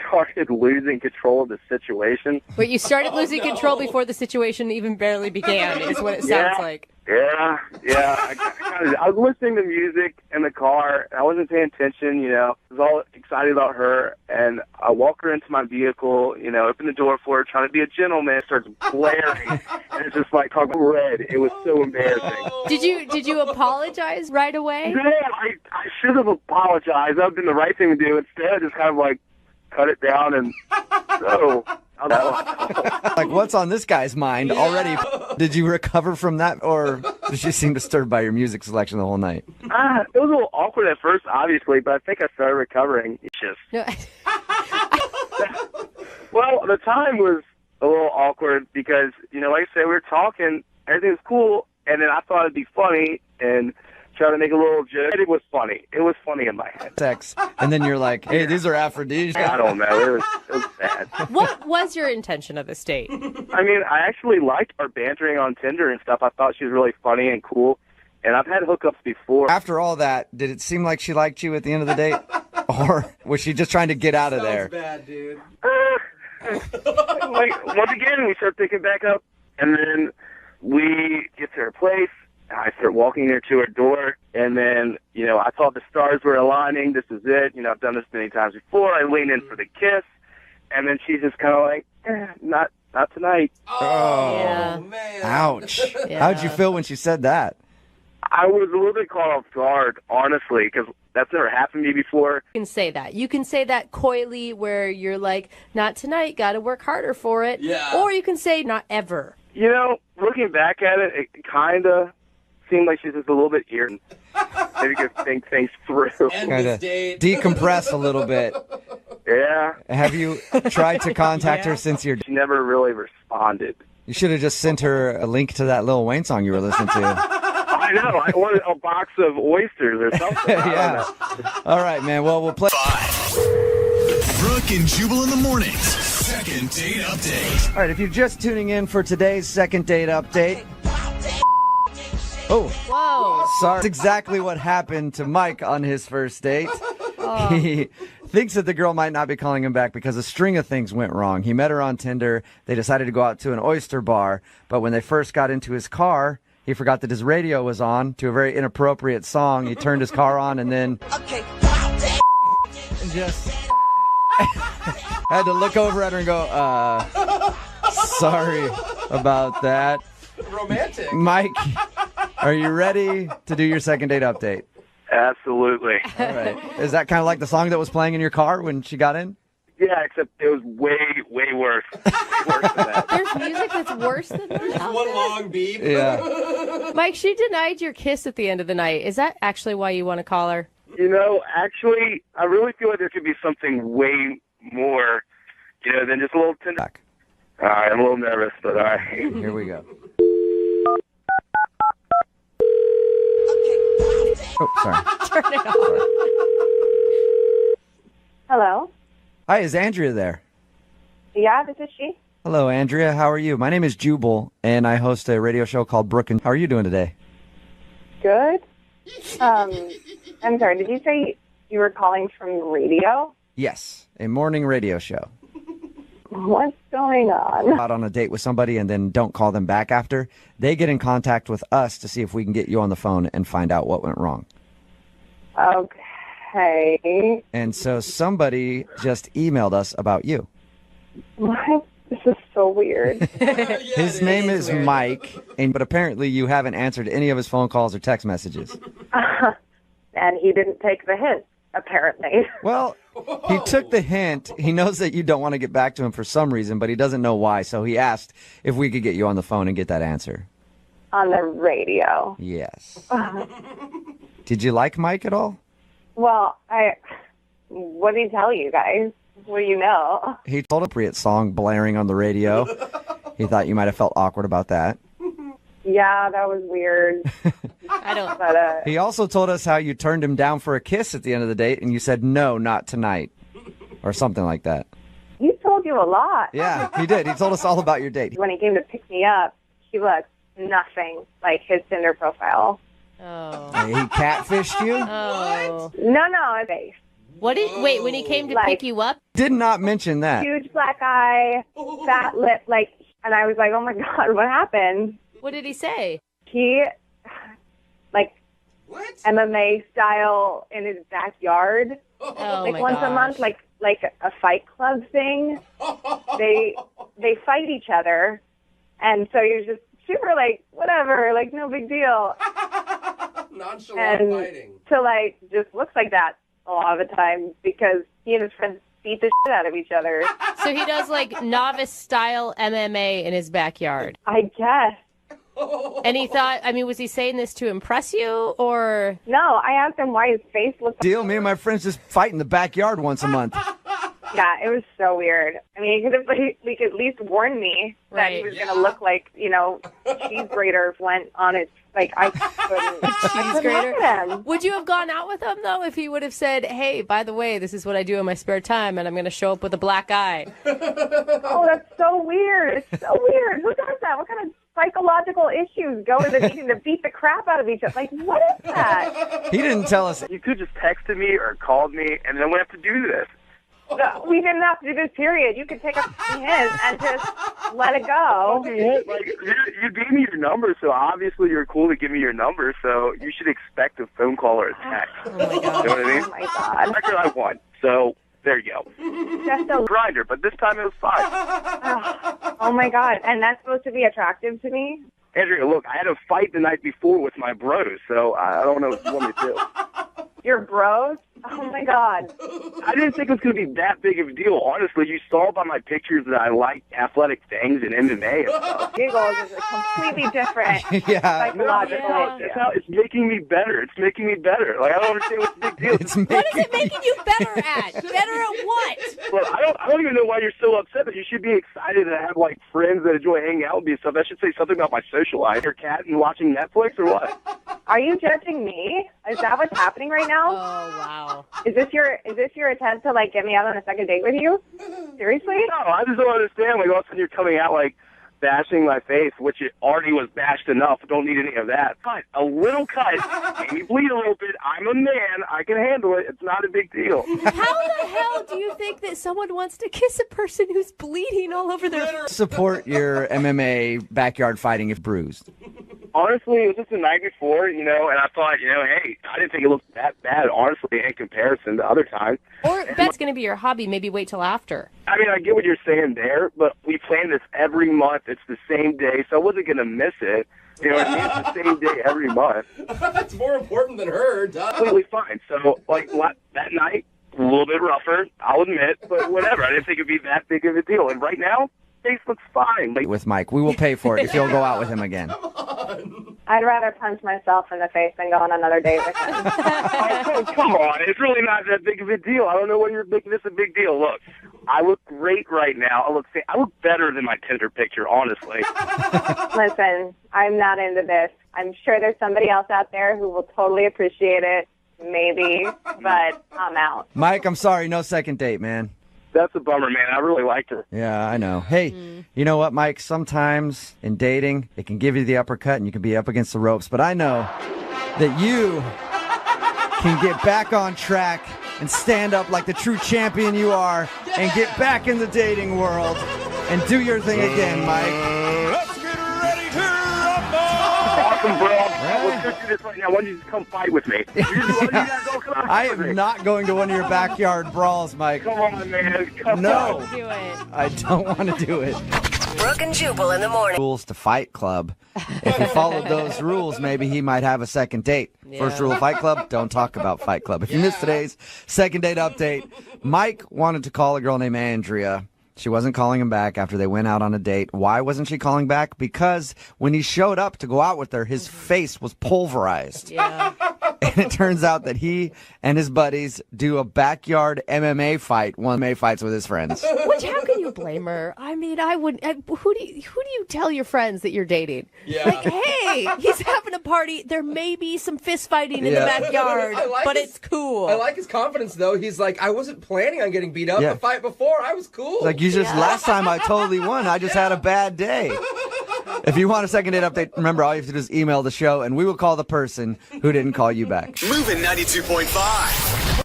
started losing control of the situation. But you started losing control before the situation even barely began, is what it sounds like. Yeah. I was listening to music in the car. I wasn't paying attention, I was all excited about her. And I walk her into my vehicle, open the door for her, trying to be a gentleman. It starts blaring. And it's just like talking red. It was so embarrassing. Did you apologize right away? No, I should have apologized. That would have been the right thing to do. Instead, I just kind of like cut it down and so. Like, what's on this guy's mind already? Did you recover from that, or did you seem disturbed by your music selection the whole night? It was a little awkward at first, obviously, but I think I started recovering. It's just... No. Well, the time was a little awkward because, like I said, we were talking, everything was cool, and then I thought it'd be funny, and try to make a little joke. It was funny. It was funny in my head. Sex. And then you're like, hey, these are aphrodisiacs. I don't know. It was bad. What was your intention of this date? I mean, I actually liked our bantering on Tinder and stuff. I thought she was really funny and cool. And I've had hookups before. After all that, did it seem like she liked you at the end of the date? Or was she just trying to get out of there? Bad, dude. Like, once again, we start picking back up. And then we get to her place. I start walking her to her door, and then, I thought the stars were aligning. This is it. I've done this many times before. I lean in for the kiss, and then she's just kind of like, not tonight. Oh, yeah. Man. Ouch. Yeah. How'd you feel when she said that? I was a little bit caught off guard, honestly, because that's never happened to me before. You can say that. You can say that coyly where you're like, not tonight, got to work harder for it. Yeah. Or you can say not ever. Looking back at it, it kind of seemed like she's just a little bit irritated. Maybe could think things through. End Kind this of date. decompress a little bit. Yeah. Have you tried to contact her since your... She never really responded. You should have just sent her a link to that Lil Wayne song you were listening to. I know. I wanted a box of oysters or something. Yeah. All right, man. Well, we'll play... Brooke and Jubal in the mornings. Second date update. All right, if you're just tuning in for today's second date update... Oh, Whoa. sorry. That's exactly what happened to Mike on his first date. He thinks that the girl might not be calling him back because a string of things went wrong. He met her on Tinder. They decided to go out to an oyster bar. But when they first got into his car, he forgot that his radio was on to a very inappropriate song. He turned his car on and then just had to look over at her and go, sorry about that. Romantic. Mike, are you ready to do your second date update? Absolutely. All right. Is that kind of like the song that was playing in your car when she got in? Yeah, except it was way, way worse. Worse than that. There's music that's worse than that out One there? long beep. Yeah. Mike, she denied your kiss at the end of the night. Is that actually why you want to call her? Actually, I really feel like there could be something way more, than just a little Tinder. Back. All right, I'm a little nervous, but all right. Here we go. Oh, sorry. Turn it off. Hello. Hi, is Andrea there? Yeah, this is she. Hello, Andrea. How are you? My name is Jubal, and I host a radio show called Brooke and... How are you doing today? Good. I'm sorry, did you say you were calling from radio? Yes, a morning radio show. What's going on? Out on a date with somebody and then don't call them back after. They get in contact with us to see if we can get you on the phone and find out what went wrong. Okay. And so somebody just emailed us about you. What? This is so weird. His name is Mike, but apparently you haven't answered any of his phone calls or text messages. And he didn't take the hint, apparently. Well, he took the hint. He knows that you don't want to get back to him for some reason, but he doesn't know why. So he asked if we could get you on the phone and get that answer. On the radio. Yes. Did you like Mike at all? Well, what did he tell you guys? What do you know? He told a appropriate song blaring on the radio. He thought you might have felt awkward about that. Yeah, that was weird. I don't. But He also told us how you turned him down for a kiss at the end of the date, and you said, no, not tonight, or something like that. he told you a lot. Yeah, he did. He told us all about your date. When he came to pick me up, he looked nothing like his Tinder profile. Oh. He catfished you? Oh. No, it's face. Wait, when he came to Like- pick you up? Did not mention that. Huge black eye, fat lip, like, and I was like, oh my God, what happened? What did he say? He, like, What? MMA style in his backyard, Oh like my once a gosh. month, like a fight club thing. They fight each other, and so you're just super like whatever, like no big deal. Nonchalant And fighting. so like just looks like that a lot of the time because he and his friends beat the shit out of each other. So he does like novice style MMA in his backyard. I guess. And he thought, I mean, was he saying this to impress you or? No, I asked him why his face looked. Deal. Me and my friends just fight in the backyard once a month. Yeah, it was so weird. I mean, he could have like at least warned me that he Right. was going to look like, cheese grater went on his, like, I couldn't grater? look at him. Would you have gone out with him though if he would have said, hey, by the way, this is what I do in my spare time and I'm going to show up with a black eye? Oh, that's so weird. It's so weird. Who does that? What kind of psychological issues go to the meeting to beat the crap out of each other? Like, what is that? He didn't tell us. You could just texted me or called me, and then we have to do this. No, we didn't have to do this, period. You could take a hint and just let it go. Like, you gave me your number, so obviously you're cool to give me your number, so you should expect a phone call or a text. Oh my God. You know what I mean? Oh, my God. Record I won, so there you go. Just a, Grinder, but this time it was fine. oh, my God. And that's supposed to be attractive to me? Andrea, look, I had a fight the night before with my bros, so I don't know what you want me to do. Your bros? Oh, my God. I didn't think it was going to be that big of a deal. Honestly, you saw by my pictures that I like athletic things and MMA and stuff. Giggles is a completely different Yeah. psychological Yeah. issue. That's how it's making me better. It's making me better. Like, I don't understand what's the big deal. It's What is making it making you better at? Better at what? But I don't even know why you're so upset, but you should be excited to have, like, friends that enjoy hanging out with me and stuff. That should say something about my social life. Your cat and watching Netflix or what? Are you judging me? Is that what's happening right now? Oh, wow. Is this your attempt to like get me out on a second date with you? Seriously? No, I just don't understand. Like, all of a sudden you're coming out, like, bashing my face, which it already was bashed enough. Don't need any of that. Cut. A little cut. Maybe bleed a little bit. I'm a man. I can handle it. It's not a big deal. How the hell do you think that someone wants to kiss a person who's bleeding all over their... support your MMA backyard fighting if bruised. Honestly, it was just the night before, and I thought, hey, I didn't think it looked that bad, honestly, in comparison to other times. Or that's going to be your hobby. Maybe wait till after. I mean, I get what you're saying there, but we plan this every month. It's the same day, so I wasn't going to miss it. You know what I mean? It's the same day every month. That's more important than her. Duh. Completely fine. So, like, that night, a little bit rougher, I'll admit, but whatever. I didn't think it'd be that big of a deal. And right now, face looks fine. Like, With Mike, we will pay for it if you'll go out with him again. I'd rather punch myself in the face than go on another date with him. oh, come on. It's really not that big of a deal. I don't know why you're making this a big deal. Look, I look great right now. I look better than my Tinder picture, honestly. Listen, I'm not into this. I'm sure there's somebody else out there who will totally appreciate it. Maybe, but I'm out. Mike, I'm sorry, no second date, man. That's a bummer, man. I really liked her. Yeah, I know. Hey, you know what, Mike? Sometimes in dating, it can give you the uppercut and you can be up against the ropes. But I know that you can get back on track and stand up like the true champion you are and get back in the dating world and do your thing again, Mike. Let's get ready to rumble! Awesome, bro. Let's go do this right now. Why don't you just come fight with me? You guys all come out I with me. am not going to one of your backyard brawls, Mike. Come on, man. Come No, Do it. I don't want to do it. Brooke and Jubal in the morning. Rules to Fight Club. If he followed those rules, maybe he might have a second date. First rule of Fight Club, don't talk about Fight Club. If you missed today's second date update, Mike wanted to call a girl named Andrea. She wasn't calling him back after they went out on a date. Why wasn't she calling back? Because when he showed up to go out with her, his face was pulverized. Yeah. And it turns out that he and his buddies do a backyard MMA fight. One MMA fights with his friends. Which, how can you blame her? I mean, I wouldn't. Who do you tell your friends that you're dating? Yeah. Like, hey, he's having a party. There may be some fist fighting in the Yeah. backyard, I like but his- it's cool. I like his confidence, though. He's like, I wasn't planning on getting beat up Yeah. the fight before. I was cool. Like, last time I totally won. I just had a bad day. If you want a second date update, remember, all you have to do is email the show, and we will call the person who didn't call you back. Moving 92.5.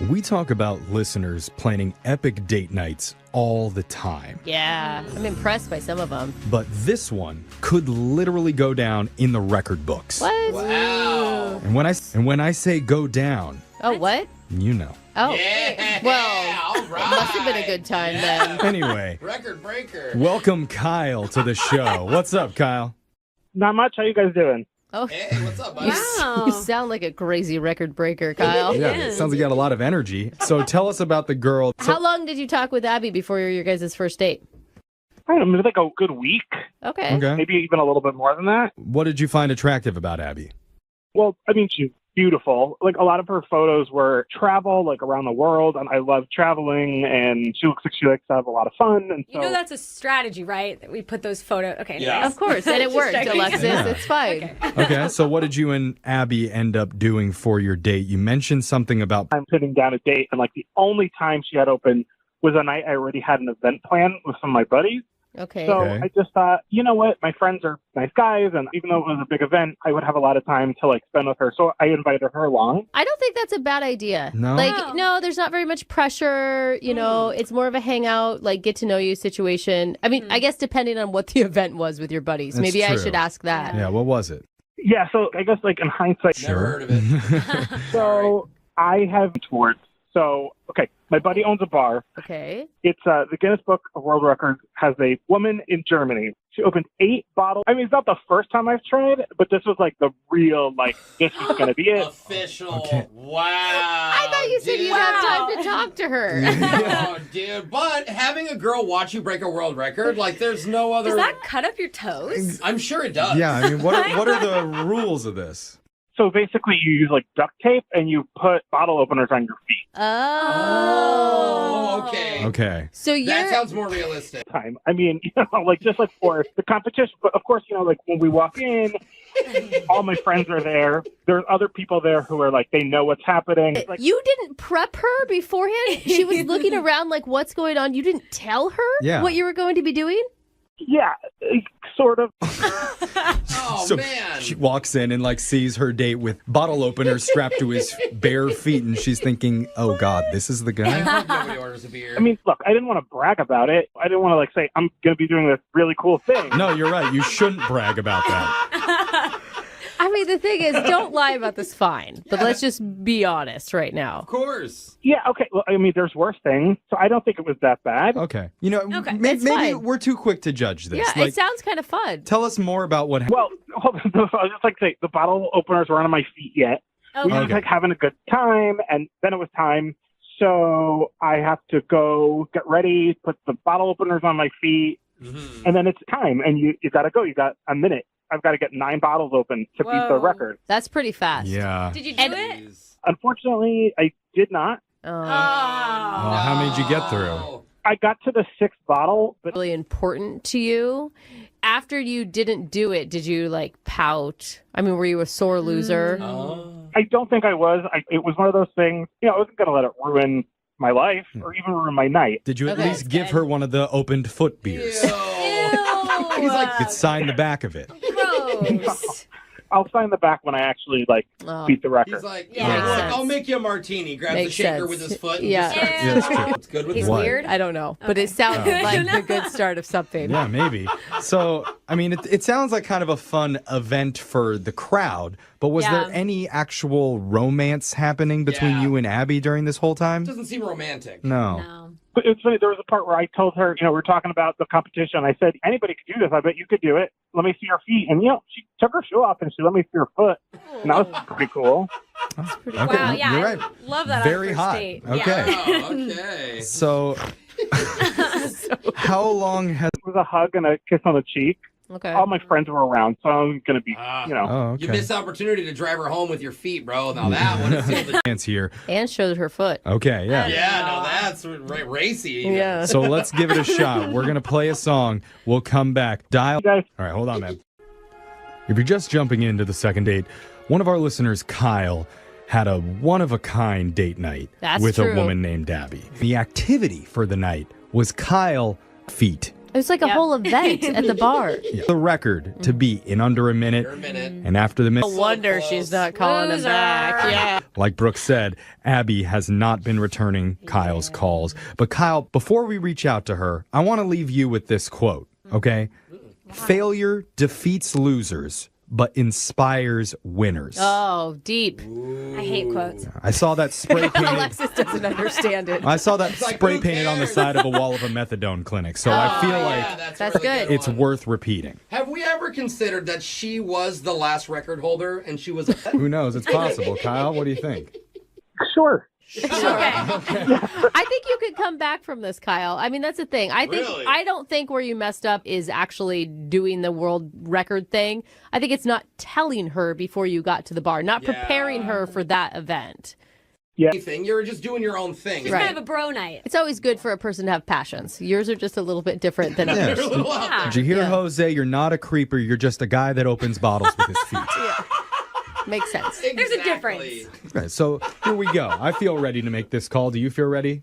We talk about listeners planning epic date nights all the time. Yeah, I'm impressed by some of them. But this one could literally go down in the record books. What? Wow. And when I say go down, Oh, what? you know. Oh, Yeah, well, all right. it must have been a good time then. Anyway, Record breaker. welcome Kyle to the show. What's up, Kyle? Not much. How you guys doing? Oh, Hey, what's up, buddy? you sound like a crazy record breaker, Kyle. Yeah, it sounds like you got a lot of energy. So tell us about the girl. So, How long did you talk with Abby before your guys' first date? I don't know, maybe like a good week, Okay. okay. maybe even a little bit more than that. What did you find attractive about Abby? Well, I mean, she's beautiful. Like, a lot of her photos were travel, like, around the world, and I love traveling, and she looks like she likes to have a lot of fun, and so... You know that's a strategy, right? That we put those photos... Okay. Yeah. anyways. Of course, and it Just worked, checking. Alexis. Yeah. It's fine. Okay, so what did you and Abby end up doing for your date? You mentioned something about... I'm sitting down a date, and, like, the only time she had open was a night I already had an event planned with some of my buddies. Okay. So Okay. I just thought, you know what? My friends are nice guys, and even though it was a big event, I would have a lot of time to, like, spend with her. So I invited her along. I don't think that's a bad idea. No? Like, No. no, there's not very much pressure. You know, it's more of a hangout, like, get to know you situation. I mean, I guess depending on what the event was with your buddies. That's Maybe I true. should ask that. Yeah, what was it? Yeah, so I guess, like, in hindsight... Never heard of it. So I have towards. So, okay, my buddy owns a bar. Okay. It's the Guinness Book of World Records has a woman in Germany. She opened 8 bottles. I mean, it's not the first time I've tried, but this was like the real, like, this was going to be it. Official. Okay. Wow. I thought you said you'd have time to talk to her. Oh, dude. But having a girl watch you break a world record, like, there's no other... Does that cut up your toes? I'm sure it does. Yeah, I mean, what are the rules of this? So basically, you use, like, duct tape and you put bottle openers on your feet. Oh, okay. Okay. So you're... That sounds more realistic. Time. I mean, you know, like, just like for the competition. But of course, you know, like, when we walk in, all my friends are there. There's other people there who are like, they know what's happening. Like, You didn't prep her beforehand? She was looking around like, what's going on? You didn't tell her Yeah. what you were going to be doing? yeah, sort of. Oh, So man. she walks in and like sees her date with bottle openers strapped to his bare feet, and she's thinking, "Oh God, this is the I guy." hope nobody orders a beer. I mean, look, I didn't want to brag about it. I didn't want to, like, say, I'm going to be doing this really cool thing. No, you're right. You shouldn't brag about that. I mean, the thing is, don't lie about this fine. But let's just be honest right now. of course. Yeah, okay. Well, I mean, there's worse things, so I don't think it was that bad. Okay. You know, Okay. It's maybe fine. we're too quick to judge this. Yeah, it sounds kind of fun. Tell us more about what happened. Well, hold on. I was just like to say, the bottle openers weren't on my feet yet. We were Okay. just like having a good time, and then it was time. So I have to go get ready, put the bottle openers on my feet, Mhm. and then it's time, and you got to go. You got a minute. I've got to get 9 bottles open to beat the Whoa. record. That's pretty fast. Yeah. Did you do And- it? Jeez. Unfortunately, I did not. Oh, Oh, how many did you get through? No. I got to the 6th bottle, but really important to you. After you didn't do it, did you like pout? I mean, were you a sore loser? Oh. I don't think I was. It was one of those things, you know, I wasn't going to let it ruin my life or even ruin my night. Did you at Okay. least give her one of the opened foot beers? Ew. He's like, could sign the back of it. Gross. I'll sign the back when I actually, like, Oh. beat the record. He's like, Yeah. "Yeah, Makes look, sense. I'll make you a martini. Grabs Makes the shaker sense. with his foot. And Yeah. just starts- Yeah, that's true. It's good with He's the What? weird. I don't know, but it sounded like the good start of something. Yeah, maybe. So, I mean, it sounds like kind of a fun event for the crowd, but was Yeah. there any actual romance happening between Yeah. you and Abby during this whole time? Doesn't seem romantic. No. No. But it's funny, there was a part where I told her, you know, we were talking about the competition. I said, anybody could do this. I bet you could do it. Let me see your feet. And, you know, she took her shoe off and she let me see her foot. And that was pretty cool. Okay, Wow, yeah. you're I right. love that. Very on a first hot. date. Okay. Yeah. Oh, okay. So, how long has... It was a hug and a kiss on the cheek. Okay. All my friends were around, so I was going to be, Ah. you know. Oh, You okay. missed the opportunity to drive her home with your feet, bro. Now that one is sealed the... Chance here. And showed her foot. Okay, yeah. Yeah, no, that's racy. even. Yeah. So let's give it a shot. We're going to play a song. We'll come back. Dial. You guys, All right, hold on, man. If you're just jumping into the second date, one of our listeners, Kyle, had a one-of-a-kind date night That's with true. a woman named Abby. The activity for the night was Kyle feet. It was like a whole event at the bar. Yeah. The record to beat in under a minute. And after the minute. No wonder she's not calling him back. Yeah. Like Brooke said, Abby has not been returning Kyle's calls. But Kyle, before we reach out to her, I want to leave you with this quote, okay? Failure defeats losers, but inspires winners. Oh, deep. I hate quotes. I saw that spray painted. Alexis doesn't understand it. I saw that spray painted on the side of a wall of a methadone clinic. So I feel like That's really good. it's worth repeating. Have we ever considered that she was the last record holder and she was Who knows? It's possible. Kyle, what do you think? Sure. I think you could come back from this, Kyle. I mean, that's the thing. Really? I don't think where you messed up is actually doing the world record thing. I think it's not telling her before you got to the bar, not preparing her for that event. Yeah. You're just doing your own thing. It's kind of a bro night. It's always good for a person to have passions. Yours are just a little bit different than others. You're a little out there. Did you hear, Jose? You're not a creeper. You're just a guy that opens bottles with his feet. Makes sense. There's a difference. Okay, so here we go. I feel ready to make this call. Do you feel ready?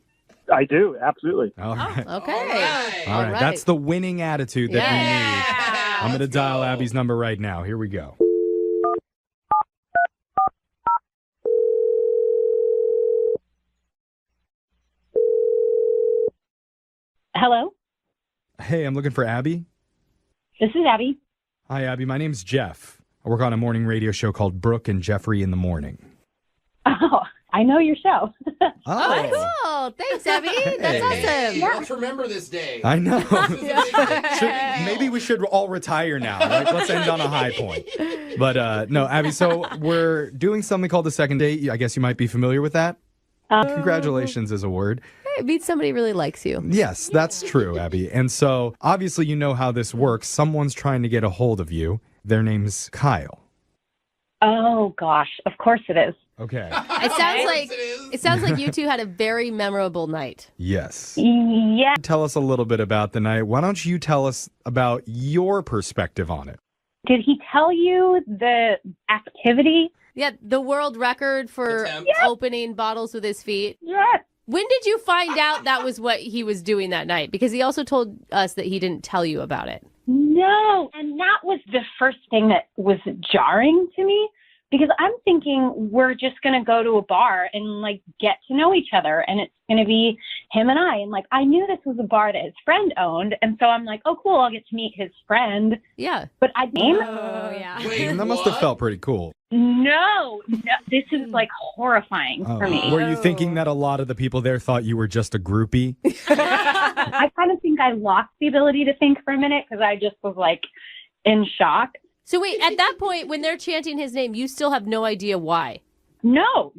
I do, absolutely. All right. Okay. All right. That's the winning attitude that we need. I'm going to dial Abby's number right now. Here we go. Hello, Hey, I'm looking for Abby. this is Abby. Hi, Abby. My name's Jeff. I work on a morning radio show called Brooke and Jeffrey in the Morning. Oh, I know your show. Oh, cool. Thanks, Abby. That's awesome. Let's remember this day. I know. Maybe we should all retire now. Like, let's end on a high point. But no, Abby, so we're doing something called the second date. I guess you might be familiar with that. Congratulations is a word. It means somebody really likes you. Yes, that's true, Abby. And so obviously you know how this works. Someone's trying to get a hold of you. Their name's Kyle. Oh gosh, of course it is. Okay. It sounds like you two had a very memorable night. Yes. Yeah. Tell us a little bit about the night. Why don't you tell us about your perspective on it? Did he tell you the activity? Yeah, the world record for opening bottles with his feet. Yes. When did you find out that was what he was doing that night? Because he also told us that he didn't tell you about it. No, and that was the first thing that was jarring to me because I'm thinking we're just going to go to a bar and like get to know each other and it's going to be him and I. And like, I knew this was a bar that his friend owned. And so I'm like, oh, cool. I'll get to meet his friend. Yeah. But I didn't. Oh, yeah. Wait, That must have felt pretty cool. No, this is like horrifying for me. Were you thinking that a lot of the people there thought you were just a groupie? I kind of think I lost the ability to think for a minute because I just was like in shock. So wait, at that point, when they're chanting his name, you still have no idea why. No.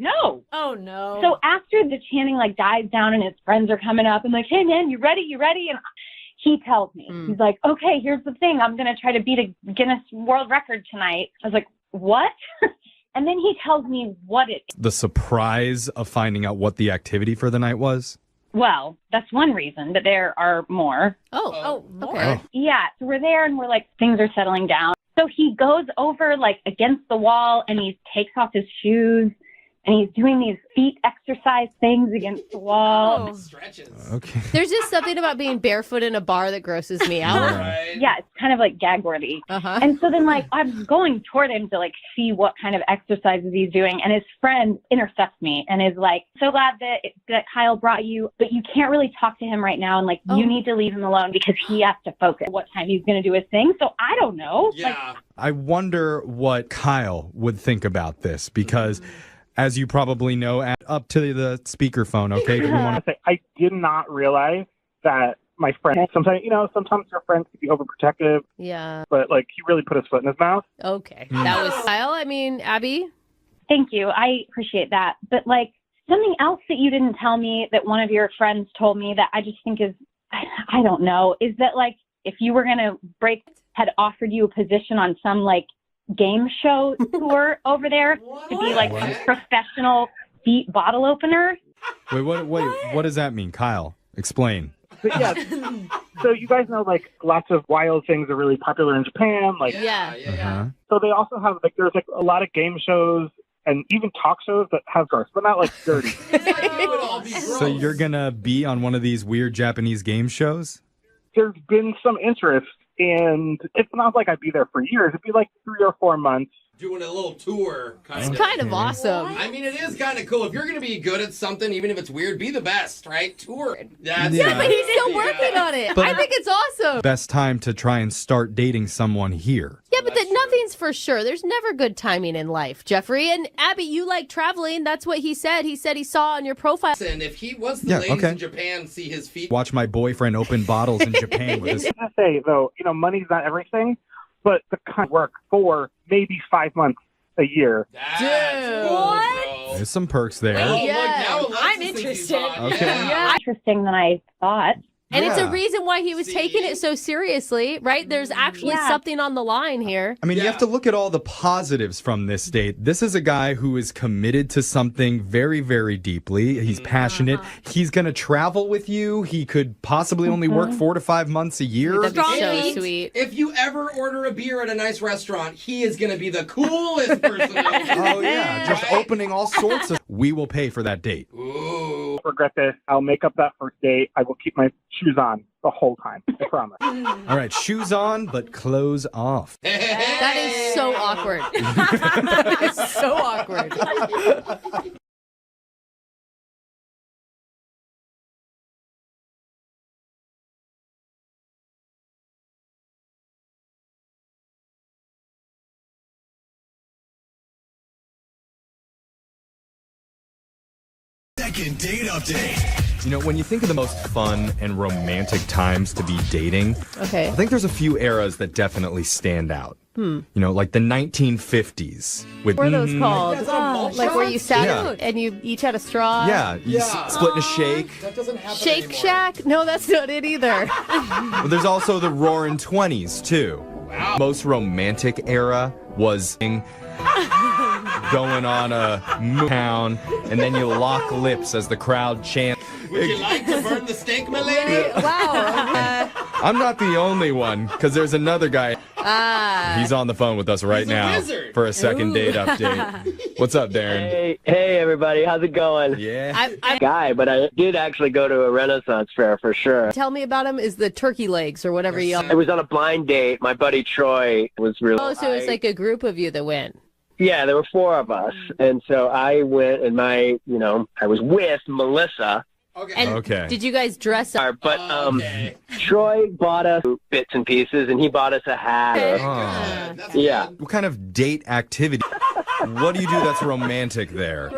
Oh, no. So after the chanting like dies down and his friends are coming up and like, hey man, you ready? And he tells me, he's like, okay, here's the thing. I'm going to try to beat a Guinness World Record tonight. I was like, what? And then he tells me what it is. The surprise of finding out what the activity for the night was? Well, that's one reason, but there are more. Oh, more? okay. Yeah, so we're there and we're like, things are settling down. So he goes over like against the wall and he takes off his shoes and he's doing these feet exercise things against the wall. Stretches. Okay. There's just something about being barefoot in a bar that grosses me out. Right. Yeah, it's kind of like gag worthy. Uh-huh. And so then like I'm going toward him to like see what kind of exercises he's doing. And his friend intercepts me and is like, so glad that Kyle brought you, but you can't really talk to him right now. And like, you need to leave him alone because he has to focus what time he's going to do his thing. So I don't know. Yeah. I wonder what Kyle would think about this because, as you probably know, up to the speakerphone, okay? Do we want to... I did not realize that my friend, sometimes your friends can be overprotective, Yeah. but like he really put his foot in his mouth. Okay. That was Kyle. I mean, Abby. Thank you. I appreciate that. But like something else that you didn't tell me that one of your friends told me that I just think is, I don't know, is that like if you were going to had offered you a position on some like game show tour over there to be like a professional feet bottle opener. Wait, what does that mean? Kyle, explain. But yeah, so you guys know like lots of wild things are really popular in Japan. Like, Yeah. so they also have like, there's like a lot of game shows and even talk shows that have girls, but not like dirty. So you're going to be on one of these weird Japanese game shows? there's been some interest, and it's not like I'd be there for years. It'd be like 3 or 4 months. Doing a little tour, kind It's of. kind of awesome. I mean, it is kind of cool. If you're going to be good at something, even if it's weird, be the best, right? Tour. That's Yeah, but he's still working on it. But- I think it's awesome. Best time to try and start dating someone here. Yeah, but nothing's for sure. There's never good timing in life, Jeffrey. And Abby, you like traveling. That's what he said. He said he saw on your profile. And if he wants the Yeah, ladies okay. in Japan to see his feet, Watch my boyfriend open bottles in Japan with his. I gotta say, though, money's not everything, but the kind of work for maybe 5 months a year. that's Dude. cool, What? bro. There's some perks there. Oh, Yeah. look, now Alexis I'm thinks he's interested. hot. Okay. Yeah. Interesting than I thought. And it's a Yeah. reason why he was taking it so seriously, right? There's actually Yeah. something on the line here. I mean, you have to look at all the positives from this date. This is a guy who is committed to something very, very deeply. He's passionate. He's going to travel with you. He could possibly only work 4 to 5 months a year. That'd be Strong so feet. sweet. If you ever order a beer at a nice restaurant, he is going to be the coolest person ever. Oh, yeah. Just Right? opening all sorts of. We will pay for that date. Ooh. I'll regret this. I'll make up that first date. I will keep my shoes on the whole time. I promise. All right. Shoes on, but clothes off. That is so awkward. That is so awkward. Second date update. You know, when you think of the most fun and romantic times to be dating, Okay. I think there's a few eras that definitely stand out. You know, like the 1950s. With, What are those Mhm. called? Like where you sat Yeah. and you each had a straw? Yeah, you split in a shake. That doesn't happen Shake anymore. Shack? No, that's not it either. But there's also the roaring 20s, too. Wow. Most romantic era was going on a town, and then you lock lips as the crowd chants. Would you like to burn the steak, my lady? Wow. I'm not the only one, because there's another guy. He's on the phone with us right He's a now wizard. for a second date update. What's up, Darren? Hey, everybody. How's it going? Yeah. Guy, but I did actually go to a Renaissance fair for sure. Tell me about him is the turkey legs or whatever you. It was on a blind date. My buddy Troy was really. Oh, so it was like a group of you that went. Yeah, there were 4 of us, and so I went, and I was with Melissa. Okay. And Okay. did you guys dress up? But Okay. Troy bought us bits and pieces, and he bought us a hat. Okay. Oh. That's Yeah. good. What kind of date activity? What do you do that's romantic there?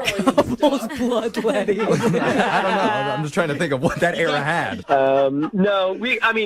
Bloodletting. I don't know. I'm just trying to think of what that era had. No,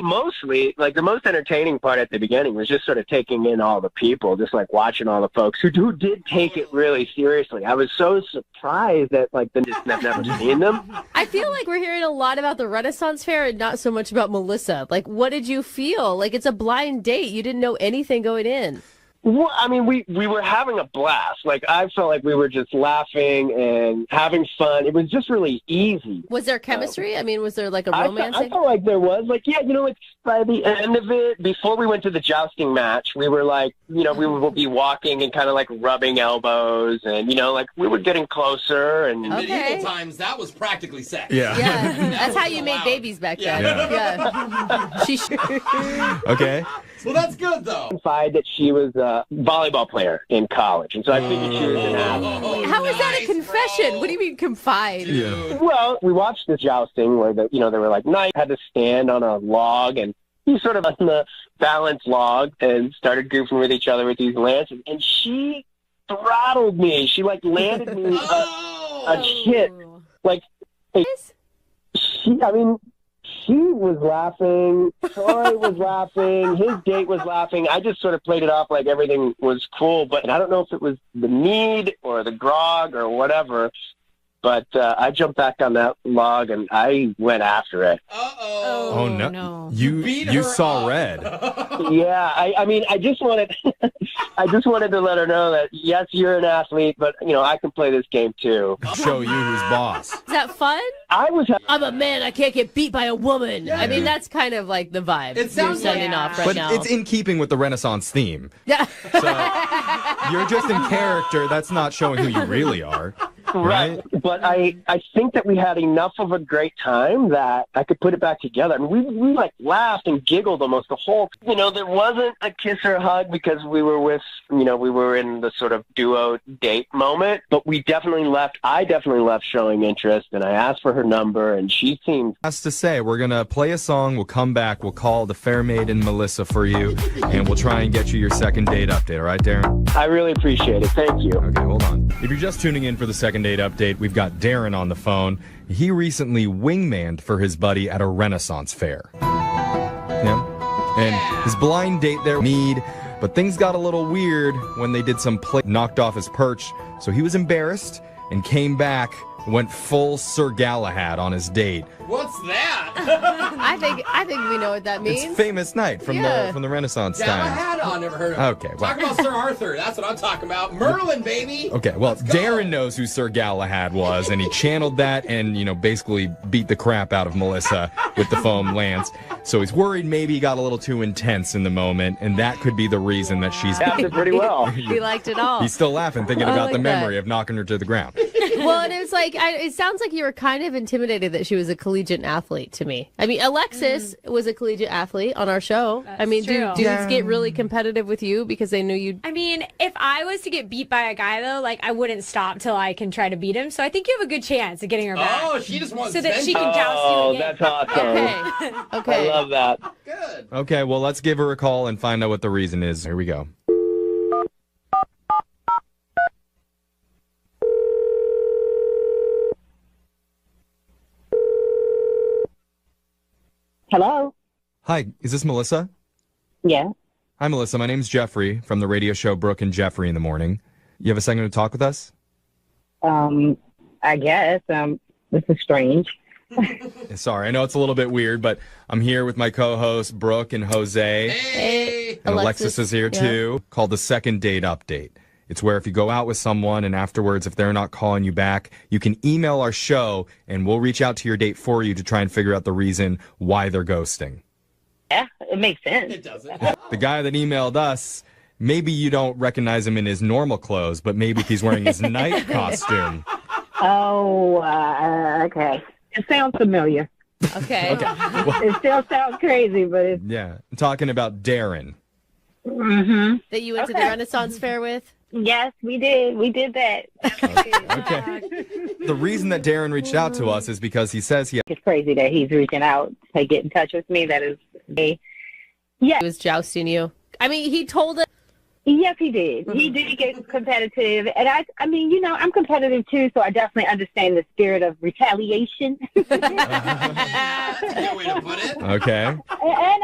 mostly, like the most entertaining part at the beginning was just sort of taking in all the people, just like watching all the folks who did take it really seriously. I was so surprised that like I've never seen them. I feel like we're hearing a lot about the Renaissance Fair and not so much about Melissa. Like, what did you feel? Like, it's a blind date. You didn't know anything going in. Well, I mean, we were having a blast. Like, I felt like we were just laughing and having fun. It was just really easy. Was there chemistry? I mean, was there like a romance? I felt like there was. Like, yeah, like by the end of it, before we went to the jousting match, we were like, we would be walking and kind of like rubbing elbows, and like we were getting closer. And In Okay. medieval times, that was practically sex. Yeah. Yeah, that's how you made allowed. babies back Yeah. then. Yeah. She. Okay. Well, that's good, though. Confide that she was a volleyball player in college, and so I figured she was an athlete. How is that a nice, confession? bro. What do you mean confide? Yeah. Well, we watched this jousting where they were like knights had to stand on a log, and he sort of on the balanced log and started goofing with each other with these lances, and she throttled me. She like landed me a hit. Like she was laughing, Troy was laughing, his date was laughing. I just sort of played it off like everything was cool, but I don't know if it was the mead or the grog or whatever, but I jumped back on that log and I went after it. Uh-oh. Oh, no. no. Beat You her saw up. red. Yeah, I just wanted to let her know that yes, you're an athlete, but I can play this game too. Show you who's boss. Is that fun? I was I'm a man. I can't get beat by a woman. I mean, that's kind of like the vibe It sounds you're sending like- off right But now. it's in keeping with the Renaissance theme. Yeah. So you're just in character. That's not showing who you really are. Right? But I think that we had enough of a great time that I could put it back together. I mean, we like laughed and giggled almost the whole, there wasn't a kiss or a hug because we were we were in the sort of duo date moment, but I definitely left showing interest, and I asked for her number, and she seemed... Has to say, we're going to play a song, we'll come back, we'll call the fair maiden Melissa for you, and we'll try and get you your second date update, all right, Darren? I really appreciate it. Thank you. Okay, hold on. If you're just tuning in for the second date update, we've got Darren on the phone. He recently wingmanned for his buddy at a Renaissance fair. Yeah. And his blind date there, but things got a little weird when they did some knocked off his perch, so he was embarrassed and came back, went full Sir Galahad on his date. What's that? I think we know what that means. It's famous night from the Renaissance time. Galahad? Oh, never heard of it. Okay, well. Talk about Sir Arthur. That's what I'm talking about. Merlin, baby. Okay, well, Darren knows who Sir Galahad was, and he channeled that and, basically beat the crap out of Melissa with the foam lance. So he's worried maybe he got a little too intense in the moment, and that could be the reason that she's... Acted pretty well. He liked it all. He's still laughing, thinking about the memory of knocking her to the ground. Well, and it's like, it sounds like you were kind of intimidated that she was a collegiate athlete to me. I mean, Alexis was a collegiate athlete on our show. That's I mean, do true. dudes get really competitive with you because they knew you'd... I mean, if I was to get beat by a guy, though, I wouldn't stop till I can try to beat him. So I think you have a good chance of getting her back. Oh, she just wants so that she can joust you again. That's awesome. Okay. I love that. Good. Okay, well, let's give her a call and find out what the reason is. Here we go. Hello? Hi, is this Melissa? Yeah. Hi, Melissa. My name's Jeffrey from the radio show Brooke and Jeffrey in the Morning. You have a second to talk with us? I guess. This is strange. Sorry, I know it's a little bit weird, but I'm here with my co-hosts, Brooke and Jose. Hey. And Alexis is here, too, called the Second Date Update. It's where if you go out with someone and afterwards, if they're not calling you back, you can email our show and we'll reach out to your date for you to try and figure out the reason why they're ghosting. Yeah, it makes sense. It doesn't. The guy that emailed us, maybe you don't recognize him in his normal clothes, but maybe if he's wearing his night costume. Oh, okay. It sounds familiar. Okay. It still sounds crazy, but it's... Yeah, I'm talking about Darren. Mm-hmm. That you went to the Renaissance fair with? Yes, we did. We did that. Okay. The reason that Darren reached out to us is because he says he... It's crazy that he's reaching out to get in touch with me. That is... Yeah. He was jousting you. I mean, he told us... Yes, he did. He did get competitive. And I mean, I'm competitive too, so I definitely understand the spirit of retaliation. That's a good way to put it. Okay. And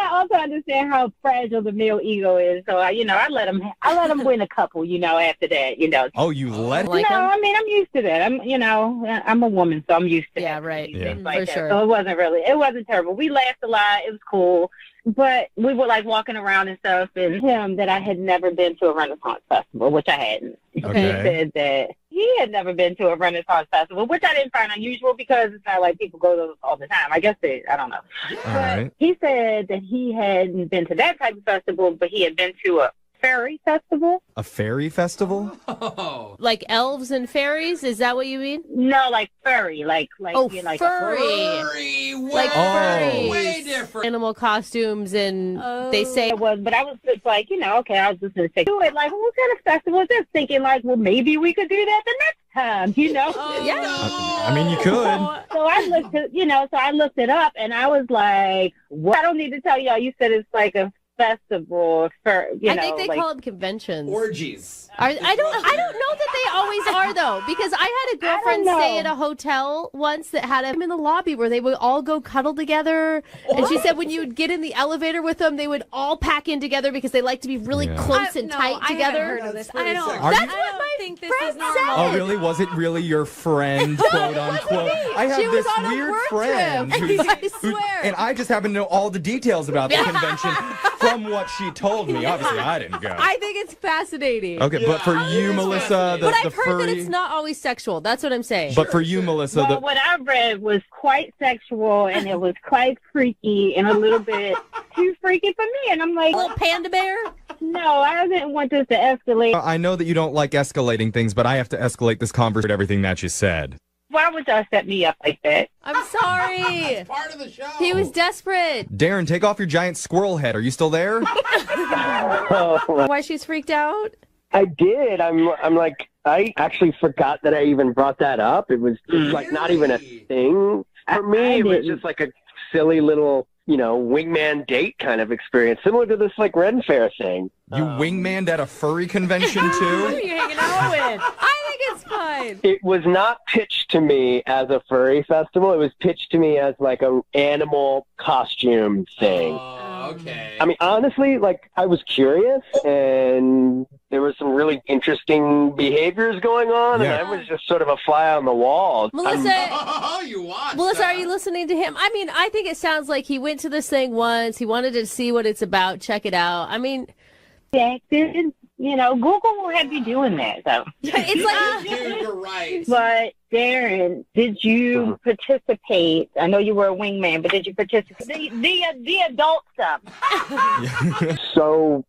I also understand how fragile the male ego is. So I let him win a couple, after that, Oh, you let him? I mean, I'm used to that. I'm a woman, so I'm used to Yeah, right. Yeah. like For that. sure. So it wasn't terrible. We laughed a lot. It was cool. But we were walking around and stuff, and him that I had never been to a Renaissance festival, which I hadn't. Okay. He said that he had never been to a Renaissance festival, which I didn't find unusual because it's not like people go to those all the time. I guess I don't know. All right. He said that he hadn't been to that type of festival, but he had been to a fairy festival. A fairy festival? Oh. Like elves and fairies? Is that what you mean? No, like furry, like furry. Furry. Like furry. Way different. Animal costumes, and they say... It was, but I was just okay, I was just going to say, do it. What kind of festival is this? Thinking well, maybe we could do that the next time, Yeah. I mean, you could. So I looked it up, and I was like, what? I don't need to tell y'all. You said it's like a festival for, I think they call them conventions. Orgies. I don't know that they always are, though, because I had a girlfriend stay at a hotel once that had them in the lobby where they would all go cuddle together. And she said when you would get in the elevator with them, they would all pack in together because they like to be really close and tight together. I haven't heard of this. I don't. That's what my think this friend is normal. said. Oh, really? Was it really your friend, quote unquote? I have She was this on a weird work friend trip. I swear. and I just happen to know all the details about the convention from what she told me. Obviously, I didn't go. I think it's fascinating. Okay, but for you, Melissa, But I've the heard furry... that it's not always sexual. That's what I'm saying. But for you, Melissa, Well, what I read was quite sexual, and it was quite freaky and a little bit too freaky for me. And I'm like, a little panda bear? No, I didn't want this to escalate. I know that you don't like escalating things, but I have to escalate this conversation with everything that you said. Why would y'all set me up like that? I'm sorry. It's part of the show. He was desperate. Darren, take off your giant squirrel head. Are you still there? Why she's freaked out? I did. I'm like, I actually forgot that I even brought that up. It was just like not even a thing for me. It was just like a silly little, wingman date kind of experience, similar to this like Ren Fair thing. You wingmaned at a furry convention Who are too? you hanging out with? I think it's fine. It was not pitched to me as a furry festival. It was pitched to me as like a animal costume thing. Okay. I mean, honestly, like I was curious, and there was some really interesting behaviors going on, Yeah. and I was just sort of a fly on the wall. Melissa, Oh, you watched. Melissa, are you listening to him? I mean, I think it sounds like he went to this thing once. He wanted to see what it's about, check it out. I mean, Google will have you doing that, though. it's like Dude, you're right. But Darren, did you participate? I know you were a wingman, but did you participate? The adult stuff. So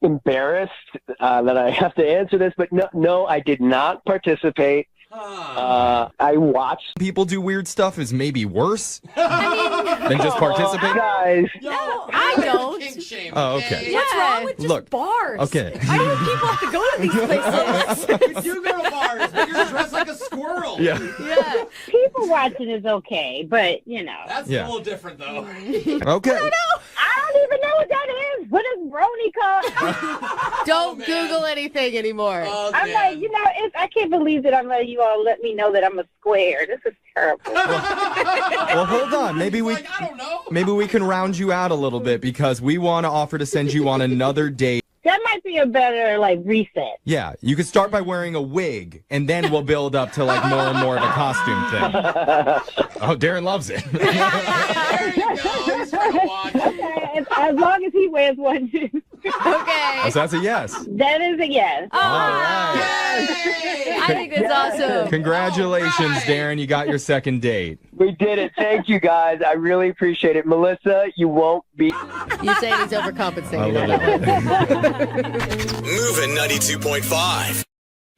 embarrassed that I have to answer this, but no, I did not participate. I watched. People do weird stuff is maybe worse than just participate. Guys, no, I don't. Kink shame, Oh, okay. What's wrong with just Look, bars? okay. I know people have to go to these places. You go to bars, but you're dressed like a squirrel. Yeah. Yeah. People watching is okay, but That's Yeah. a little different, though. Okay. I don't even know what that is. What is brony called? Don't Google anything anymore. Oh, I'm man. like, I can't believe that I'm letting you all let me know that I'm a square. This is terrible. Well, hold on. Maybe we Like, I don't know. maybe we can round you out a little bit because we want to offer to send you on another date. That might be a better reset. Yeah, you could start by wearing a wig, and then we'll build up to like more and more of a costume thing. Oh, Darren loves it. There you go. He's trying to watch. Okay, as long as he wears one too. Okay. So that's a yes. That is a yes. Oh, All right. Yay! I think that's awesome. Congratulations, All right. Darren. You got your second date. we did it. Thank you, guys. I really appreciate it. Melissa, you won't be. You saying he's overcompensating. I love it. Moving 92.5.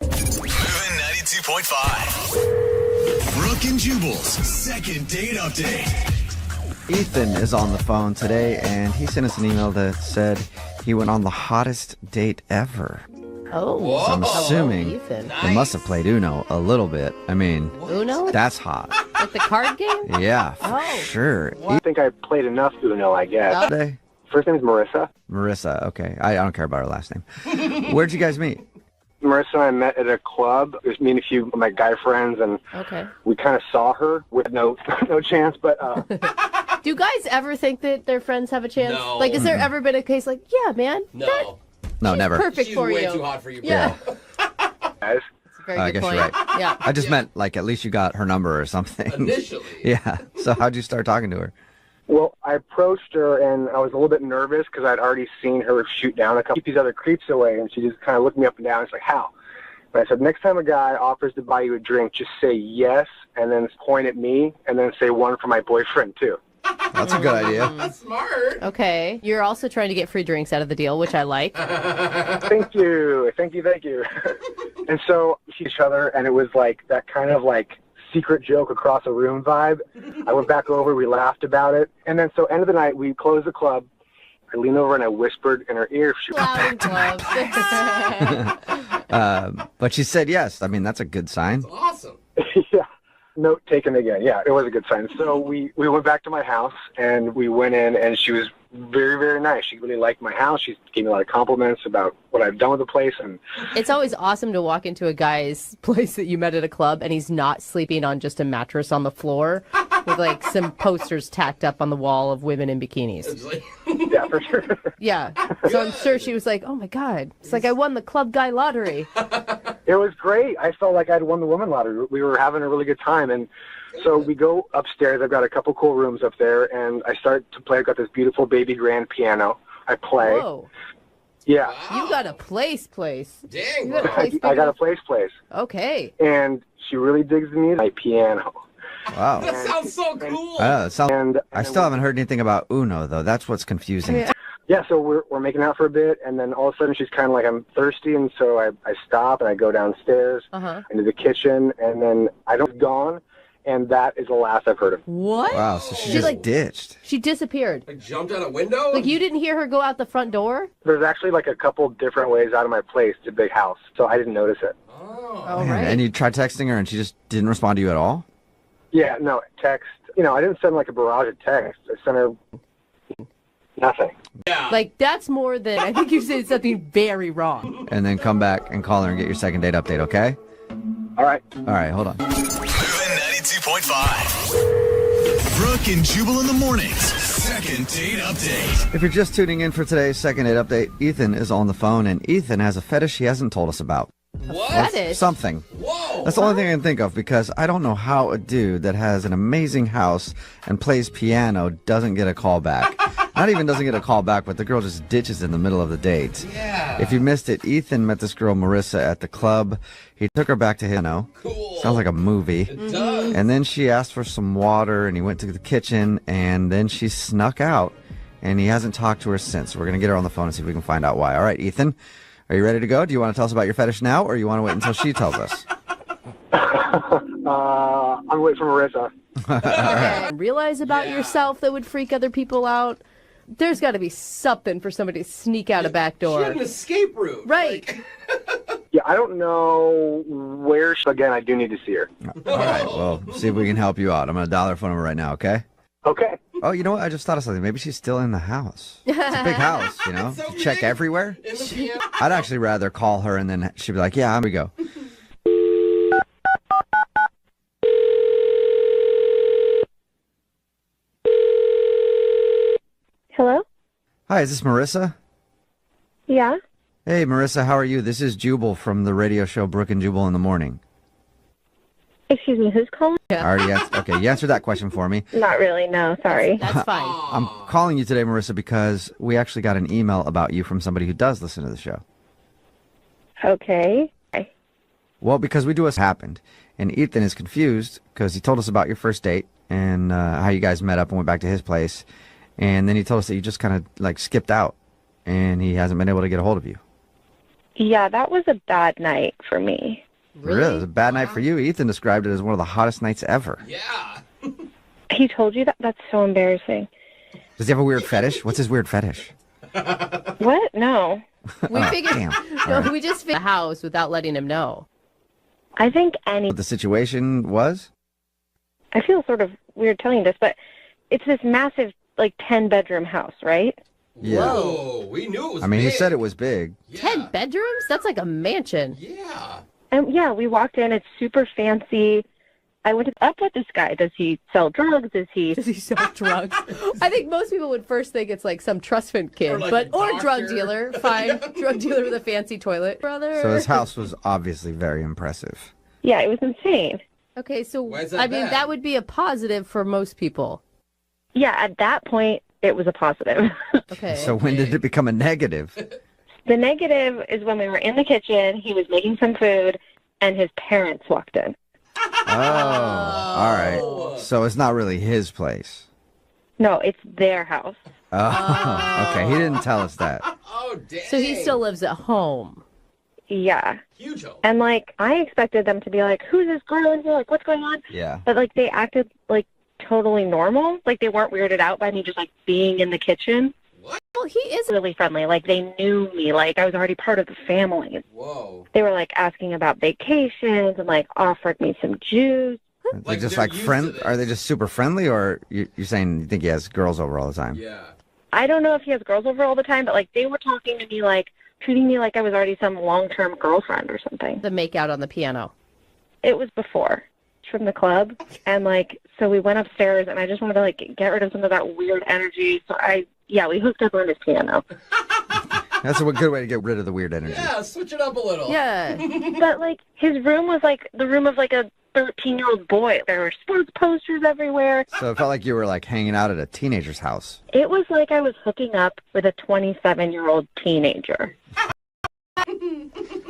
Moving 92.5. Brooke and Jubal's second date update. Ethan is on the phone today, and he sent us an email that said he went on the hottest date ever. Oh. So I'm Whoa. assuming Ethan. they must have played Uno a little bit. I mean, Uno? that's hot. Like the card game? Yeah, for Oh. sure. I think I played enough Uno, I guess. Today, First name is Marissa. Marissa. Okay, I don't care about her last name. Where'd you guys meet? Marissa and I met at a club. It was me and a few of my guy friends, and Okay. we kind of saw her with no chance, but Do guys ever think that their friends have a chance? No. Like, has there ever been a case like, yeah, man, No. No, never. perfect She's for way you? too hot for you, bro. Yeah. guys, Very I good guess point. you're right. Yeah. I just meant like at least you got her number or something. Initially. Yeah. So how'd you start talking to her? well, I approached her, and I was a little bit nervous because I'd already seen her shoot down a couple of these other creeps away, and she just kind of looked me up and down. She's like, how? And I said, next time a guy offers to buy you a drink, just say yes, and then point at me, and then say one for my boyfriend, too. That's a good idea. That's smart. Okay. You're also trying to get free drinks out of the deal, which I like. Thank you. And so each other, and it was like that kind of like secret joke across a room vibe. I went back over, we laughed about it, and then so end of the night, we closed the club. I leaned over and I whispered in her ear. She Loud clubs. But she said yes. I mean, that's a good sign. Awesome. yeah. Note taken again. Yeah, it was a good sign. So we went back to my house, and we went in, and she was very, very nice. She really liked my house. She gave me a lot of compliments about what I've done with the place. And It's always awesome to walk into a guy's place that you met at a club and he's not sleeping on just a mattress on the floor with like some posters tacked up on the wall of women in bikinis. yeah, for sure. Yeah. So I'm sure she was like, oh my God. It's like I won the club guy lottery. It was great. I felt like I'd won the woman lottery. We were having a really good time. And so we go upstairs. I've got a couple cool rooms up there, and I start to play. I've got this beautiful baby grand piano. I play. Whoa. Yeah. You got a place. Dang, You got a bro. place I got a big place. enough? Okay. And she really digs the music. My piano. Wow. That sounds so cool. That sounds, And I still haven't heard anything about Uno, though. That's what's confusing. Yeah, so we're making out for a bit, and then all of a sudden she's kind of like, I'm thirsty, and so I stop and I go downstairs into the kitchen, and then I don't gone, and that is the last I've heard of. What? Wow, so she just ditched. She disappeared. Like jumped out a window? Like you didn't hear her go out the front door? There's actually like a couple different ways out of my place. It's a big house, so I didn't notice it. Oh, Man, right. And you tried texting her and she just didn't respond to you at all? Yeah, no, text. I didn't send like a barrage of texts. I sent her nothing. Yeah. Like, that's more than, I think you said something very wrong. And then come back and call her and get your second date update, okay? All right. All right, hold on. Moving 92.5. Brooke and Jubal in the mornings. Second date update. If you're just tuning in for today's second date update, Ethan is on the phone, and Ethan has a fetish he hasn't told us about. What? Fetish? Something. Whoa. That's the only thing I can think of, because I don't know how a dude that has an amazing house and plays piano doesn't get a call back. Not even doesn't get a call back, but the girl just ditches in the middle of the date. Yeah. If you missed it, Ethan met this girl, Marissa, at the club. He took her back to his piano. Cool. Sounds like a movie. It does. And then she asked for some water, and he went to the kitchen, and then she snuck out, and he hasn't talked to her since. So we're going to get her on the phone and see if we can find out why. All right, Ethan, are you ready to go? Do you want to tell us about your fetish now, or you want to wait until she tells us? I'm waiting for Marissa. Realize about yourself that would freak other people out. There's got to be something for somebody to sneak out a back door. She had an escape route. Right. Yeah, I don't know where. Again, I do need to see her. All right, well, see if we can help you out. I'm going to dial her phone number right now, okay? Okay. Oh, you know what? I just thought of something. Maybe she's still in the house. It's a big house, you know? So You check big. everywhere. In the piano. I'd actually rather call her and then she'd be like, yeah, here we go. Hello? Hi, is this Marissa? Yeah? Hey, Marissa, how are you? This is Jubal from the radio show Brooke and Jubal in the Morning. Excuse me, who's calling? I already okay, you answered that question for me. Not really, no, sorry. That's fine. I'm calling you today, Marissa, because we actually got an email about you from somebody who does listen to the show. Okay. Well, because we do what's happened, and Ethan is confused because he told us about your first date and how you guys met up and went back to his place, and then he told us that you just kind of like skipped out, and he hasn't been able to get a hold of you. Yeah, that was a bad night for me. Really? It was a bad night for you. Ethan described it as one of the hottest nights ever. Yeah. He told you that? That's so embarrassing. Does he have a weird fetish? What's his weird fetish? What? No. We figured, damn. no, All right. we just figured the house without letting him know. I think any... What the situation was? I feel sort of weird telling you this, but it's this massive, like, 10-bedroom house, right? Yeah. Whoa, we knew it was I mean, he big. said it was big. 10 bedrooms? That's like a mansion. Yeah. And, yeah, we walked in. It's super fancy. I went up with this guy. Does he sell drugs? Does he sell drugs? I think most people would first think it's like some trust fund kid, Or like a or doctor. drug dealer. Fine. Drug dealer with a fancy toilet. Brother. So his house was obviously very impressive. Yeah, it was insane. Okay, so Why is that I mean, bad? that would be a positive for most people. Yeah, at that point, it was a positive. Okay. So when did it become a negative? The negative is when we were in the kitchen, he was making some food, and his parents walked in. Oh, all right. So it's not really his place. No, it's their house. Oh, okay. He didn't tell us that. Oh, dang. So he still lives at home. Yeah. Huge home. And, like, I expected them to be like, who's this girl in here? Like, what's going on? Yeah. But, like, they acted, like, totally normal. Like, they weren't weirded out by me just, like, being in the kitchen. Well, he is. Really friendly. Like, they knew me. Like, I was already part of the family. Whoa. They were, like, asking about vacations and, like, offered me some juice. Like just they're like used friend? to this. Are they just super friendly, or you're saying you think he has girls over all the time? Yeah. I don't know if he has girls over all the time, but, like, they were talking to me, like, treating me like I was already some long-term girlfriend or something. The make out on the piano. It was before from the club. And, like, so we went upstairs, and I just wanted to, like, get rid of some of that weird energy. So we hooked up on his piano. That's a good way to get rid of the weird energy. Yeah, switch it up a little. Yeah. But, like, his room was, like, the room of, like, a 13-year-old boy. There were sports posters everywhere. So it felt like you were like hanging out at a teenager's house. It was like I was hooking up with a 27-year-old teenager.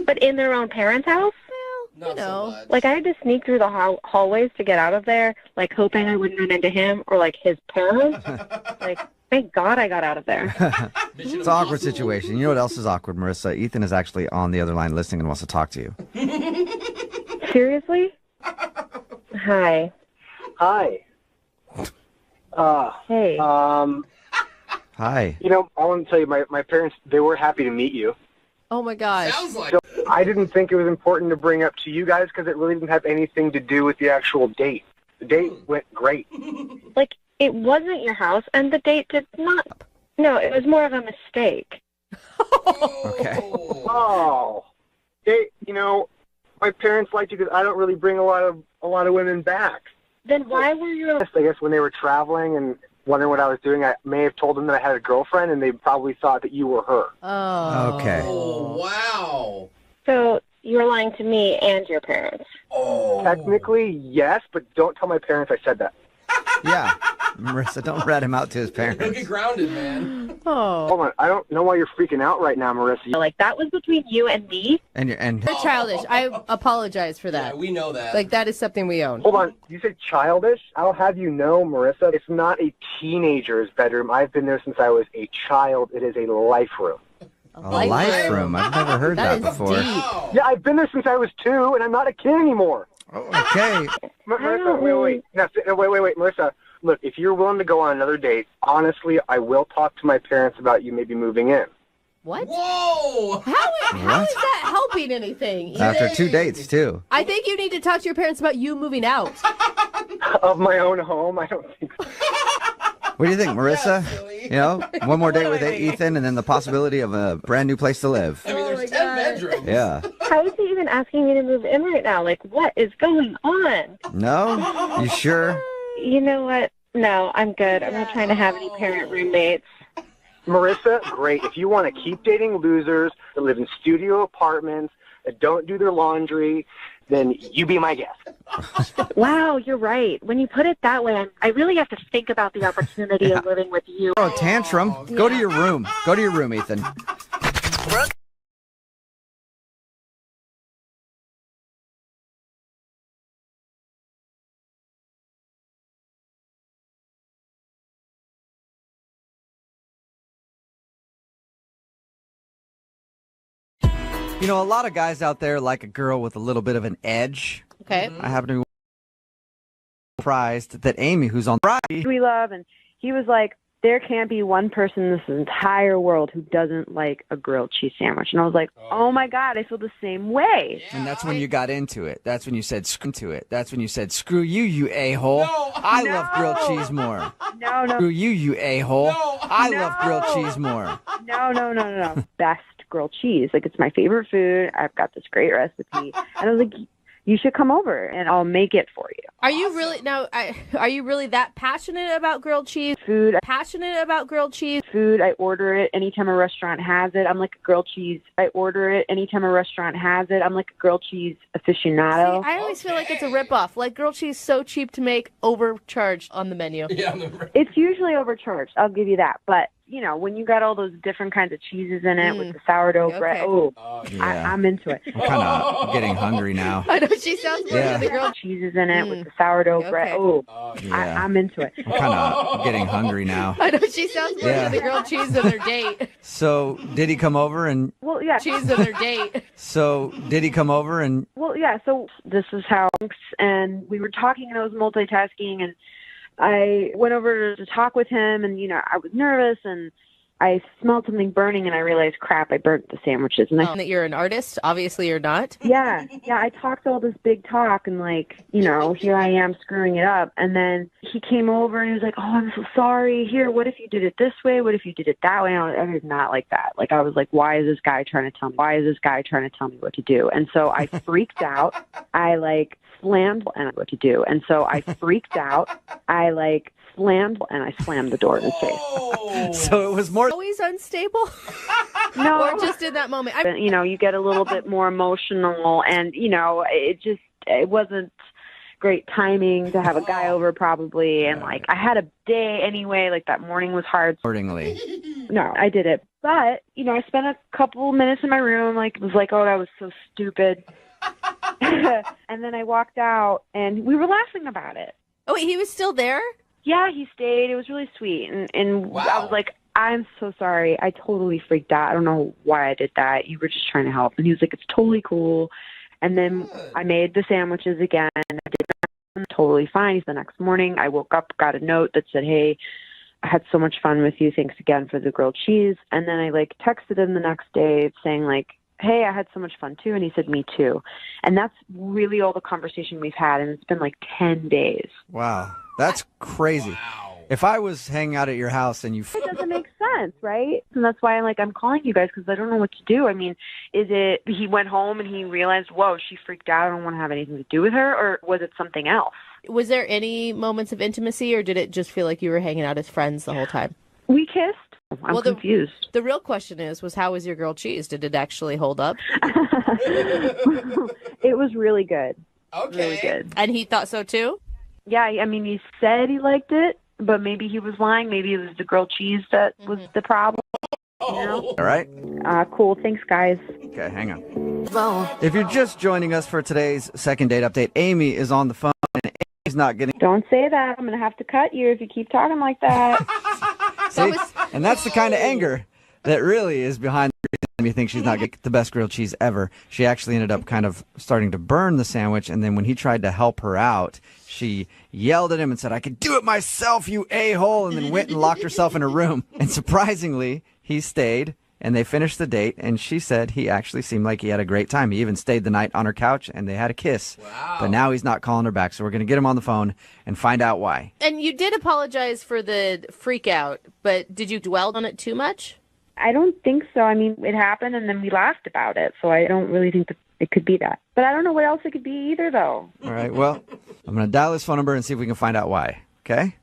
But in their own parents' house? Not You know. so much. Like, I had to sneak through the hallways to get out of there, like, hoping I wouldn't run into him or, like, his parents. Like, Thank God I got out of there. It's an awkward situation. You know what else is awkward, Marissa? Ethan is actually on the other line listening and wants to talk to you. Seriously? Hi. Hi. Hey. Hi. You know, I want to tell you, my parents, they were happy to meet you. Oh my gosh. Sounds like So I didn't think it was important to bring up to you guys because it really didn't have anything to do with the actual date. The date went great. Like, it wasn't your house, and the date did not. No, it was more of a mistake. Okay. Oh. You know, my parents liked you because I don't really bring a lot of women back. Then why were you... I guess when they were traveling and wondering what I was doing, I may have told them that I had a girlfriend, and they probably thought that you were her. Oh. Okay. Oh, wow. So you're lying to me and your parents. Oh. Technically, yes, but don't tell my parents I said that. Yeah. Marissa, don't rat him out to his Don't parents. get grounded, man. Oh. Hold on. I don't know why you're freaking out right now, Marissa. Like, that was between you and me? And You're childish. I apologize for that. Yeah, we know that. Like, that is something we own. Hold on. You said childish? I'll have you know, Marissa, it's not a teenager's bedroom. I've been there since I was a child. It is a life room. a life room. I've never heard that is before. deep. Yeah, I've been there since I was 2, and I'm not a kid anymore. Okay. Marissa, wait. No, wait, Marissa. Look, if you're willing to go on another date, honestly, I will talk to my parents about you maybe moving in. What? Whoa! How is that helping anything? After 2 dates, too. I think you need to talk to your parents about you moving out. Of my own home? I don't think so. What do you think, Marissa? You know, one more date with Ethan and then the possibility of a brand new place to live. I mean, there's 10 bedrooms. Yeah. How is he even asking me to move in right now? Like, what is going on? No? You sure? You know what? No, I'm good. I'm not trying to have any parent roommates. Marissa, great. If you want to keep dating losers that live in studio apartments, that don't do their laundry, then you be my guest. Wow, you're right. When you put it that way, I really have to think about the opportunity of living with you. Oh, tantrum. Go to your room. Go to your room, Ethan. You know, a lot of guys out there like a girl with a little bit of an edge. Okay. I happen to be surprised that Amy, who's on Friday, we love, and he was like, there can't be one person in this entire world who doesn't like a grilled cheese sandwich. And I was like, oh my God, I feel the same way. and that's when you got into it. That's when you said screw to it. That's when you said, screw you, you a-hole. I love grilled cheese more. No. Screw you, you a-hole. I love grilled cheese more. No. Best grilled cheese. Like, it's my favorite food. I've got this great recipe. And I was like, you should come over and I'll make it for you. Are you really are you really that passionate about grilled cheese? Food. Passionate about grilled cheese? Food. I order it anytime a restaurant has it. I'm like a grilled cheese. I order it anytime a restaurant has it. I'm like a grilled cheese aficionado. See, I always feel like it's a ripoff. Like, grilled cheese so cheap to make, overcharged on the menu. Yeah, it's usually overcharged. I'll give you that. But you know, when you got all those different kinds of cheeses in it with the sourdough bread, I'm into it. I'm kind of getting hungry now. I know, she sounds more into the grilled cheeses in it with the sourdough bread. I'm into it. I'm kind of getting hungry now. I know, she sounds more into the grilled cheese of their date. So, did he come over and... Well, yeah. Cheese of their date. So, did he come over and... Well, yeah, so this is how... And we were talking and I was multitasking and I went over to talk with him and, you know, I was nervous and I smelled something burning and I realized, crap, I burnt the sandwiches. And that you're an artist? Obviously you're not. Yeah, I talked all this big talk and like, you know, here I am screwing it up. And then he came over and he was like, oh, I'm so sorry. Here, what if you did it this way? What if you did it that way? And I did not like that. Like, I was like, why is this guy trying to tell me? Why is this guy trying to tell me what to do? And so I freaked out. I like slammed and what to do. And so I freaked out. I like slammed and I slammed the door in his face. So it was more always unstable? No. Or just in that moment? You know, you get a little bit more emotional and, you know, it wasn't great timing to have a guy over probably. And like, I had a day anyway, like that morning was hard. Accordingly. No, I did it. But, you know, I spent a couple minutes in my room, like, was like, oh, that was so stupid. And then I walked out and we were laughing about it. Oh, wait, he was still there? Yeah, he stayed. It was really sweet. And I was like, I'm so sorry. I totally freaked out. I don't know why I did that. You were just trying to help. And he was like, it's totally cool. And then I made the sandwiches again. I did them totally fine. The next morning, I woke up, got a note that said, hey, I had so much fun with you. Thanks again for the grilled cheese. And then I texted him the next day saying hey, I had so much fun too. And he said, me too. And that's really all the conversation we've had. And it's been 10 days. Wow. That's crazy. Wow. If I was hanging out at your house and you... It doesn't make sense, right? And that's why I'm calling you guys because I don't know what to do. I mean, is it he went home and he realized, whoa, she freaked out. I don't want to have anything to do with her. Or was it something else? Was there any moments of intimacy or did it just feel like you were hanging out as friends the whole time? We kissed. I'm confused. The real question was how was your grilled cheese? Did it actually hold up? It was really good. Okay. Really good. And he thought so too? Yeah, I mean, he said he liked it, but maybe he was lying. Maybe it was the grilled cheese that was the problem. You know? All right. Cool. Thanks, guys. Okay, hang on. Well, if you're just joining us for today's second date update, Amy is on the phone and Amy's not getting... Don't say that. I'm going to have to cut you if you keep talking like that. See? And that's the kind of anger that really is behind the reason Amy thinks she's not getting the best grilled cheese ever. She actually ended up kind of starting to burn the sandwich, and then when he tried to help her out, she yelled at him and said, I can do it myself, you a-hole, and then went and locked herself in a room. And surprisingly, he stayed, and they finished the date, and she said he actually seemed like he had a great time. He even stayed the night on her couch, and they had a kiss. Wow. But now he's not calling her back, so we're going to get him on the phone and find out why. And you did apologize for the freak out, but did you dwell on it too much? I don't think so. I mean, it happened, and then we laughed about it, so I don't really think that it could be that. But I don't know what else it could be either, though. All right, well, I'm going to dial his phone number and see if we can find out why, okay?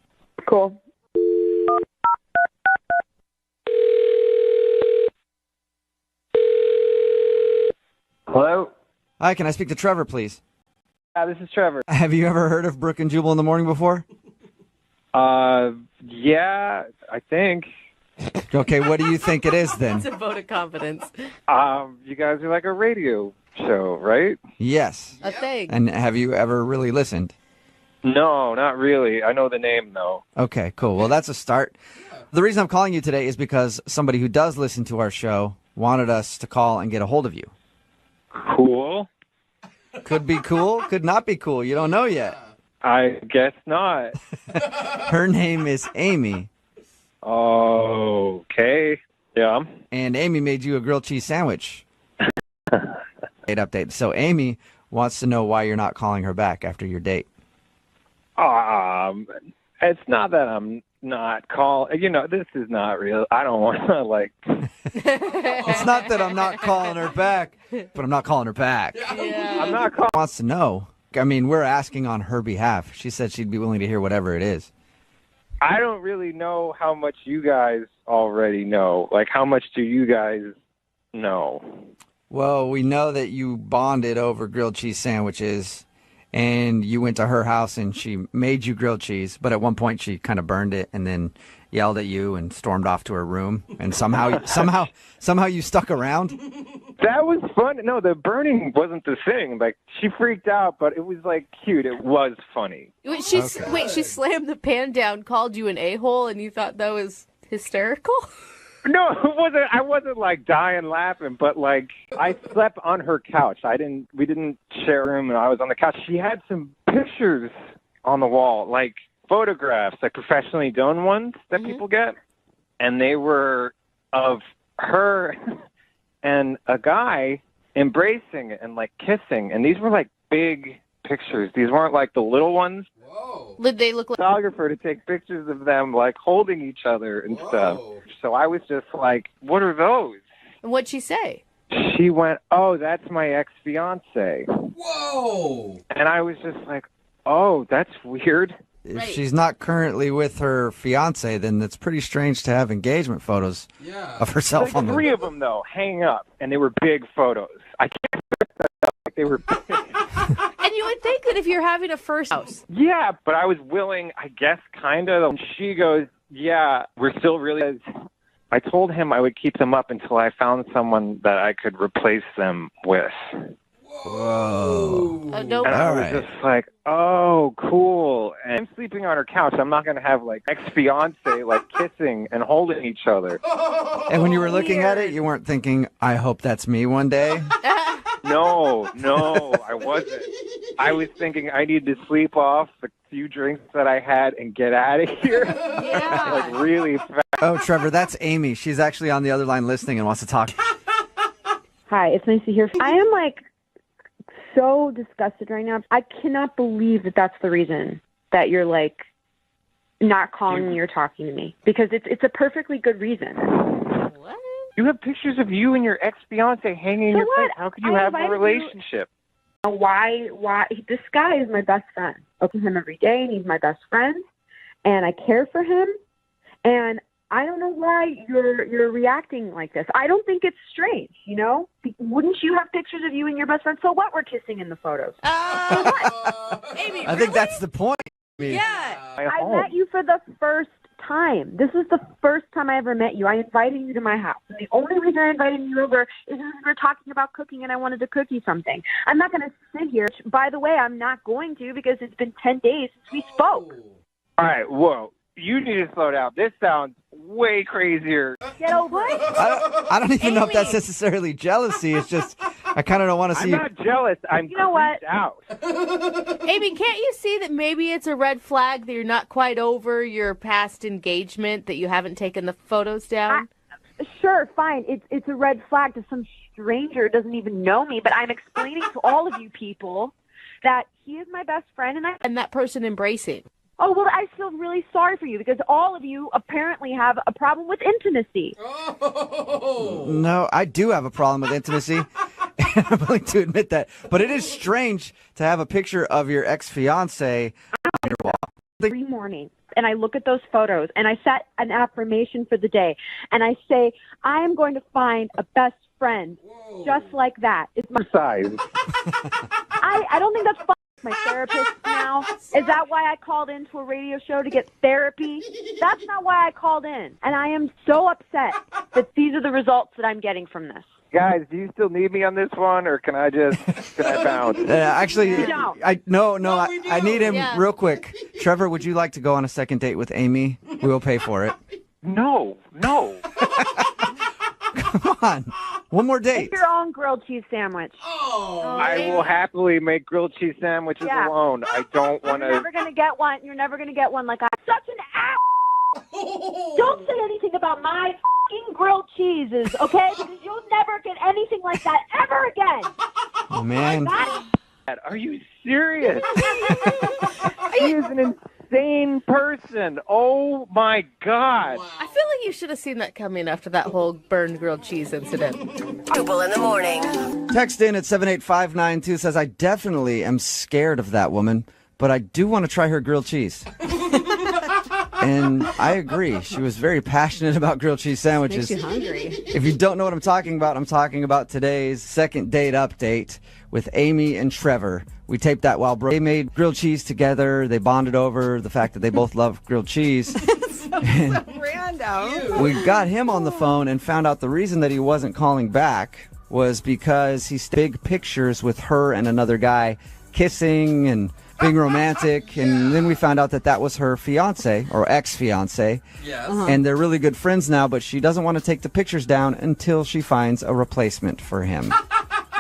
Cool. Hello? Hi, can I speak to Trevor, please? This is Trevor. Have you ever heard of Brooke and Jubal in the Morning before? Yeah, I think. Okay, what do you think it is then? It's a vote of confidence. You guys are like a radio show, right? Yes. A thing. And have you ever really listened? No, not really. I know the name, though. Okay, cool. Well, that's a start. The reason I'm calling you today is because somebody who does listen to our show wanted us to call and get a hold of you. Cool. Could be cool, could not be cool. You don't know yet. I guess not. Her name is Amy. Okay. Yeah. And Amy made you a grilled cheese sandwich. Date update. So Amy wants to know why you're not calling her back after your date. It's not that I'm not calling. This is not real. I don't want to It's not that I'm not calling her back, but I'm not calling her back. Yeah. I'm not calling. Wants to know. I mean, we're asking on her behalf. She said she'd be willing to hear whatever it is. I don't really know how much you guys already know. Like, how much do you guys know? Well, we know that you bonded over grilled cheese sandwiches, and you went to her house and she made you grilled cheese, but at one point she kind of burned it and then yelled at you and stormed off to her room, and somehow you stuck around. That was fun. No, the burning wasn't the thing. Like, she freaked out, but it was cute. It was funny. Wait, she slammed the pan down, called you an a-hole, and you thought that was hysterical? No, it wasn't. I wasn't dying laughing, but I slept on her couch. We didn't share a room, and I was on the couch. She had some pictures on the wall, photographs, professionally done ones that people get, and they were of her and a guy embracing and kissing, and these were big pictures. These weren't the little ones. Whoa. Did they look like Photographer to take pictures of them holding each other and stuff. So I was just what are those? And what'd she say? She went, oh, that's my ex-fiance. Whoa. And I was just oh, that's weird. If she's not currently with her fiance, then it's pretty strange to have engagement photos of herself on the... Three of them, though, hang up, and they were big photos. I can't they were big. And you would think that if you're having a first house. Yeah, but I was willing, I guess, kind of. And she goes, yeah, we're still really... I told him I would keep them up until I found someone that I could replace them with. Whoa. nope. And I All was right. just like, oh, cool. And I'm sleeping on her couch. I'm not going to have, like, ex-fiance, like, kissing and holding each other. And when you were looking at it, you weren't thinking, I hope that's me one day? No, I wasn't. I was thinking I need to sleep off the few drinks that I had and get out of here. Yeah. Like, really fast. Oh, Trevor, that's Amy. She's actually on the other line listening and wants to talk. Hi, it's nice to hear. I am like so disgusted right now. I cannot believe that that's the reason that you're like not calling me or talking to me, because it's a perfectly good reason. What? You have pictures of you and your ex-fiance hanging in So your what? place. How could you I have a invited you- relationship? Why? This guy is my best friend. I talk to him every day, and he's my best friend, and I care for him. And I don't know why you're reacting like this. I don't think it's strange, you know? Wouldn't you have pictures of you and your best friend? So what? We're kissing in the photos. Amy, I think that's the point. yeah. I met you for the first time. This is the first time I ever met you. I invited you to my house. And the only reason I invited you over is because we were talking about cooking and I wanted to cook you something. I'm not going to sit here. By the way, I'm not going to, because it's been 10 days since we spoke. All right, whoa. You need to slow down. This sounds way crazier. Get over it. I don't even know if that's necessarily jealousy. It's just, I kind of don't want to see I'm not jealous. I'm You know what? creeped out. Amy, can't you see that maybe it's a red flag that you're not quite over your past engagement, that you haven't taken the photos down? Sure, fine. It's a red flag to some stranger who doesn't even know me, but I'm explaining to all of you people that he is my best friend, and that person embracing. Oh, well, I feel really sorry for you, because all of you apparently have a problem with intimacy. No, I do have a problem with intimacy. And I'm willing to admit that. But it is strange to have a picture of your ex-fiance on your wall. Every morning, and I look at those photos, and I set an affirmation for the day, and I say, I am going to find a best friend just like that. It's my size. I don't think that's fun. My therapist now. Is that why I called into a radio show to get therapy? That's not why I called in. And I am so upset that these are the results that I'm getting from this. Guys, do you still need me on this one, or can I bounce? Actually, No. I need him real quick. Trevor, would you like to go on a second date with Amy? We will pay for it. No. Come on. One more date. Make your own grilled cheese sandwich. I will happily make grilled cheese sandwiches alone. I don't want You're to. never going to get one. You're never going to get one like I'm such an ass. Don't say anything about my fucking grilled cheeses, okay? Because you'll never get anything like that ever again. Oh, man. Are you serious? He is an insane person. Oh, my God. I feel like you should have seen that coming after that whole burned grilled cheese incident. Jubal in the morning. Text in at 78592 says, I definitely am scared of that woman, but I do want to try her grilled cheese. And I agree. She was very passionate about grilled cheese sandwiches. Makes you hungry. If you don't know what I'm talking about today's second date update with Amy and Trevor. We taped that while they made grilled cheese together. They bonded over the fact that they both love grilled cheese. Random. We got him on the phone and found out the reason that he wasn't calling back was because he's big pictures with her and another guy kissing and being romantic. And then we found out that was her fiance or ex-fiance. Yes. And they're really good friends now, but she doesn't want to take the pictures down until she finds a replacement for him.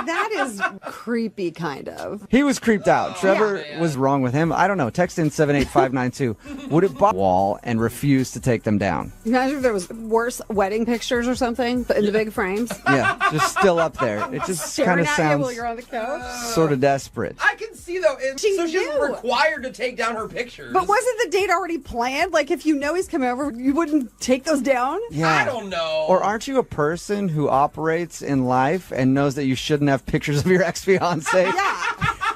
That is creepy, kind of. He was creeped out. Trevor was wrong with him. I don't know. Text in 78592. Would it bother wall and refuse to take them down? Imagine if there was worse wedding pictures or something in the big frames. Yeah, just still up there. It just kind Staring of at you sounds while you're on the couch. sort of desperate. I can see though. So she was required to take down her pictures. But wasn't the date already planned? Like, if you know he's coming over, you wouldn't take those down? Yeah. I don't know. Or aren't you a person who operates in life and knows that you shouldn't have pictures of your ex-fiance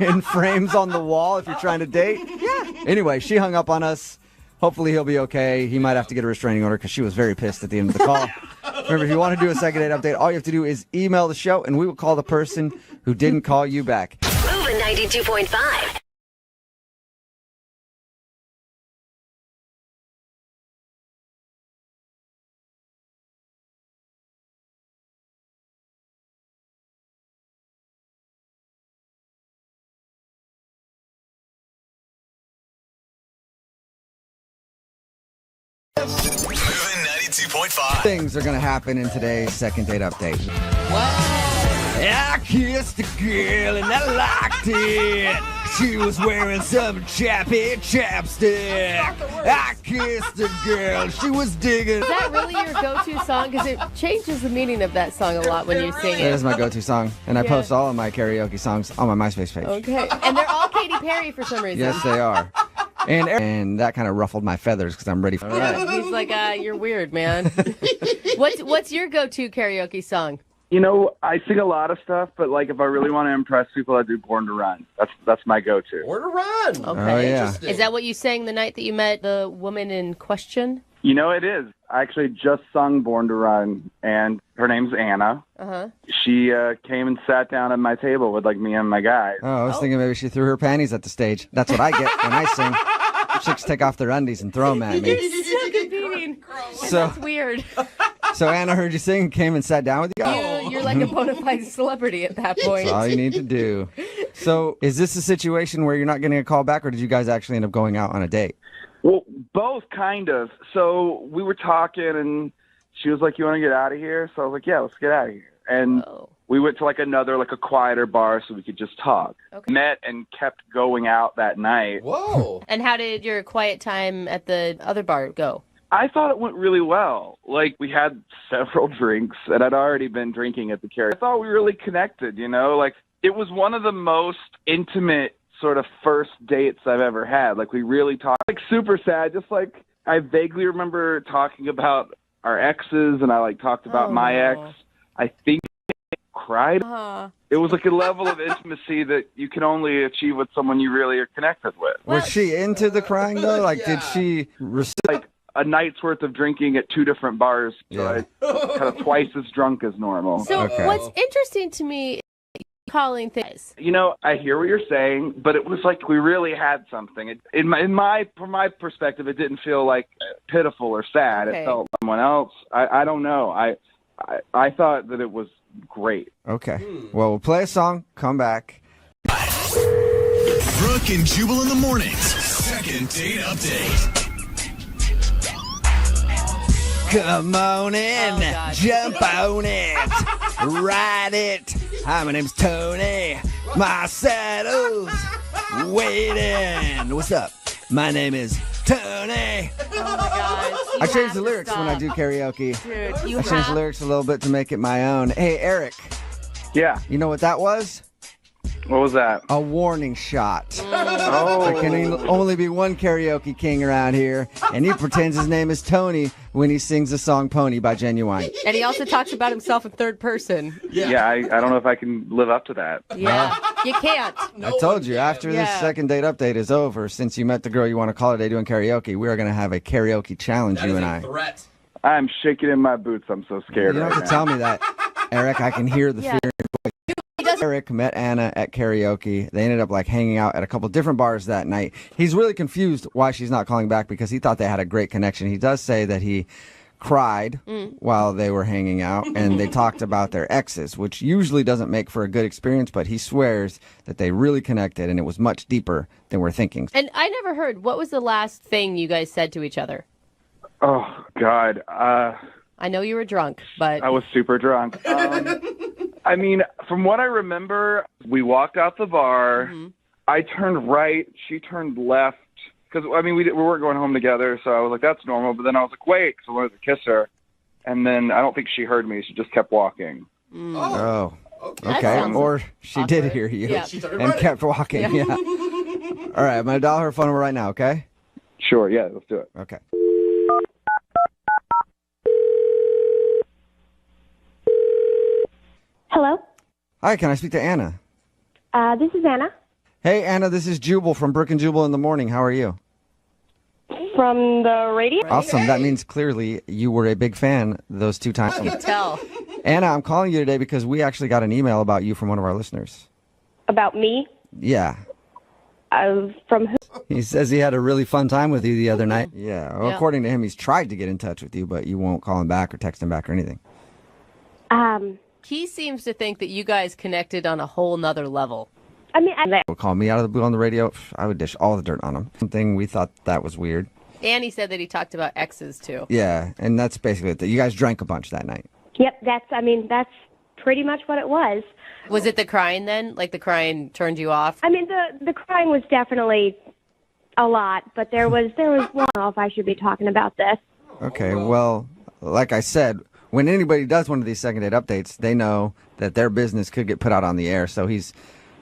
in frames on the wall if you're trying to date? Yeah. Anyway, she hung up on us. Hopefully he'll be okay. He might have to get a restraining order because she was very pissed at the end of the call. Remember, if you want to do a second date update, all you have to do is email the show and we will call the person who didn't call you back. Moving 92.5. 92.5. Things are going to happen in today's second date update. I kissed a girl and I liked it. She was wearing some chappy chapstick. I kissed a girl. She was digging. Is that really your go-to song? Because it changes the meaning of that song a lot when you sing That it. is my go-to song. And I Yeah. post all of my karaoke songs on my MySpace page. Okay. And they're all Katy Perry for some reason. Yes, they are. And that kind of ruffled my feathers because I'm ready for it. He's like, you're weird, man. What's your go-to karaoke song? You know, I sing a lot of stuff, but like if I really want to impress people, I do Born to Run. That's my go-to. Born to Run. Okay. Oh, yeah. Is that what you sang the night that you met the woman in question? You know, it is. I actually just sung Born to Run, and her name's Anna. Uh-huh. She came and sat down at my table with like me and my guys. Oh, I was thinking maybe she threw her panties at the stage. That's what I get when I sing. Chicks take off their undies and throw them at me. So competing. So- That's weird. So Anna heard you sing, came and sat down with you guys. You're like a bona fide celebrity at that point. That's all you need to do. So is this a situation where you're not getting a call back, or did you guys actually end up going out on a date? Well, both kind of. So we were talking, and she was like, "You want to get out of here?" So I was like, "Yeah, let's get out of here." And we went to like another, like a quieter bar, so we could just talk. Okay. Met and kept going out that night. Whoa. And how did your quiet time at the other bar go? I thought it went really well. Like, we had several drinks, and I'd already been drinking at the karaoke. I thought we really connected, you know? Like, it was one of the most intimate sort of first dates I've ever had. Like, we really talked. Like, super sad. Just, like, I vaguely remember talking about our exes, and I, like, talked about my ex. I think I cried. It was, like, a level of intimacy that you can only achieve with someone you really are connected with. Was she into the crying, though? Like, did she... Like, a night's worth of drinking at 2 different bars, so I kind of twice as drunk as normal. So what's interesting to me is calling things. You know, I hear what you're saying, but it was like we really had something. From my perspective, it didn't feel like pitiful or sad. Okay. It felt like someone else. I don't know. I thought that it was great. Okay. Well, we'll play a song, come back. Brooke and Jubal in the mornings. Second date update. Come on in, jump on it, ride it. Hi, my name's Tony. My saddle's waiting. What's up? My name is Tony. Oh my gosh. I change the lyrics when I do karaoke. Dude, you I change the lyrics a little bit to make it my own. Hey, Eric. Yeah. You know what that was? What was that? A warning shot. Oh. There can only be one karaoke king around here, and he pretends his name is Tony when he sings the song Pony by Genuine. And he also talks about himself in third person. Yeah, I don't know if I can live up to that. Yeah, you can't. I told you, after this second date update is over, since you met the girl you want to call today doing karaoke, we are going to have a karaoke challenge, you and I. Threat. I'm shaking in my boots. I'm so scared You don't right have to now. tell me that, Eric. I can hear the fear in your voice. Eric met Anna at karaoke. They ended up like hanging out at a couple different bars that night. He's really confused why she's not calling back because he thought they had a great connection. He does say that he cried while they were hanging out and they talked about their exes, which usually doesn't make for a good experience, but he swears that they really connected and it was much deeper than we're thinking. And I never heard, what was the last thing you guys said to each other? Oh, God. I know you were drunk, but... I was super drunk. I mean, from what I remember, we walked out the bar. I turned right. She turned left. Because, I mean, we weren't going home together, so I was like, that's normal. But then I was like, wait, because I wanted to kiss her. And then I don't think she heard me. She just kept walking. Oh. That Okay. sounds Or she did hear you Yeah. She started and running. kept walking. Yeah. All right. I'm going to dial her phone number right now, okay? Sure, yeah, let's do it. Okay. Hello? Hi, can I speak to Anna? This is Anna Hey, Anna, this is Jubal from Brooke and Jubal in the Morning. How are you? from the radio. Awesome. That means clearly you were a big fan those 2 times. I can tell. Anna, I'm calling you today because we actually got an email about you from one of our listeners. About me? Yeah. From who? He says he had a really fun time with you the other night. Yeah. Well, Yeah. according to him, he's tried to get in touch with you, but you won't call him back or text him back or anything. He seems to think that you guys connected on a whole nother level. I mean, Will call me out of the blue on the radio. I would dish all the dirt on him. Something we thought that was weird. And he said that he talked about exes, too. Yeah, and that's basically it. You guys drank a bunch that night. Yep, that's pretty much what it was. Was it the crying then? Like the crying turned you off? I mean, the crying was definitely a lot, but there was one if I should be talking about this. Okay, well, like I said, when anybody does one of these second date updates, they know that their business could get put out on the air, so he's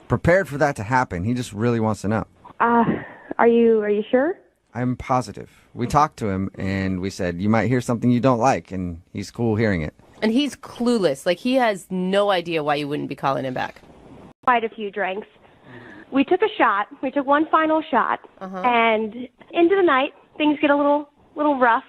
prepared for that to happen. He just really wants to know. Are you sure? I'm positive. We talked to him, and we said, you might hear something you don't like, and he's cool hearing it. And he's clueless. Like, he has no idea why you wouldn't be calling him back. Quite a few drinks. We took a shot. We took one final shot. And into the night, things get a little rough.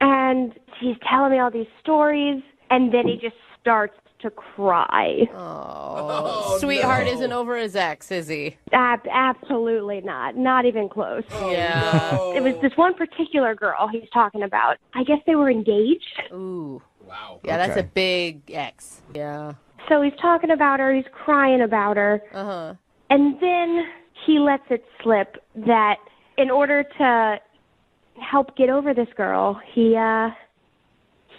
And he's telling me all these stories, and then he just starts to cry. Oh, sweetheart isn't over his ex, is he? Absolutely not. Not even close. Yeah. It was this one particular girl he's talking about. I guess they were engaged. Ooh. Wow. Yeah, that's a big ex. Yeah. So he's talking about her. He's crying about her. And then he lets it slip that in order to help get over this girl, he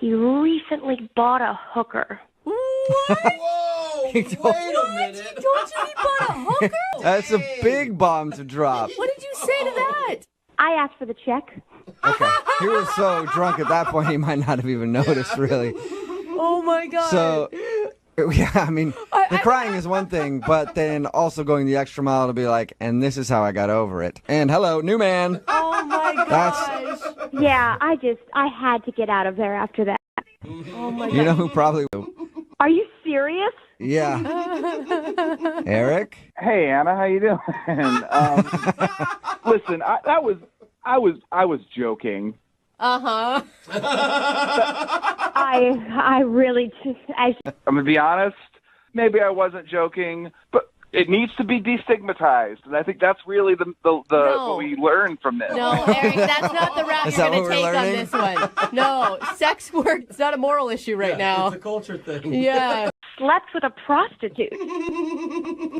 recently bought a hooker. Whoa! Wait a minute. Don't you bought a hooker? That's a big bomb to drop. What did you say to that? I asked for the check. Okay. He was so drunk at that point, he might not have even noticed, really. Oh, my God. So, yeah, I mean, the crying is one thing, but then also going the extra mile to be like, and this is how I got over it. And hello, new man. Oh, my gosh. Yeah, I had to get out of there after that. Oh, my God. You know who probably will? Are you serious? Yeah. Eric? Hey, Anna, how you doing? Listen, I was joking. Uh-huh. I really just... I'm going to be honest, maybe I wasn't joking, but it needs to be destigmatized. And I think that's really the what we learned from this. No, Eric, that's not the route Is you're that going what to we're take on learning? this one. No, sex work, it's not a moral issue right now. It's a culture thing. Yeah. Slept with a prostitute.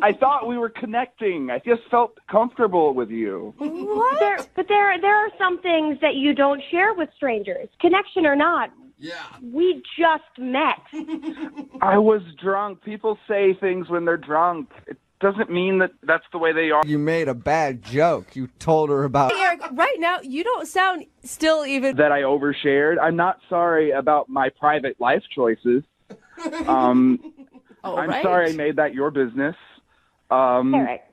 I thought we were connecting. I just felt comfortable with you. What? But there are some things that you don't share with strangers, connection or not. Yeah. We just met. I was drunk. People say things when they're drunk. It doesn't mean that that's the way they are. You made a bad joke. You told her about... Hey, Eric, right now, you don't sound still even... That I overshared. I'm not sorry about my private life choices. I'm sorry I made that your business. Eric.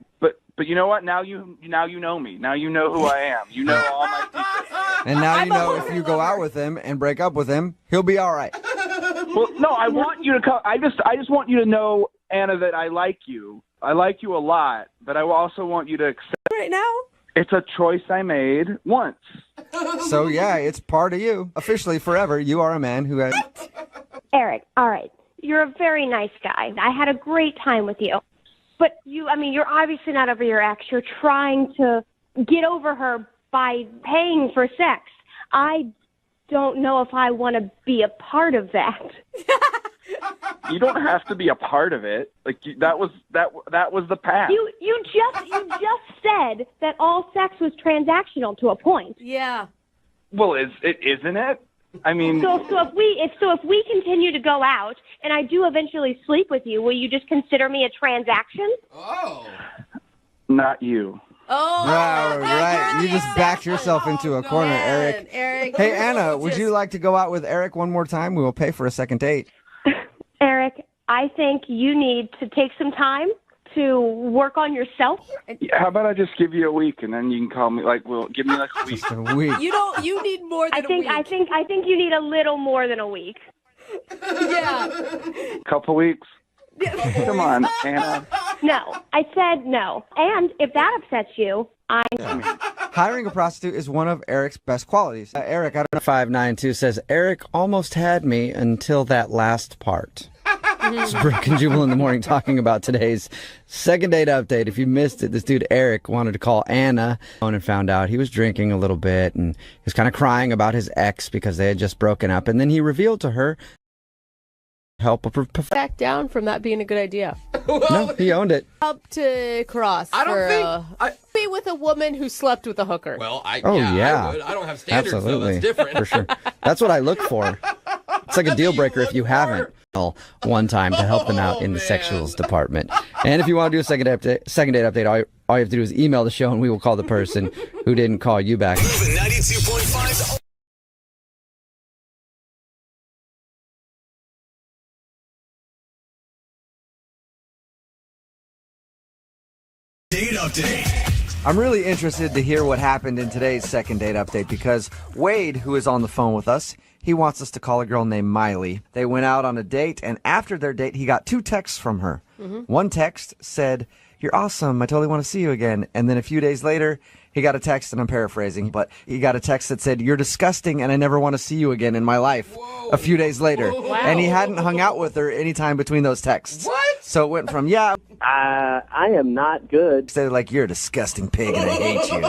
But you know what? Now you know me. Now you know who I am. You know all my secrets. And now you know if you go out with him and break up with him, he'll be all right. Well, no, I want you to come. I just want you to know, Anna, that I like you. I like you a lot, but I also want you to accept. Right now? It's a choice I made once. So, yeah, it's part of you. Officially, forever, you are a man who has... Eric, all right. You're a very nice guy. I had a great time with you. But you're obviously not over your ex. You're trying to get over her by paying for sex. I don't know if I want to be a part of that. You don't have to be a part of it. Like that was the past. You just said that all sex was transactional to a point. Yeah. Well, isn't it? I mean, so if we continue to go out and I do eventually sleep with you, will you just consider me a transaction? Oh. Not you. Oh, right. You just backed yourself into a corner, man. Eric. Hey, Anna, would you like to go out with Eric one more time? We will pay for a second date. Eric, I think you need to take some time to work on yourself. How about I just give you a week and then you can call me give me like a week. Just a week. You need more than a week. I think you need a little more than a week. Yeah. Couple weeks. Come on, Anna. No, I said no. And if that upsets you, Hiring a prostitute is one of Eric's best qualities. Eric, I don't know. 592 says, Eric almost had me until that last part. It's Brooke and Jubal in the morning talking about today's second date update. If you missed it, this dude Eric wanted to call Anna and found out he was drinking a little bit and he was kind of crying about his ex because they had just broken up. And then he revealed to her help Back down from that being a good idea. No, he owned it. Up to cross. I don't think be with a woman who slept with a hooker. Well, yeah. I would. I don't have standards, Absolutely. so that's different. For sure. That's what I look for. It's like a deal breaker if you haven't. One time to help them out in the sexuals department. And if you want to do a second date update, all you have to do is email the show and we will call the person who didn't call you back. Moving 92.5. Date update. I'm really interested to hear what happened in today's second date update because Wade, who is on the phone with us, he wants us to call a girl named Miley. They went out on a date, and after their date, he got 2 texts from her. One text said, "You're awesome. I totally want to see you again." And then a few days later, he got a text, and I'm paraphrasing, but he got a text that said, "You're disgusting, and I never want to see you again in my life." A few days later. Wow. And he hadn't hung out with her any time between those texts. What? So it went from, yeah, I am not good. instead of like, "You're a disgusting pig, and I hate you."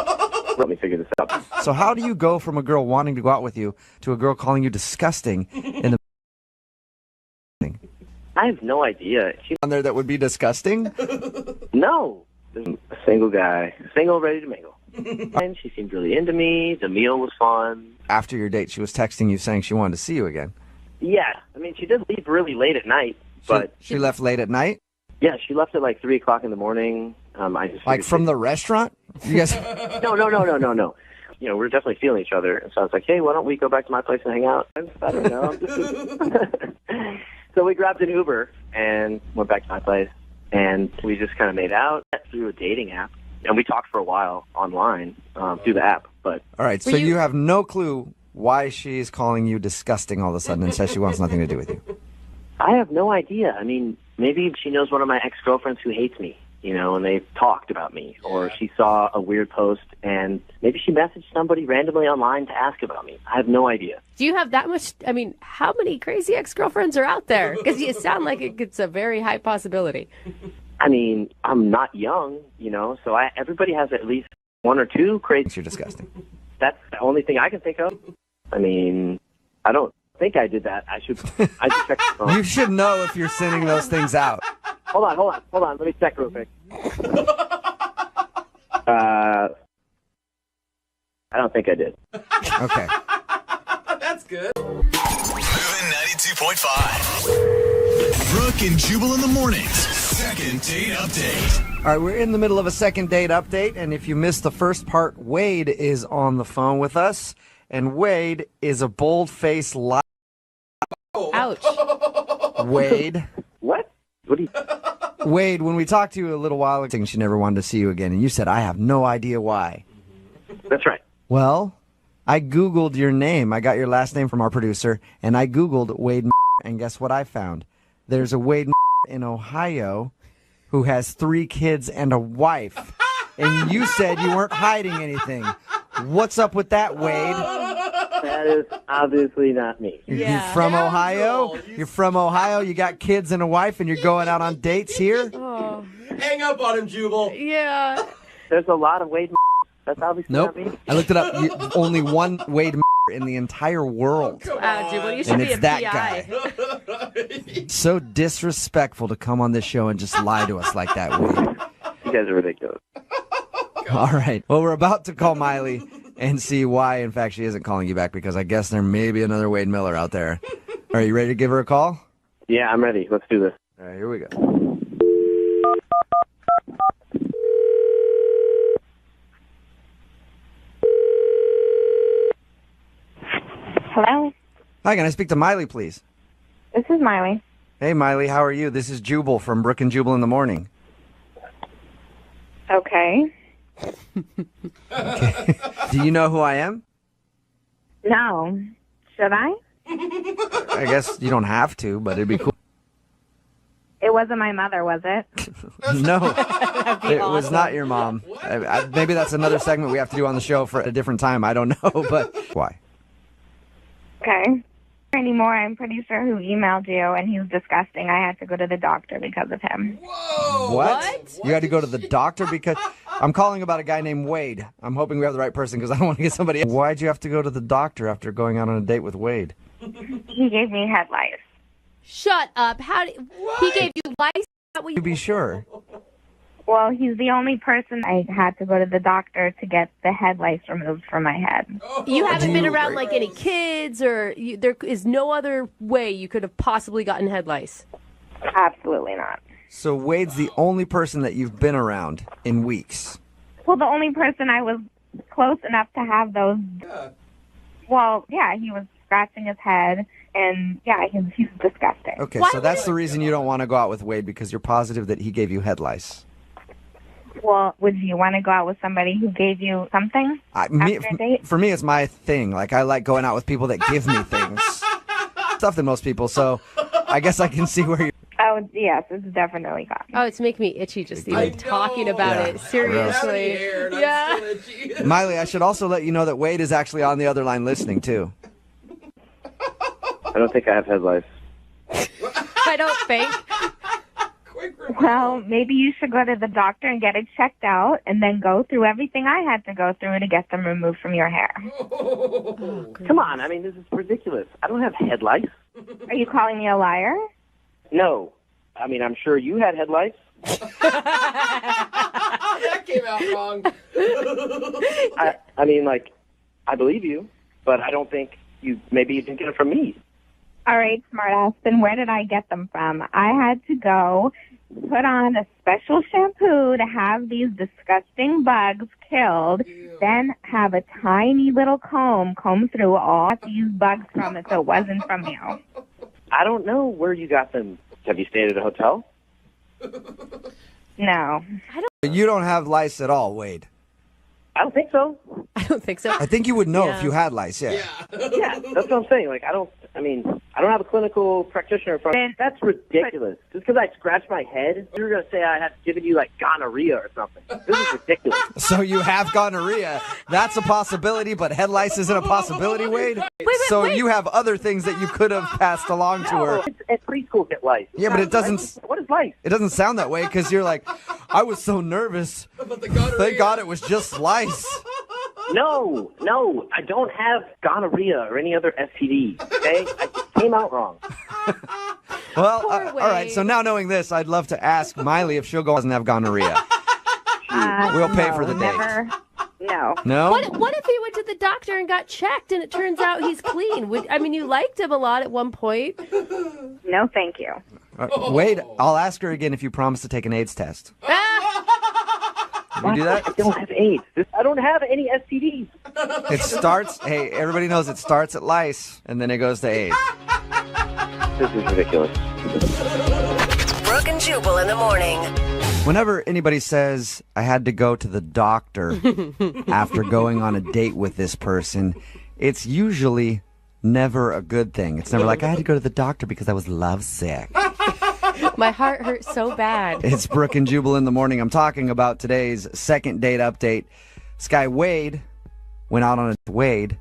Let me figure this out. So how do you go from a girl wanting to go out with you to a girl calling you disgusting in the I have no idea. She's on there that would be disgusting? no. There's a single guy, single, ready to mingle. And she seemed really into me. The meal was fun. After your date, she was texting you saying she wanted to see you again. Yeah, I mean, she did leave really late at night, but She left late at night? yeah, she left at like 3 o'clock in the morning. I just Like figured from the restaurant? You guys... No. You know, we're definitely feeling each other. And so I was like, hey, why don't we go back to my place and hang out? I don't know. So we grabbed an Uber and went back to my place. And we just kind of made out through a dating app. And we talked for a while online through the app. But All right, so you have no clue why she's calling you disgusting all of a sudden and says she wants nothing to do with you. I have no idea. I mean, maybe she knows one of my ex-girlfriends who hates me, you know, and they've talked about me. Or she saw a weird post and maybe she messaged somebody randomly online to ask about me. I have no idea. Do you have that much? I mean, how many crazy ex-girlfriends are out there? Because you sound like it's a very high possibility. I mean, I'm not young, you know, so everybody has at least 1 or 2 crazy. You're disgusting. That's the only thing I can think of. I mean, I don't think I did that. I should check the phone. You should know if you're sending those things out. Hold on. Let me check real quick. I don't think I did. Okay. That's good. Moving 92.5. Brooke and Jubal in the mornings. Second date update. All right, we're in the middle of a second date update, and if you missed the first part, Wade is on the phone with us, and Wade is a bold-faced liar. Ouch. Wade. What? What do you... Wade, when we talked to you a little while ago, she never wanted to see you again, and you said, "I have no idea why." That's right. Well, I Googled your name. I got your last name from our producer, and I Googled Wade, and guess what I found? There's a Wade in Ohio who has 3 kids and a wife. And you said you weren't hiding anything. What's up with that, Wade? That is obviously not me. You're from Ohio? You're from Ohio? You got kids and a wife, and you're going out on dates here? Oh. Hang up on him, Jubal. Yeah. There's a lot of Wade. That's obviously Nope. not me. I looked it up. Only one Wade in the entire world. Wow, Jubal, you should And be it's a that PI. guy. So disrespectful to come on this show and just lie to us like that, Wade. You guys are ridiculous. All right. Well, we're about to call Miley and see why, in fact, she isn't calling you back, because I guess there may be another Wade Miller out there. Are you ready to give her a call? Yeah, I'm ready. Let's do this. All right, here we go. Hello, Hi, can I speak to Miley, please? this is Miley. Hey, Miley, how are you? This is Jubal from Brooke and Jubal in the Morning. Okay. Do you know who I am? No. Should I? I guess you don't have to, but it'd be cool. It wasn't my mother, was it? No, it was not your mom. Maybe that's another segment we have to do on the show for a different time. I don't know, but why? Okay. Anymore, I'm pretty sure who emailed you, and he was disgusting. I had to go to the doctor because of him. What? You had to go to the doctor because I'm calling about a guy named Wade. I'm hoping we have the right person because I don't want to get somebody else. Why'd you have to go to the doctor after going out on a date with Wade? He gave me head lice. Shut up. He gave you lice? To be sure. Well, he's the only person I had to go to the doctor to get the head lice removed from my head. You haven't been around like any kids, or there is no other way you could have possibly gotten head lice? Absolutely not. So Wade's the only person that you've been around in weeks. Well, the only person I was close enough to have those. Well, yeah, he was scratching his head, and yeah, he's disgusting. Okay, so that's the reason you don't want to go out with Wade, because you're positive that he gave you head lice. Well, would you want to go out with somebody who gave you something after a date? For me, it's my thing. Like, I like going out with people that give me things. Stuff than most people, so I guess I can see where you're... Oh, yes, it's definitely gone. Oh, it's making me itchy just even talking about it. Seriously. Yeah. Miley, I should also let you know that Wade is actually on the other line listening, too. I don't think I have head lice. I don't think. Well, maybe you should go to the doctor and get it checked out, and then go through everything I had to go through to get them removed from your hair. Come on, I mean, this is ridiculous. I don't have head lice. Are you calling me a liar? No. I mean, I'm sure you had head lice. That came out wrong. I mean, like, I believe you, but I don't think maybe you didn't get it from me. All right, smartass, then where did I get them from? I had to go put on a special shampoo to have these disgusting bugs killed, then have a tiny little comb through all these bugs from it, so it wasn't from you. I don't know where you got them. Have you stayed at a hotel? No. You don't have lice at all, Wade. I don't think so. I don't think so. I think you would know if you had lice, yeah. Yeah, that's what I'm saying. Like, I don't have a clinical practitioner in front of me. That's ridiculous. Just because I scratched my head, you're going to say I have given you, like, gonorrhea or something. This is ridiculous. So you have gonorrhea. That's a possibility, but head lice isn't a possibility, Wade? Wait. You have other things that you could have passed along to her. At preschool, get lice. Yeah, but it doesn't... What is lice? It doesn't sound that way, because you're like, I was so nervous. Thank God it was just lice. No, I don't have gonorrhea or any other STD, okay? It came out wrong. Well, all right, so now knowing this, I'd love to ask Miley if she'll go doesn't have gonorrhea. We'll pay for the date. No. No? What if he went to the doctor and got checked and it turns out he's clean? You liked him a lot at one point. No, thank you. Wade, I'll ask her again if you promise to take an AIDS test. Can you do that? I don't have AIDS. I don't have any STDs. Hey, everybody knows it starts at lice, and then it goes to AIDS. This is ridiculous. Brooke and Jubal in the morning. Whenever anybody says, I had to go to the doctor after going on a date with this person, it's usually never a good thing. It's never like, I had to go to the doctor because I was lovesick. My heart hurts so bad. It's Brooke and Jubal in the morning. I'm talking about today's second date update. This guy, Wade, went out on a Wade,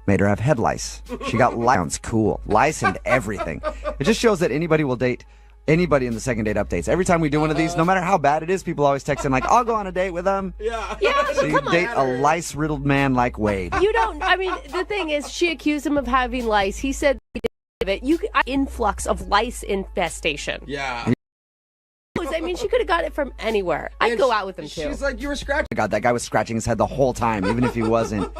made her have head lice. She got lice. Sounds cool. Lice and everything. It just shows that anybody will date anybody in the second date updates. Every time we do one of these, no matter how bad it is, people always text in like, I'll go on a date with them. Yeah. So you date a lice-riddled man like Wade. You don't, the thing is, she accused him of having lice. He said he didn't have it. Influx of lice infestation. Yeah. She could have got it from anywhere. I'd go out with him, too. She's like, you were scratching. God, that guy was scratching his head the whole time, even if he wasn't.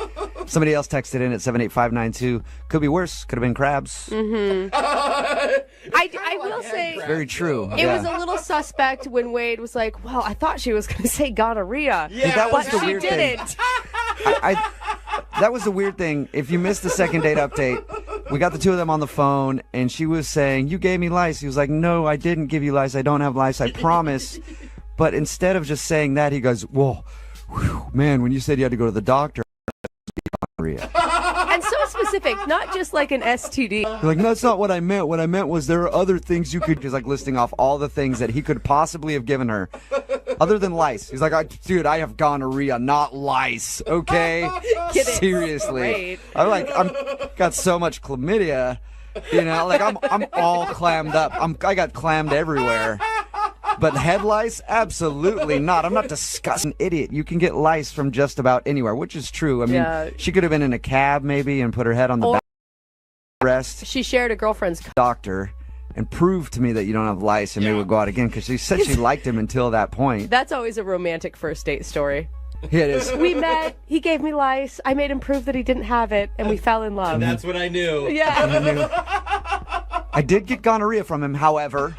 Somebody else texted in at 78592. Could be worse. Could have been crabs. Mm-hmm. I will say... Very true. It was a little suspect when Wade was like, well, I thought she was going to say gonorrhea. Yeah, that was but the weird she didn't. Thing. That was the weird thing. If you missed the second date update, we got the two of them on the phone, and she was saying, you gave me lice. He was like, no, I didn't give you lice. I don't have lice. I promise. But instead of just saying that, he goes, whoa, man, when you said you had to go to the doctor, and so specific, not just like an STD. You're like, no, that's not what I meant. What I meant was there are other things you could... He's like listing off all the things that he could possibly have given her other than lice. He's like, dude, I have gonorrhea, not lice, okay? Seriously. I'm got so much chlamydia, like I'm all clammed up. I got clammed everywhere. But head lice? Absolutely not. I'm not disgusting idiot. You can get lice from just about anywhere, which is true. She could have been in a cab maybe and put her head on the back rest. She shared a girlfriend's doctor, and prove to me that you don't have lice, and maybe we'll go out again, because she said she liked him until that point. That's always a romantic first date story. Yeah, it is. We met, he gave me lice, I made him prove that he didn't have it, and we fell in love. And that's what I knew. Yeah. I did get gonorrhea from him, however,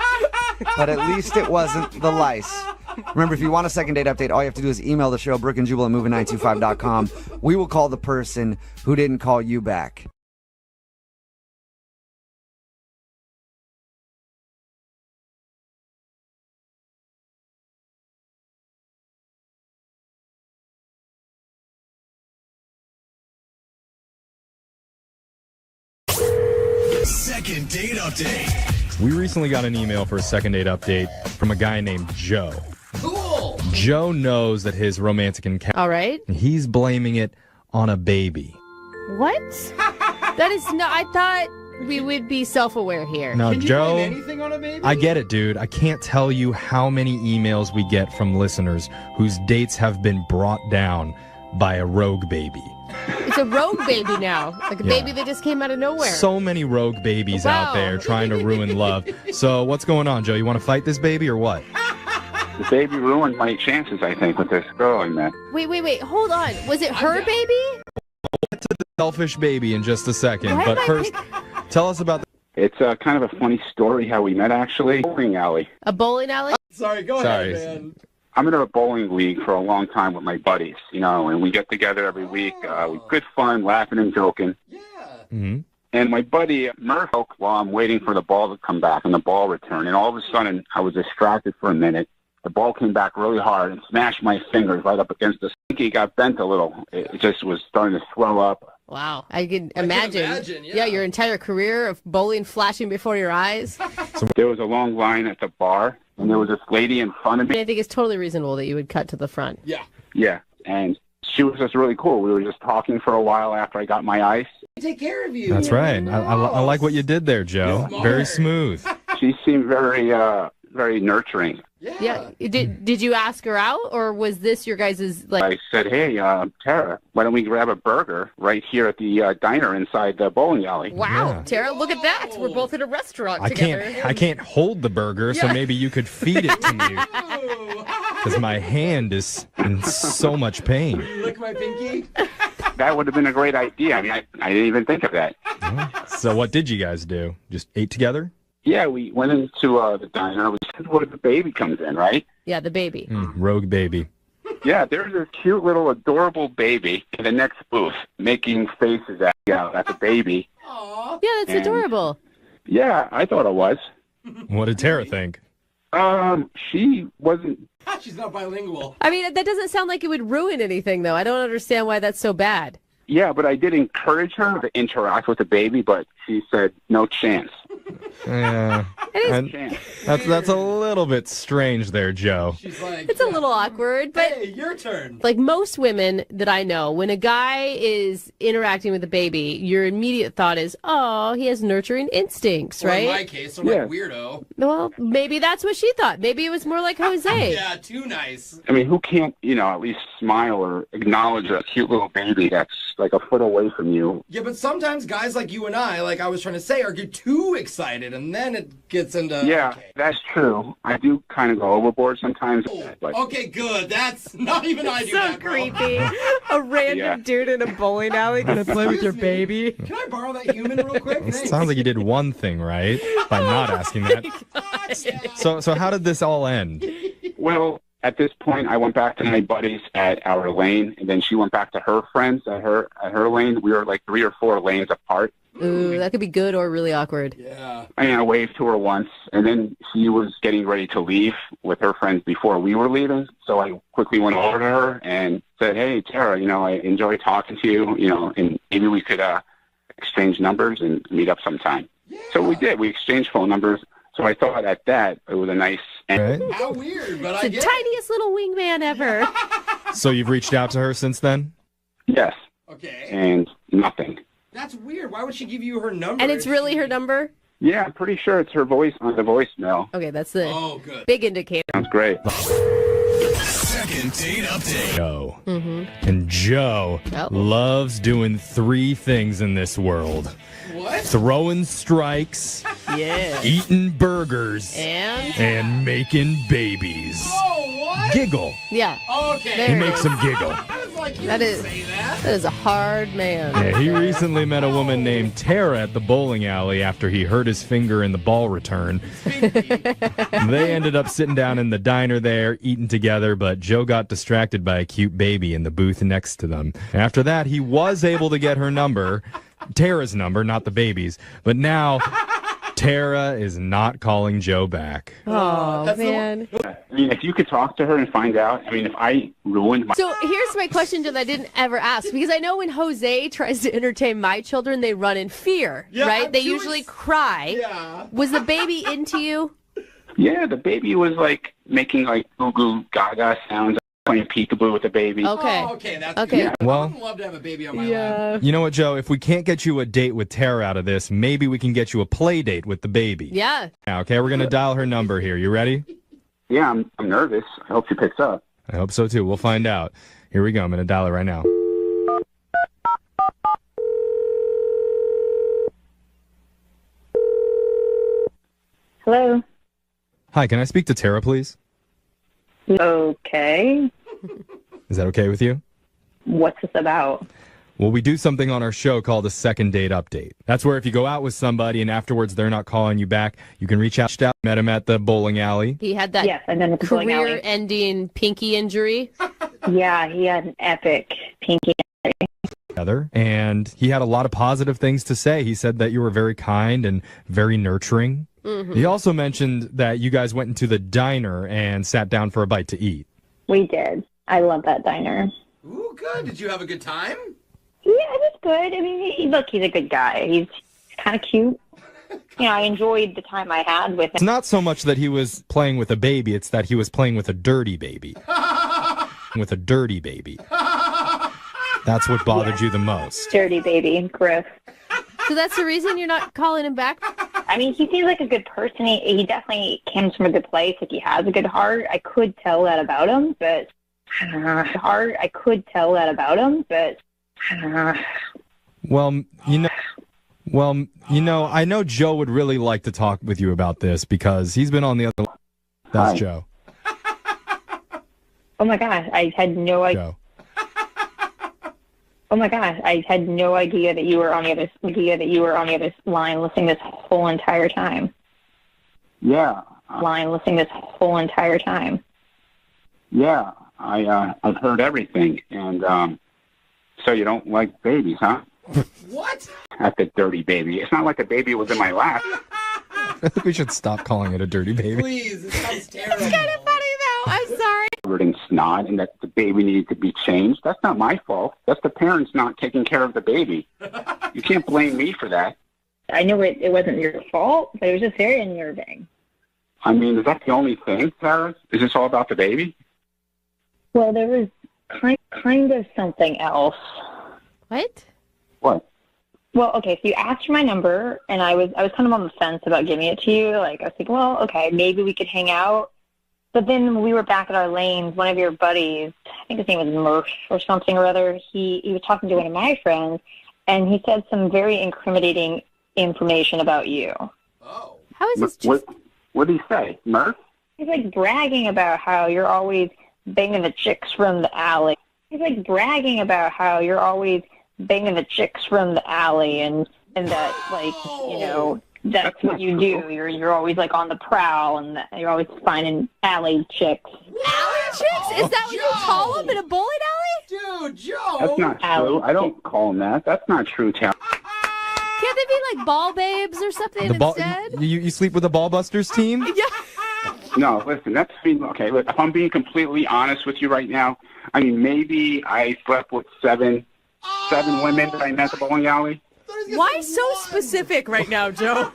but at least it wasn't the lice. Remember, if you want a second date update, all you have to do is email the show, brookandjubal@moving925.com. We will call the person who didn't call you back. Second date update. We recently got an email for a second date update from a guy named Joe. Cool. Joe knows that his romantic encounter. All right. He's blaming it on a baby. What? That is no. I thought we would be self-aware here. Now, Can you Joe, blame anything on a baby? I get it, dude. I can't tell you how many emails we get from listeners whose dates have been brought down by a rogue baby. It's a rogue baby now, like a baby that just came out of nowhere. So many rogue babies out there trying to ruin love. So what's going on, Joe? You want to fight this baby or what? The baby ruined my chances, I think, with this girl I met. Wait, hold on. Was it her baby? We'll get to the selfish baby in just a second. Why But am I first, tell us about It's kind of a funny story how we met, actually. Bowling alley. A bowling alley? Sorry, go ahead, man. I'm in a bowling league for a long time with my buddies, you know, and we get together every week. Good fun, laughing and joking. Mm-hmm. And my buddy Murph, while I'm waiting for the ball to come back and the ball return, and all of a sudden I was distracted for a minute. The ball came back really hard and smashed my fingers right up against the stinky. Got bent a little. It just was starting to swell up. Wow, I can imagine. Yeah, your entire career of bowling flashing before your eyes. So there was a long line at the bar, and there was this lady in front of me. I think it's totally reasonable that you would cut to the front. Yeah, and she was just really cool. We were just talking for a while after I got my ice. Take care of you. That's right. I like what you did there, Joe. Very smooth. She seemed very nurturing. Yeah. Did you ask her out, or was this your guys' like? I said, hey, Tara, why don't we grab a burger right here at the diner inside the bowling alley? Wow, Yeah. Tara, look at that. We're both in a restaurant I together. can't hold the burger, so Yeah. maybe you could feed it to me. Because my hand is in so much pain. Lick my pinky. That would have been a great idea. I mean, I didn't even think of that. So what did you guys do? Just ate together? Yeah, we went into the diner. We said where the baby comes in, right? Yeah, the baby. Rogue baby. Yeah, there's this cute little adorable baby in the next booth making faces at the baby. Yeah, that's And- adorable. Yeah, I thought it was. What did Tara think? She wasn't. She's not bilingual. I mean, that doesn't sound like it would ruin anything, though. I don't understand why that's so bad. Yeah, but I did encourage her to interact with the baby, but she said no chance. Yeah. And that's a little bit strange there, Joe. She's like, It's a little awkward, but hey, your turn. like most women that I know, when a guy is interacting with a baby, your immediate thought is, oh, he has nurturing instincts, Or right? in my case, I'm like weirdo. Well, maybe that's what she thought. Maybe it was more like Jose. Yeah, too nice. I mean, who can't, at least smile or acknowledge a cute little baby that's like a foot away from you? Yeah, but sometimes guys like you and I, like I was trying to say, get too excited, and then it gets into... Yeah, that's true. I do kind of go overboard sometimes. But Okay, good. That's not even I do So that, bro. creepy. A random Yeah. dude in a bowling alley gonna play with your baby. Can I borrow that human real quick? It Thanks. sounds like you did one thing right by not asking that. So how did this all end? Well, at this point, I went back to my buddies at our lane, and then she went back to her friends at her lane. We were like 3 or 4 lanes apart. Ooh, that could be good or really awkward. Yeah. I waved to her once, and then she was getting ready to leave with her friends before we were leaving. So I quickly went over to her and said, hey, Tara, I enjoy talking to you, and maybe we could exchange numbers and meet up sometime. Yeah. So we did. We exchanged phone numbers. So I thought at that it was a nice end. Right. How weird, but It's I the get it. tiniest little wingman ever. So you've reached out to her since then? Yes. Okay. And nothing. That's weird. Why would she give you her number? And it's really her number? Yeah, I'm pretty sure it's her voice on the voicemail. Okay, that's the Oh, good. big indicator. Sounds great. Second date update. Joe. Mm-hmm. And Joe loves doing 3 things in this world. What? Throwing strikes, Yeah. Eating burgers. And making babies. Oh, what? Giggle. Yeah. Okay. There He it makes is. them giggle. I was like, you That didn't is say that. that is a hard man. Yeah, he recently met a woman named Tara at the bowling alley after he hurt his finger in the ball return. They ended up sitting down in the diner there, eating together, but Joe got distracted by a cute baby in the booth next to them. After that, he was able to get her number, Tara's number, not the baby's, but now Tara is not calling Joe back. Oh, man. I mean, if you could talk to her and find out, I mean, if I ruined my... So here's my question, Joe, that I didn't ever ask. Because I know when Jose tries to entertain my children, they run in fear, right? They usually cry. Yeah. Was the baby into you? Yeah, the baby was like making like goo goo gaga sounds, playing peekaboo with the baby. Okay. Oh, okay, that's Okay. good. Well- I would love to have a baby on my lap. You know what, Joe? If we can't get you a date with Tara out of this, maybe we can get you a play date with the baby. Yeah. Now, okay, we're going to dial her number here. You ready? Yeah, I'm nervous. I hope she picks up. I hope so, too. We'll find out. Here we go. I'm going to dial her right now. Hello. Hi, can I speak to Tara, please? Okay. Is that okay with you? What's this about? Well, we do something on our show called a second date update. That's where if you go out with somebody and afterwards they're not calling you back, you can reach out. Met him at the bowling alley. He had that Yes, and then at the bowling alley. career-ending pinky injury. Yeah, he had an epic pinky. Together, and he had a lot of positive things to say. He said that you were very kind and very nurturing. Mm-hmm. He also mentioned that you guys went into the diner and sat down for a bite to eat. We did. I love that diner. Ooh, good. Did you have a good time? Yeah, it was good. I mean, look, he's a good guy. He's kind of cute. You know, I enjoyed the time I had with It's him. not so much that he was playing with a baby, it's that he was playing with a dirty baby. With a dirty baby. That's what bothered you the most. Dirty baby, Griff. So that's the reason you're not calling him back? I mean, he seems like a good person. He definitely comes from a good place. Like, he has a good heart. I could tell that about him, but I could tell that about him, but Well, I know Joe would really like to talk with you about this because he's been on the other. That's Hi. Joe. oh my gosh, I had no idea. Joe. Oh my gosh, I had no idea that you were on the other line listening this whole entire time. Yeah, yeah. I've heard everything, and so you don't like babies, huh? What? That's a dirty baby. It's not like a baby was in my lap. I think we should stop calling it a dirty baby. Please, it sounds terrible. It's kind of funny, though. I'm sorry. Covered in snot, and that the baby needed to be changed. That's not my fault. That's the parents not taking care of the baby. You can't blame me for that. I know it wasn't your fault, but it was just very unnerving. I mean, is that the only thing, Sarah? Is this all about the baby? Well, there was kind of something else. What? What? Well, okay, so you asked for my number, and I was kind of on the fence about giving it to you. Like, I was thinking, well, okay, maybe we could hang out. But then when we were back at our lanes, one of your buddies, I think his name was Murph or something or other, he was talking to one of my friends, and he said some very incriminating information about you. Oh. How is this just... What did he say, Murph? He's like bragging about how you're always banging the chicks from the alley. He's like bragging about how you're always banging the chicks from the alley, and that, like, you know, that's what you do. You're always like on the prowl, and you're always finding alley chicks. Alley chicks? Is that what you call them in a bowling alley? Dude, Joe. That's not true. I don't call him that. That's not true, Tara. Can't they be like ball babes or something instead? You sleep with the Ballbusters team? Yeah. No, listen, that's okay. Look, if I'm being completely honest with you right now, I mean, maybe I slept with seven women that I met at the bowling alley. Why so specific right now, Joe?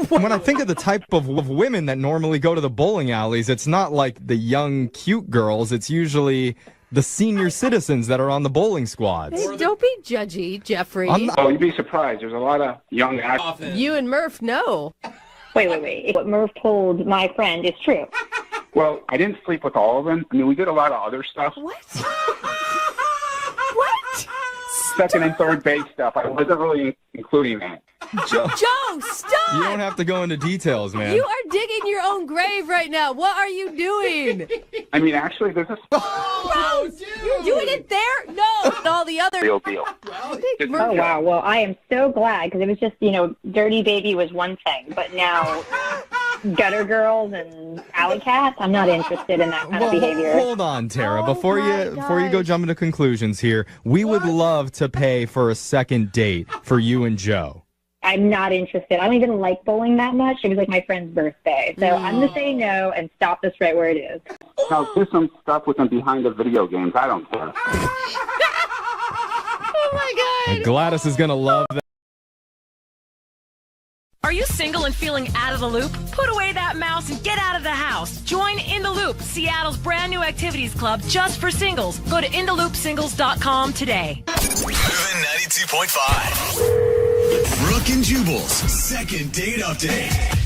When I think of the type of women that normally go to the bowling alleys, it's not like the young, cute girls. It's usually the senior citizens that are on the bowling squads. Hey, don't be judgy, Jeffrey. Oh, you'd be surprised. There's a lot of young actors. You and Murph know. Wait. What Murph told my friend is true. Well, I didn't sleep with all of them. I mean, we did a lot of other stuff. What? What? Second and third base stuff. I wasn't really including that. Joe, stop! you don't have to go into details, man. You are digging your own grave right now. What are you doing? I mean, actually, there's a Gross! You're doing it there? No! All the other... real deal. Oh, wow. Well, I am so glad because it was just, Dirty Baby was one thing, but now gutter girls and alley cats, I'm not interested in that kind of behavior. Hold on, Tara. Before you go jump into conclusions here, we would love to pay for a second date for you and Joe. I'm not interested. I don't even like bowling that much. It was like my friend's birthday. So I'm going to say no and stop this right where it is. Now, do some stuff with them behind the video games. I don't care. Oh, my God. And Gladys is going to love that. Are you single and feeling out of the loop? Put away that mouse and get out of the house. Join In the Loop, Seattle's brand new activities club just for singles. Go to intheloopsingles.com today. Moving 92.5. Brooke and Jubal's second date update.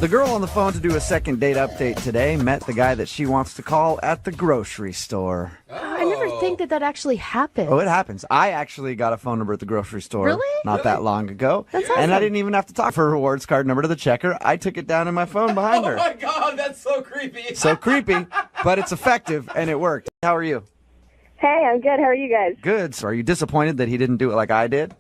The girl on the phone to do a second date update today met the guy that she wants to call at the grocery store. I never think that actually happens. Oh, it happens. I actually got a phone number at the grocery store Really? not that long ago. That's And I awesome. didn't even have to talk for her rewards card number to the checker. I took it down in my phone behind her. Oh my God, that's so creepy. So creepy, but it's effective and it worked. How are you? Hey, I'm good. How are you guys? Good. So are you disappointed that he didn't do it like I did?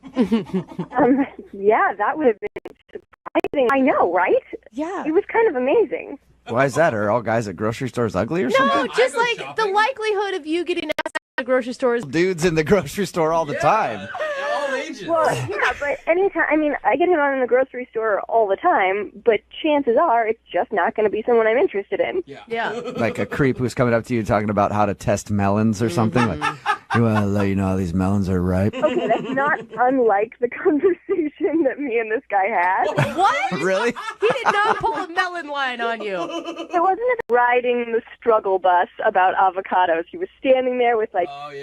Yeah, that would have been surprising. I know, right? Yeah. It was kind of amazing. Why is that? Are all guys at grocery stores ugly or No, something? just like the likelihood of you getting asked at the grocery stores. Dudes in the grocery store all the time. All ages. Well, yeah, but anytime, I get him on in the grocery store all the time, but chances are it's just not going to be someone I'm interested in. Yeah. Like a creep who's coming up to you talking about how to test melons or something. Like, you want to let you know these melons are ripe? Okay, that's not unlike the conversation that me and this guy had. What? Really? He did not pull a melon line on you. It wasn't riding the struggle bus about avocados. He was standing there with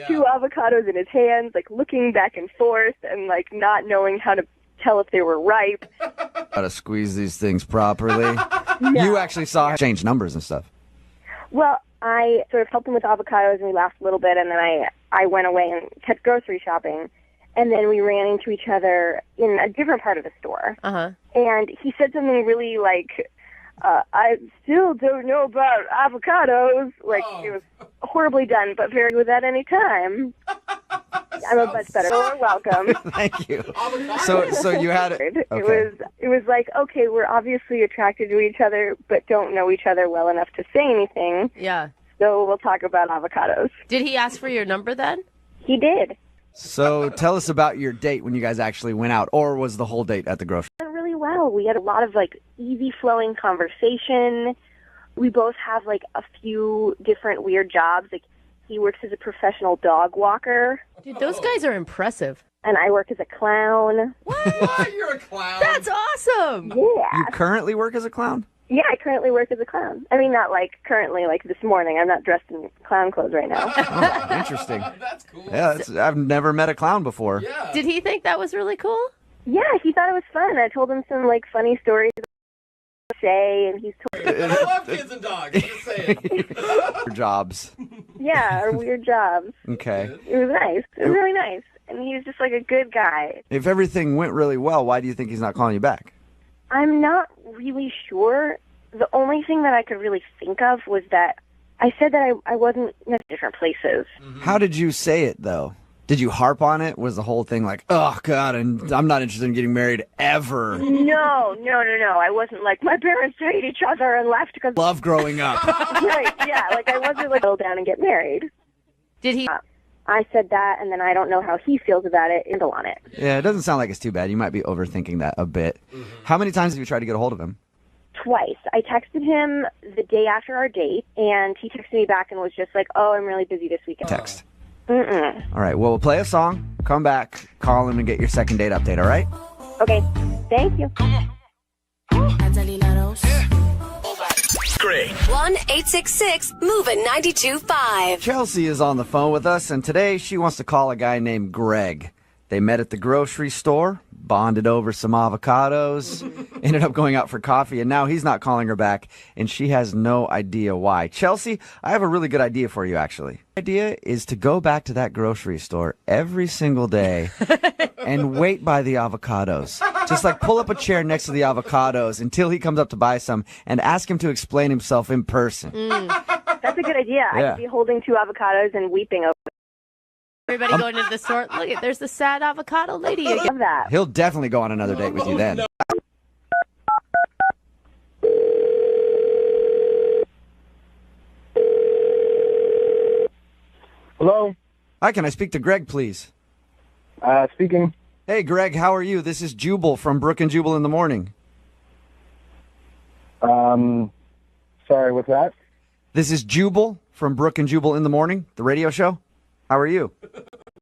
two avocados in his hands, like looking back and forth and like not knowing how to tell if they were ripe. How to squeeze these things properly. You actually saw her change numbers and stuff. Well, I sort of helped him with avocados and we laughed a little bit and then I went away and kept grocery shopping. And then we ran into each other in a different part of the store. Uh-huh. And he said something really like, I still don't know about avocados. Like, it was horribly done, but very good at any time. I'm a much better. You're welcome. Thank you. So you had it. Okay. It was like, okay, we're obviously attracted to each other, but don't know each other well enough to say anything. Yeah. So we'll talk about avocados. Did he ask for your number then? He did. So tell us about your date when you guys actually went out, or was the whole date at the grocery? It went really well. We had a lot of easy flowing conversation. We both have a few different weird jobs. Like he works as a professional dog walker. Dude, those guys are impressive. And I work as a clown. What? You're a clown. That's awesome. Yeah. You currently work as a clown? Yeah, I currently work as a clown. I mean, not currently, this morning. I'm not dressed in clown clothes right now. Oh, interesting. That's cool. Yeah, I've never met a clown before. Yeah. Did he think that was really cool? Yeah, he thought it was fun. I told him some funny stories to say, and he's told I love kids and dogs. I'm just saying. Jobs. Yeah, our weird jobs. Okay. It was nice. It was really nice. And he was just a good guy. If everything went really well, why do you think he's not calling you back? I'm not really sure. The only thing that I could really think of was that I said that I wasn't in different places. How did you say it, though? Did you harp on it? Was the whole thing like, oh, God, and I'm not interested in getting married ever? No. I wasn't my parents hate each other and left because... Love growing up. Right, yeah. I wasn't settle down and get married. Did he... I said that, and then I don't know how he feels about it. Handle on it. Yeah, it doesn't sound like it's too bad. You might be overthinking that a bit. How many times have you tried to get a hold of him? Twice. I texted him the day after our date, and he texted me back and was just like, oh, I'm really busy this weekend. Text. Mm-mm. All right, well, we'll play a song, come back, call him, and get your second date update, all right? Okay. Thank you. Great. 1-866-MOVE-925. Chelsea is on the phone with us, and today she wants to call a guy named Greg. They met at the grocery store, bonded over some avocados, ended up going out for coffee, and now he's not calling her back, and she has no idea why. Chelsea, I have a really good idea for you, actually. The idea is to go back to that grocery store every single day and wait by the avocados. Just like pull up a chair next to the avocados until he comes up to buy some and ask him to explain himself in person. That's a good idea. I Yeah. could be holding 2 avocados and weeping over Everybody going into the store. Look, there's the sad avocado lady again. love that. He'll definitely go on another date with you then. Hello? Hi, can I speak to Greg, please? Speaking. Hey, Greg, how are you? This is Jubal from Brook and Jubal in the Morning. Sorry, what's that? This is Jubal from Brook and Jubal in the Morning, the radio show. How are you?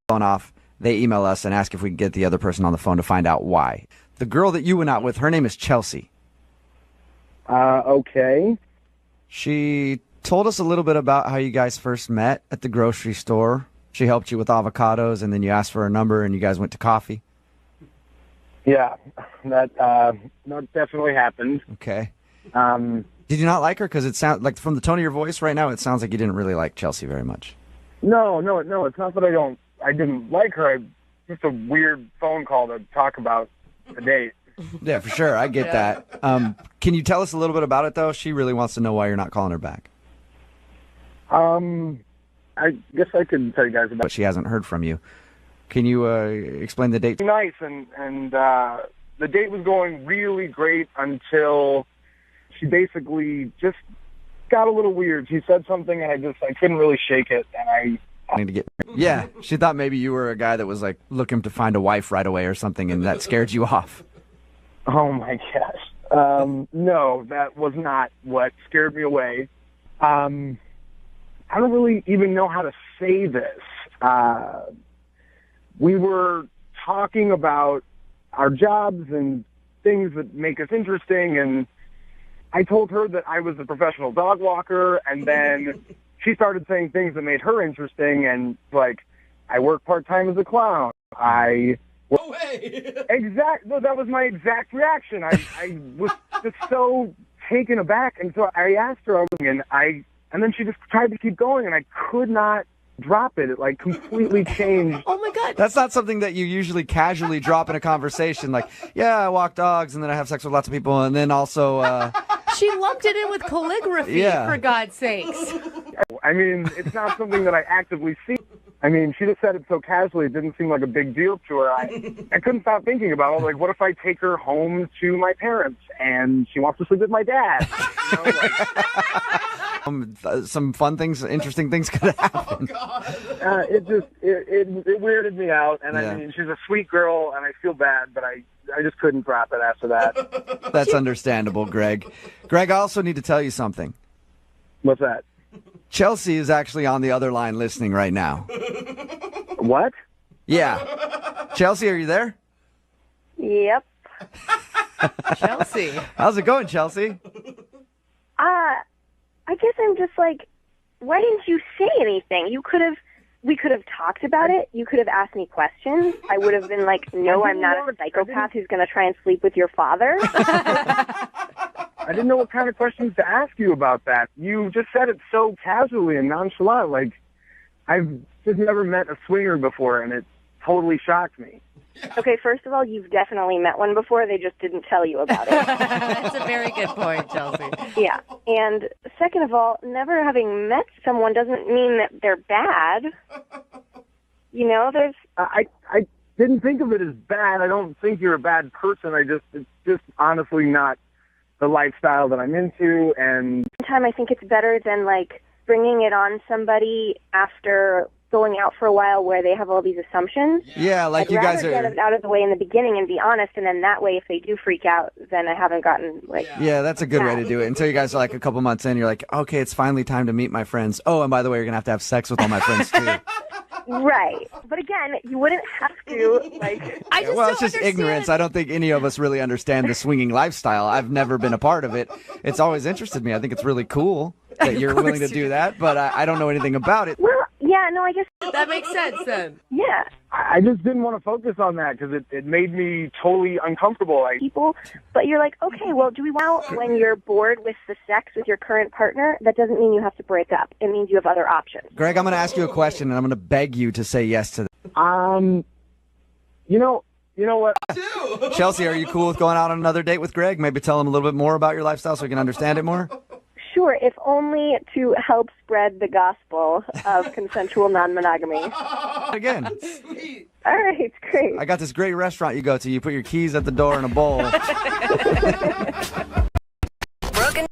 Phone off. They email us and ask if we can get the other person on the phone to find out why. The girl that you went out with, her name is Chelsea. Okay. She told us a little bit about how you guys first met at the grocery store. She helped you with avocados, and then you asked for her number, and you guys went to coffee. Yeah, that definitely happened. Okay. Did you not like her? Because it sounds like from the tone of your voice right now, it sounds like you didn't really like Chelsea very much. No, it's not that I didn't like her. Just a weird phone call to talk about the date. Yeah, for sure. I get that. Can you tell us a little bit about it, though? She really wants to know why you're not calling her back. I guess I could tell you guys about But she hasn't heard from you. Can you explain the date? nice, and the date was going really great until she basically just got a little weird. She said something, and I couldn't really shake it, and I need to get. Yeah, she thought maybe you were a guy that was like looking to find a wife right away or something, and that scared you off. Oh my gosh. No, that was not what scared me away. I don't really even know how to say this. We were talking about our jobs and things that make us interesting, and I told her that I was a professional dog walker, and then she started saying things that made her interesting, and like, I work part-time as a clown. No way! No, that was my exact reaction. I was just so taken aback, and so I asked her, and then she just tried to keep going, and I could not drop it. It like completely changed. Oh my God. That's not something that you usually casually drop in a conversation. Like, yeah, I walk dogs, and then I have sex with lots of people, and then also. She lumped it in with calligraphy, Yeah. for God's sakes. I mean, it's not something that I actively see. I mean, she just said it so casually, it didn't seem like a big deal to her. I couldn't stop thinking about it. Like, what if I take her home to my parents and she wants to sleep with my dad? You know, like, some fun things, interesting things could happen. it weirded me out. And Yeah. I mean, she's a sweet girl, and I feel bad, but I just couldn't drop it after that. That's understandable, Greg. Greg, I also need to tell you something. What's that? Chelsea is actually on the other line listening right now. What? Yeah. Chelsea, are you there? Yep. Chelsea. How's it going, Chelsea? I guess I'm just like, why didn't you say anything? We could have talked about it. You could have asked me questions. I would have been like, no, I'm not a psychopath who's going to try and sleep with your father. I didn't know what kind of questions to ask you about that. You just said it so casually and nonchalant. Like, I've just never met a swinger before, and it totally shocked me. Okay, first of all, you've definitely met one before. They just didn't tell you about it. That's a very good point, Chelsea. Yeah. And second of all, never having met someone doesn't mean that they're bad. You know, there's... I didn't think of it as bad. I don't think you're a bad person. It's just honestly not the lifestyle that I'm into, and... Sometimes I think it's better than, like, bringing it on somebody after going out for a while where they have all these assumptions. Yeah, like you guys I'd rather get it out of the way in the beginning and be honest, and then that way, if they do freak out, then I haven't gotten, like... Yeah, that's a good way to do it. Until you guys are like a couple months in, you're like, okay, it's finally time to meet my friends. Oh, and by the way, you're going to have sex with all my friends, too. Right. But again, you wouldn't have to, like... Well, it's just ignorance. I don't think any of us really understand the swinging lifestyle. I've never been a part of it. It's always interested me. I think it's really cool that you're willing to do that, but I don't know anything about it. Well, yeah, no, I guess... That makes sense, then. Yeah. I just didn't want to focus on that because it made me totally uncomfortable. People, but you're like, okay, well, do we want when you're bored with the sex with your current partner? That doesn't mean you have to break up. It means you have other options. Greg, I'm going to ask you a question, and I'm going to beg you to say yes to that. You know, You know what? Chelsea, are you cool with going out on another date with Greg? Maybe tell him a little bit more about your lifestyle so he can understand it more? Sure, if only to help spread the gospel of consensual non-monogamy. Again. All right, great. I got this great restaurant you go to. You put your keys at the door in a bowl. Brooke and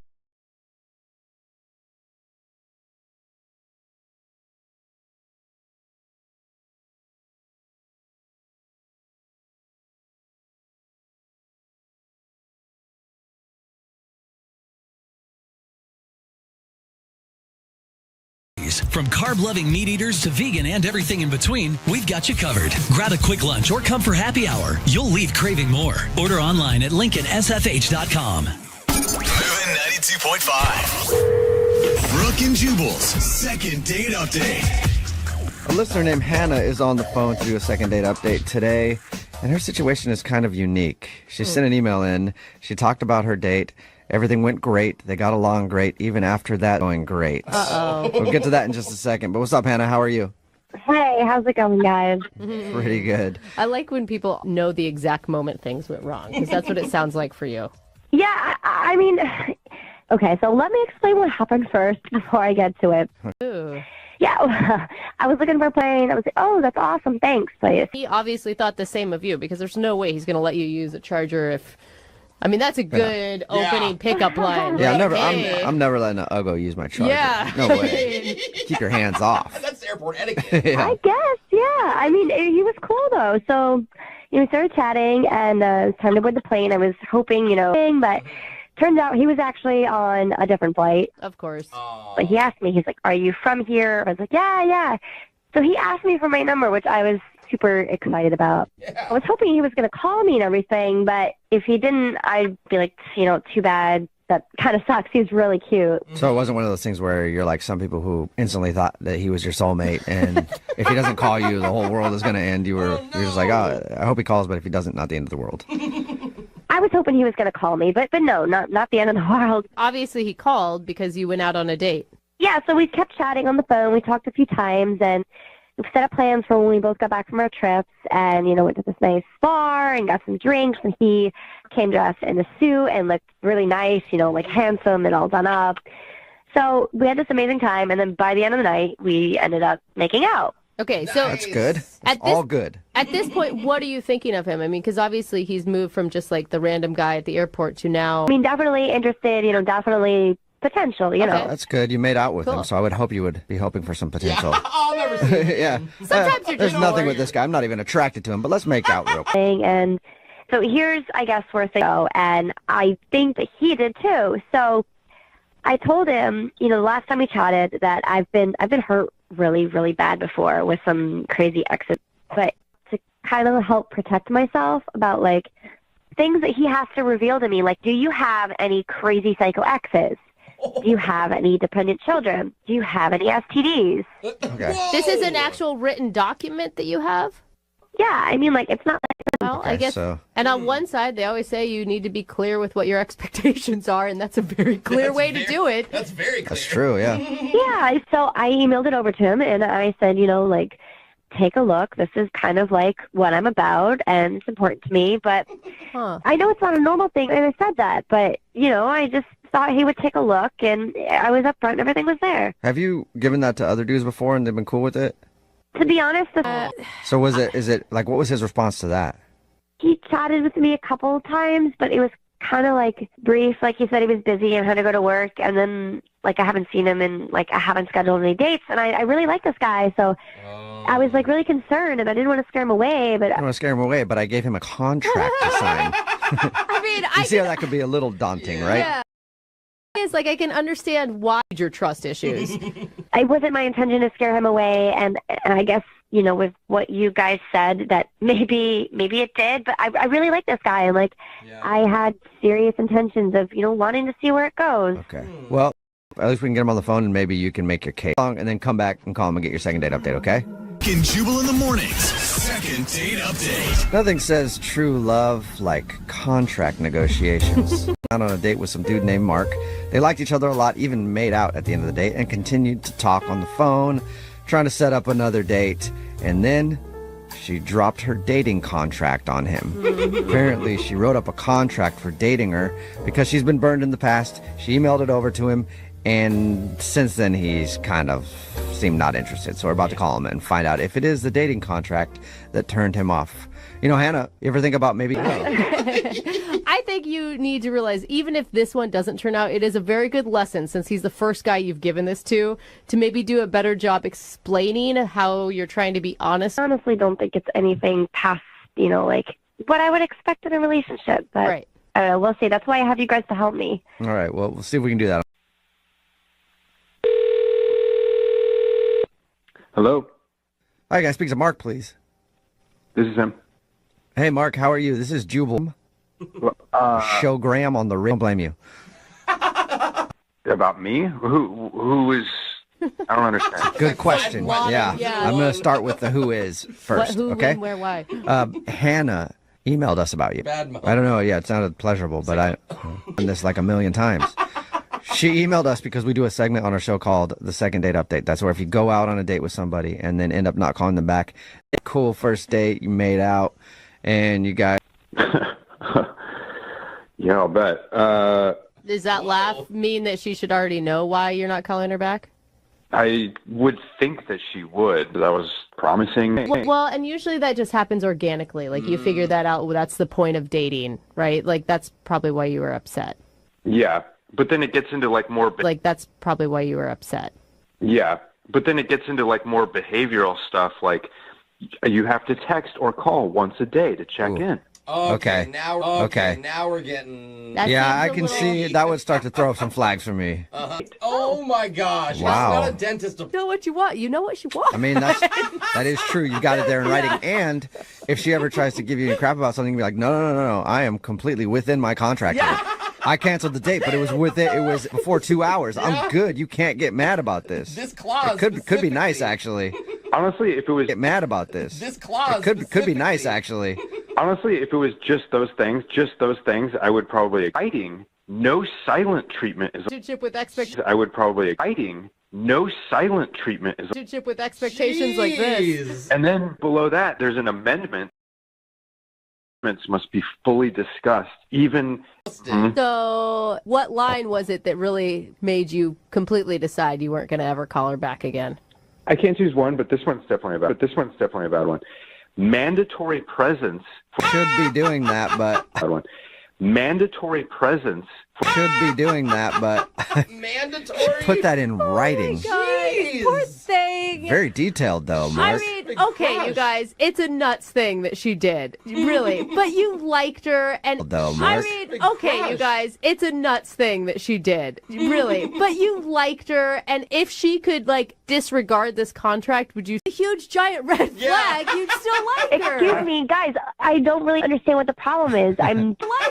From carb-loving meat eaters to vegan and everything in between, we've got you covered. Grab a quick lunch or come for happy hour. You'll leave craving more. Order online at LincolnSFH.com. Moving 92.5. Brooke and Jubal's second date update. A listener named Hannah is on the phone to do a second date update today, and her situation is kind of unique. She sent an email in. She talked about her date. Everything went great. They got along great. Even after that, going great. We'll get to that in just a second. But what's up, Hannah? How are you? Hey, how's it going, guys? Pretty good. I like when people know the exact moment things went wrong, because that's what it sounds like for you. Yeah, I mean, okay, so let me explain what happened first before I get to it. Ooh. Yeah, I was looking for a plane. I was like, oh, that's awesome, thanks. But He obviously thought the same of you, because there's no way he's going to let you use a charger if... I mean, that's a good opening pickup line. Yeah, Hey. I'm never letting an Uggo use my charger. Yeah. No way. Keep your hands off. That's airport etiquette. Yeah. I guess, yeah. I mean, he was cool, though. So, we started chatting, and it was time to board the plane. I was hoping, but turns out he was actually on a different flight. Of course. But he asked me, he's like, are you from here? I was like, yeah. So he asked me for my number, which I was super excited about. Yeah. I was hoping he was going to call me and everything, but if he didn't, I'd be like, too bad. That kind of sucks. He's really cute. So it wasn't one of those things where you're like some people who instantly thought that he was your soulmate, and if he doesn't call you, the whole world is going to end. You're just like, oh, I hope he calls, but if he doesn't, not the end of the world. I was hoping he was going to call me, but no, not the end of the world. Obviously, he called because you went out on a date. Yeah, so we kept chatting on the phone. We talked a few times, and we set up plans for when we both got back from our trips, and, went to this nice bar and got some drinks, and he came dressed in a suit and looked really nice, like handsome and all done up. So we had this amazing time, and then by the end of the night, we ended up making out. Okay, so... That's good. All good. At this point, what are you thinking of him? I mean, because obviously he's moved from just like the random guy at the airport to now... I mean, definitely interested, definitely... potential, That's good. You made out with Cool. him, so I would hope you would be hoping for some potential. I'll never see it. Yeah. Sometimes you're There's just nothing with this guy. I'm not even attracted to him, but let's make out real quick. And so here's, I guess, where things go, and I think that he did too. So I told him, the last time we chatted, that I've been hurt really, really bad before with some crazy exes, but to kind of help protect myself about like things that he has to reveal to me, like, do you have any crazy psycho exes? Do you have any dependent children? Do you have any STDs? Okay. This is an actual written document that you have? Yeah, I mean, like, it's not like... Well, I guess... so- And on one side, they always say you need to be clear with what your expectations are, and that's a very clear way to do it. That's very clear. That's true, yeah. Yeah, so I emailed it over to him, and I said, like, take a look. This is kind of like what I'm about, and it's important to me, but I know it's not a normal thing, and I said that, but, I just thought he would take a look, and I was upfront, and everything was there. Have you given that to other dudes before and they've been cool with it? To be honest, So is it like, what was his response to that? he chatted with me a couple of times, but it was kind of like brief. Like he said he was busy and had to go to work, and then like I haven't seen him and like I haven't scheduled any dates, and I really like this guy, so I was like really concerned, and I didn't want to scare him away. But I don't want to scare him away, but I gave him a contract to sign. I mean, You see how that could be a little daunting, right? Yeah. It's like I can understand why your trust issues. it wasn't my intention to scare him away, and I guess, you know, with what you guys said, that maybe it did, but I really like this guy, and like I had serious intentions of, you know, wanting to see where it goes. Okay. Well, at least we can get him on the phone, and maybe you can make your case and then come back and call him and get your second date update, okay? In Jubal in the Mornings, second date update. Nothing says true love like contract negotiations. Out on a date with some dude named Mark. They liked each other a lot, even made out at the end of the date, and continued to talk on the phone, trying to set up another date. And then she dropped her dating contract on him. Apparently, she wrote up a contract for dating her because she's been burned in the past. She emailed it over to him, and since then, he's kind of seemed not interested. So we're about to call him and find out if it is the dating contract that turned him off. You know, Hannah, you ever think about maybe... I think you need to realize, even if this one doesn't turn out, it is a very good lesson, since he's the first guy you've given this to maybe do a better job explaining how you're trying to be honest. I honestly don't think it's anything past, like what I would expect in a relationship. But right. I will say that's why I have you guys to help me. All right, well, we'll see if we can do that. Hello? Hi, guys. Speak to Mark, please. This is him. Hey, Mark, how are you? This is Jubal. Show Graham on the ring. Don't blame you. About me? Who is... I don't understand. Good question. Yeah. I'm going to start with the who is first, Who, okay? when, where, why? Hannah emailed us about you. Bad mom. I don't know. Yeah, it sounded pleasurable, but I've done this like a million times. She emailed us because we do a segment on our show called The Second Date Update. That's where if you go out on a date with somebody and then end up not calling them back, cool first date, you made out, and you guys... Yeah, I'll bet. Does that laugh mean that she should already know why you're not calling her back? I would think that she would. That was promising. Well, and usually that just happens organically. Like, you figure that out. Well, that's the point of dating, right? Like, that's probably why you were upset. Yeah, but then it gets into like more... Like, that's probably why you were upset. Yeah, but then it gets into like more behavioral stuff, like you have to text or call once a day to check in. Okay. Now we're getting... I can see that would start to throw up some flags for me. Oh my gosh. Wow. That's not a dentist. You know what you want. You know what she wants. I mean, that is true. You got it there in writing. And if she ever tries to give you crap about something, be like, no. I am completely within my contract. Yeah. I canceled the date, but it was it was before 2 hours. I'm good. You can't get mad about this. This clause It could be nice, actually. Honestly, if it was... Get mad about this. This clause It could be nice, actually. Honestly, if it was just those things, I would probably... Fighting, no silent treatment is... Relationship with expectations. I would probably... Fighting, no silent treatment is... Relationship with expectations like this. And then below that, there's an amendment. Must be fully discussed, even... So what line was it that really made you completely decide you weren't going to ever call her back again? I can't choose one, but this one's definitely a bad one. Mandatory presence... Should be doing that, but... Bad one. Mandatory presence... Should be doing that, but... Mandatory? Put that in writing. Jeez. Poor thing. Very detailed, though, Mark. I mean, okay, you guys, it's a nuts thing that she did, really. But you liked her, and Though, I Mark. mean, okay, you guys, it's a nuts thing that she did, really. But you liked her, and if she could disregard this contract, would you? A huge giant red flag, you'd still like her. Excuse me, guys. I don't really understand what the problem is.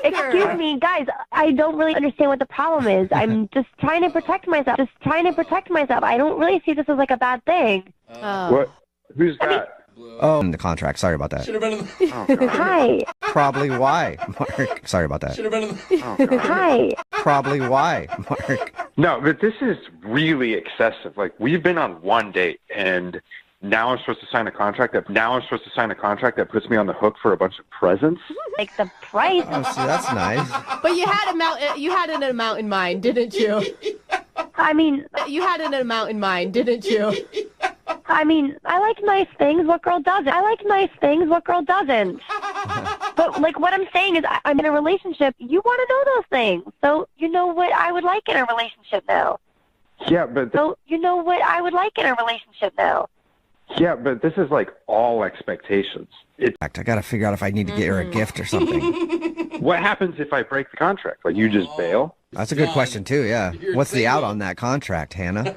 Excuse me, guys. I don't really understand what the problem is. I'm just trying to protect myself. I don't really see this as like a bad thing. What? Who's that? Oh, in the contract. Sorry about that. Should have been in the... Hi. Probably why, Mark. Sorry about that. Should have been in the... Hi. Probably why, Mark. No, but this is really excessive. Like, we've been on one date, and now I'm supposed to sign a contract that puts me on the hook for a bunch of presents. Like the price. Oh, see, that's nice. But you had an amount in mind, didn't you? I mean, you had an amount in mind, didn't you? I mean, I like nice things. What girl doesn't? But what I'm saying is, I'm in a relationship. You want to know those things, so you know what I would like in a relationship now. Yeah, but... Yeah, but this is all expectations. I gotta figure out if I need to get her a gift or something. What happens if I break the contract? You just bail? That's a good question too. Yeah. What's the out on that contract, Hannah?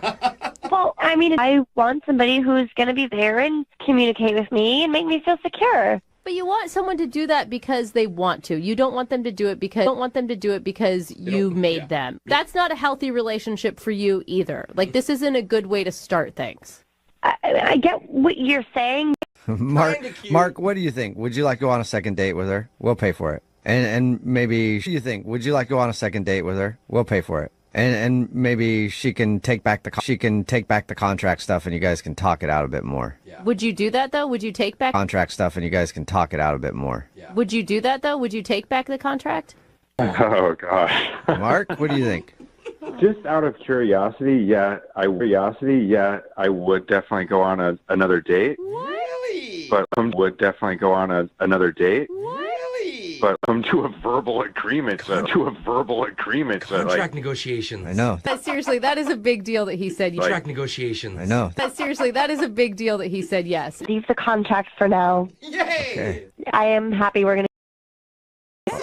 Well, I mean, I want somebody who's going to be there and communicate with me and make me feel secure. But you want someone to do that because they want to. You don't want them to do it because you made them. That's not a healthy relationship for you either. This isn't a good way to start things. I get what you're saying. Mark, what do you think? Would you like to go on a second date with her? We'll pay for it. And maybe, what do you think? Would you like to go on a second date with her? We'll pay for it. And maybe she can take back the contract stuff, and you guys can talk it out a bit more. Would you do that though? Would you take back Contract stuff, and you guys can talk it out a bit more. Would you do that though? Would you take back the contract? Oh gosh. Mark, what do you think? Just out of curiosity, yeah, I would definitely go on another date. Really? But would definitely go on another date. Really? But to a verbal agreement. Contract negotiations. I know. Seriously, that is a big deal that he said yes. Contract negotiations. I know. Seriously, that is a big deal that he said yes. Leave the contract for now. Yay! Okay. I am happy we're going to.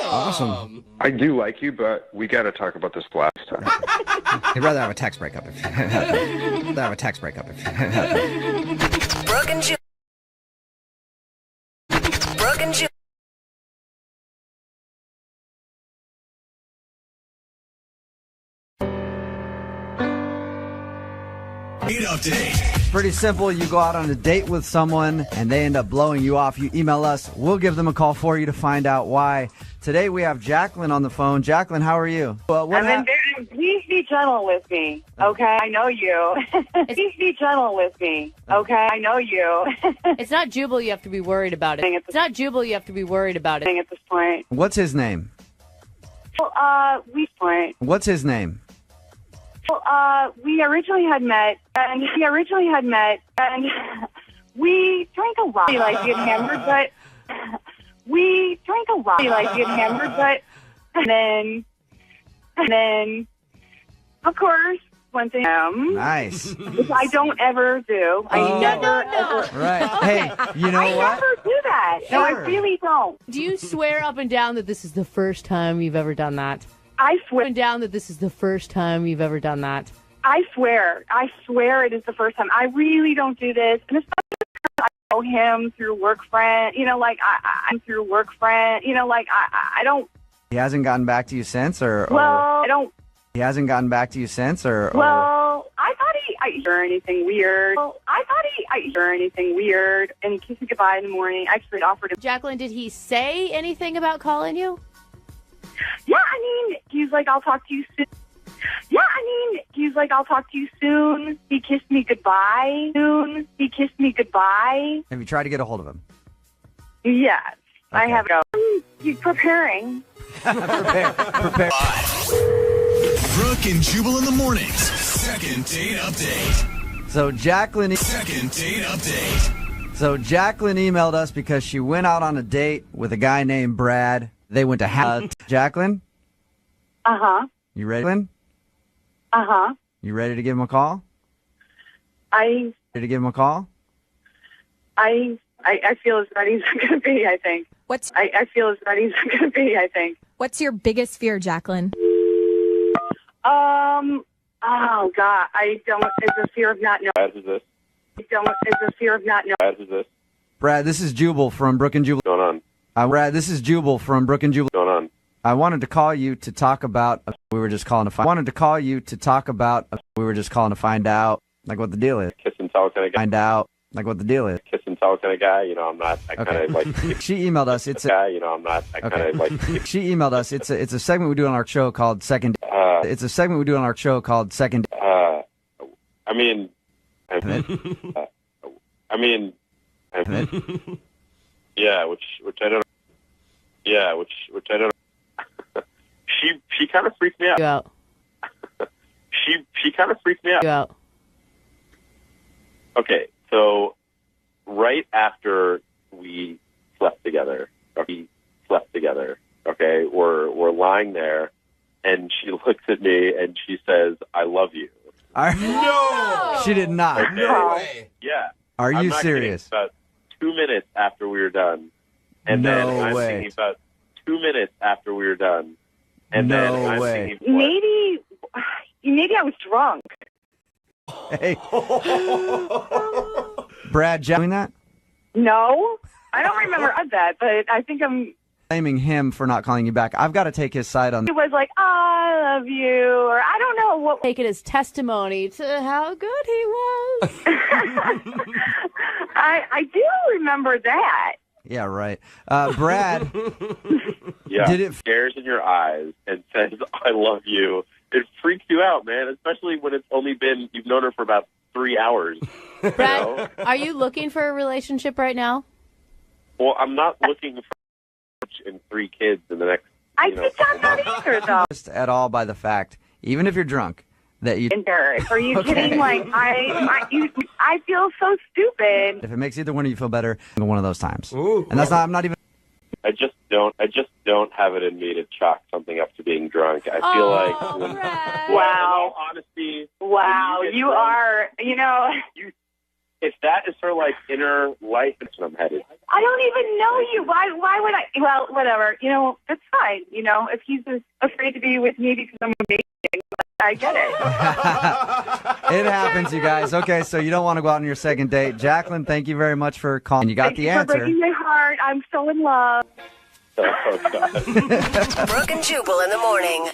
Awesome. I do like you, but we got to talk about this last time. I'd rather have a tax breakup. Brooke and Jubal. Brooke and Jubal. Date update. Pretty simple. You go out on a date with someone and they end up blowing you off. You email us. We'll give them a call for you to find out why. Today we have Jacqueline on the phone. Jacqueline, how are you? Well, Please be gentle with me, okay? I know you. Please be gentle with me, okay? I know you. It's not Jubal you have to be worried about it. It's not Jubal you have to be worried about it. At this point. What's his name? What's his name? We originally had met, and we drank a lot. Like we had hammered, but and then, of course, one thing. Nice. Which I don't ever do. I never ever. Right. Hey, you know I what? never do that. No, I really don't. Do you swear up and down that this is the first time you've ever done that? I swear. Up and down that this is the first time you've ever done that? I swear it is the first time. I really don't do this, and especially because I know him through work friend. You know, like I'm through work friend. You know, like I don't. He hasn't gotten back to you since, or I don't. He hasn't gotten back to you since, or Well, I thought I or anything weird. Or anything weird, and he kissed me goodbye in the morning. I actually offered him. Jacqueline, did he say anything about calling you? Yeah, I mean, he's like, I'll talk to you soon. He kissed me goodbye. have you tried to get a hold of him? Yes, I have. He's preparing. Prepare. Brooke and Jubal in the mornings. Second date update. So Jacqueline emailed us because she went out on a date with a guy named Brad. They went to Jacqueline? You ready? You ready to give him a call? I feel as ready as I'm going to be, I think. I feel as ready as I'm going to be, I think. What's your biggest fear, Jacqueline? Oh, God. It's a fear of not knowing. Who's this? It's a fear of not knowing. Who's this? Brad, this is Jubal from Brooke and Jubal. Going on? Brad, this is Jubal from Brooke and Jubal. Going on? I wanted to call you to talk about. We were just calling to find out like what the deal is. Kiss and tell kind of guy. Find out like what the deal is. Kiss and tell kind of guy. You know, I'm not. I kind of like. She emailed us. It's a guy. You know, I'm not. I kind of like. She emailed us. It's a segment we do on our show called Second. It's a segment we do on our show called Second. Yeah, which I don't. Yeah, which I don't. She kind of freaked me out. Yeah. She kind of freaked me out. Yeah. Okay, so right after we slept together, okay, we're lying there, and she looks at me and she says, "I love you." No! She did not. Okay. No way. Yeah. Are I'm you not serious? kidding. About 2 minutes after we were done, and No then I'm way. thinking about 2 minutes after we were done, and No then I'm way. thinking, Maybe I was drunk. Hey, Brad, doing that? No, I don't remember that, but I think I'm. Blaming him for not calling you back. I've got to take his side on It was like, I love you, or I don't know what. Take it as testimony to how good he was. I do remember that. Yeah, right. Brad, yeah, did it? stares in your eyes and says, "I love you," it freaks you out, man, especially when it's only been, you've known her for about 3 hours. Brad, are you looking for a relationship right now? Well, I'm not looking for and 3 kids in the next, I think I'm not either, though. Just at all by the fact, even if you're drunk, that you. Are you Okay. kidding? Like, I feel so stupid. If it makes either one of you feel better, one of those times. And that's not. I'm not even. I just don't have it in me to chalk something up to being drunk. I feel like, in all honesty, Wow, you are, if that is her like inner life, that's what I'm headed. I don't even know you. Why would I? Well, whatever. It's fine. If he's afraid to be with me because I'm amazing, I get it. It happens, you guys. Okay, so you don't want to go out on your second date. Jacqueline, thank you very much for calling. You got Thank the you answer. for breaking my heart. I'm so in love. Brooke and Jubal in the morning.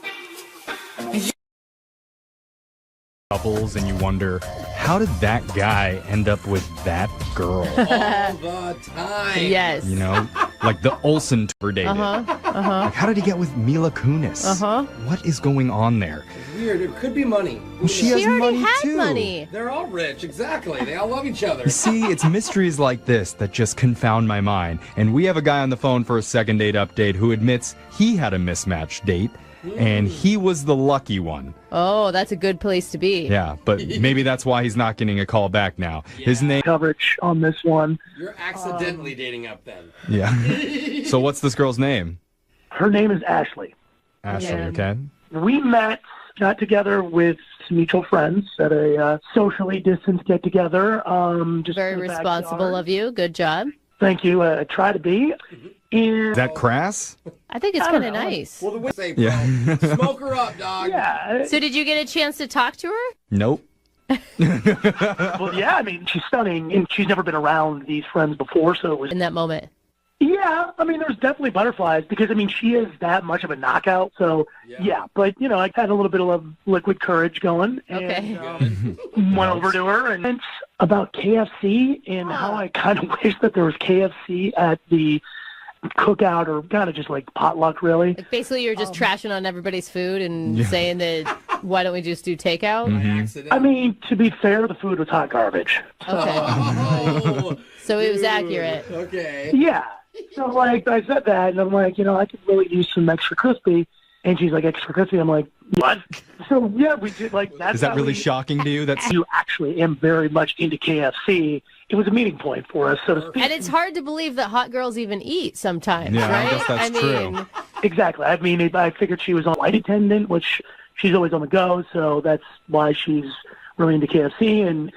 Couples, and you wonder, how did that guy end up with that girl? All the time. Yes. You know, like the Olsen tour dated. Like, how did he get with Mila Kunis? What is going on there? Weird. It could be money. Well, she has already money had too. money. They're all rich. Exactly. They all love each other. You see, it's mysteries like this that just confound my mind. And we have a guy on the phone for a second date update who admits he had a mismatched date, and he was the lucky one. Oh, that's a good place to be. Yeah, but maybe that's why he's not getting a call back now. His name. Coverage on this one. You're accidentally dating up then. Yeah. So what's this girl's name? Her name is Ashley. Ashley, Yeah. okay. We got together with some mutual friends at a socially distanced get-together. Just Very in the responsible backyard. of you. Good job. Thank you. I try to be. And Is that crass? I think it's I don't kind of know. nice. Well, the say, bro. Yeah. Smoke her up, dog. Yeah. So did you get a chance to talk to her? Nope. Well, yeah, I mean, she's stunning, and she's never been around these friends before, so it was... In that moment. Yeah, I mean, there's definitely butterflies, because, I mean, she is that much of a knockout, so, yeah. But, I had a little bit of liquid courage going, and went over to her, and it's about KFC, and how I kind of wish that there was KFC at the cookout, or kind of just like potluck, really. Like basically, you're just trashing on everybody's food and saying that, why don't we just do takeout? I mean, to be fair, the food was hot garbage. Okay. So it was accurate. Okay. Yeah. So, like, I said that, and I'm like, I could really use some extra crispy. And she's like, extra crispy? I'm like, what? So, yeah, we did, like, that's Is that how really we- shocking to you? That's You actually am very much into KFC. It was a meeting point for us, so to speak. And it's hard to believe that hot girls even eat sometimes, Yeah, I right? guess that's mean, Exactly. I mean, I figured she was on flight attendant, which she's always on the go, so that's why she's really into KFC. And,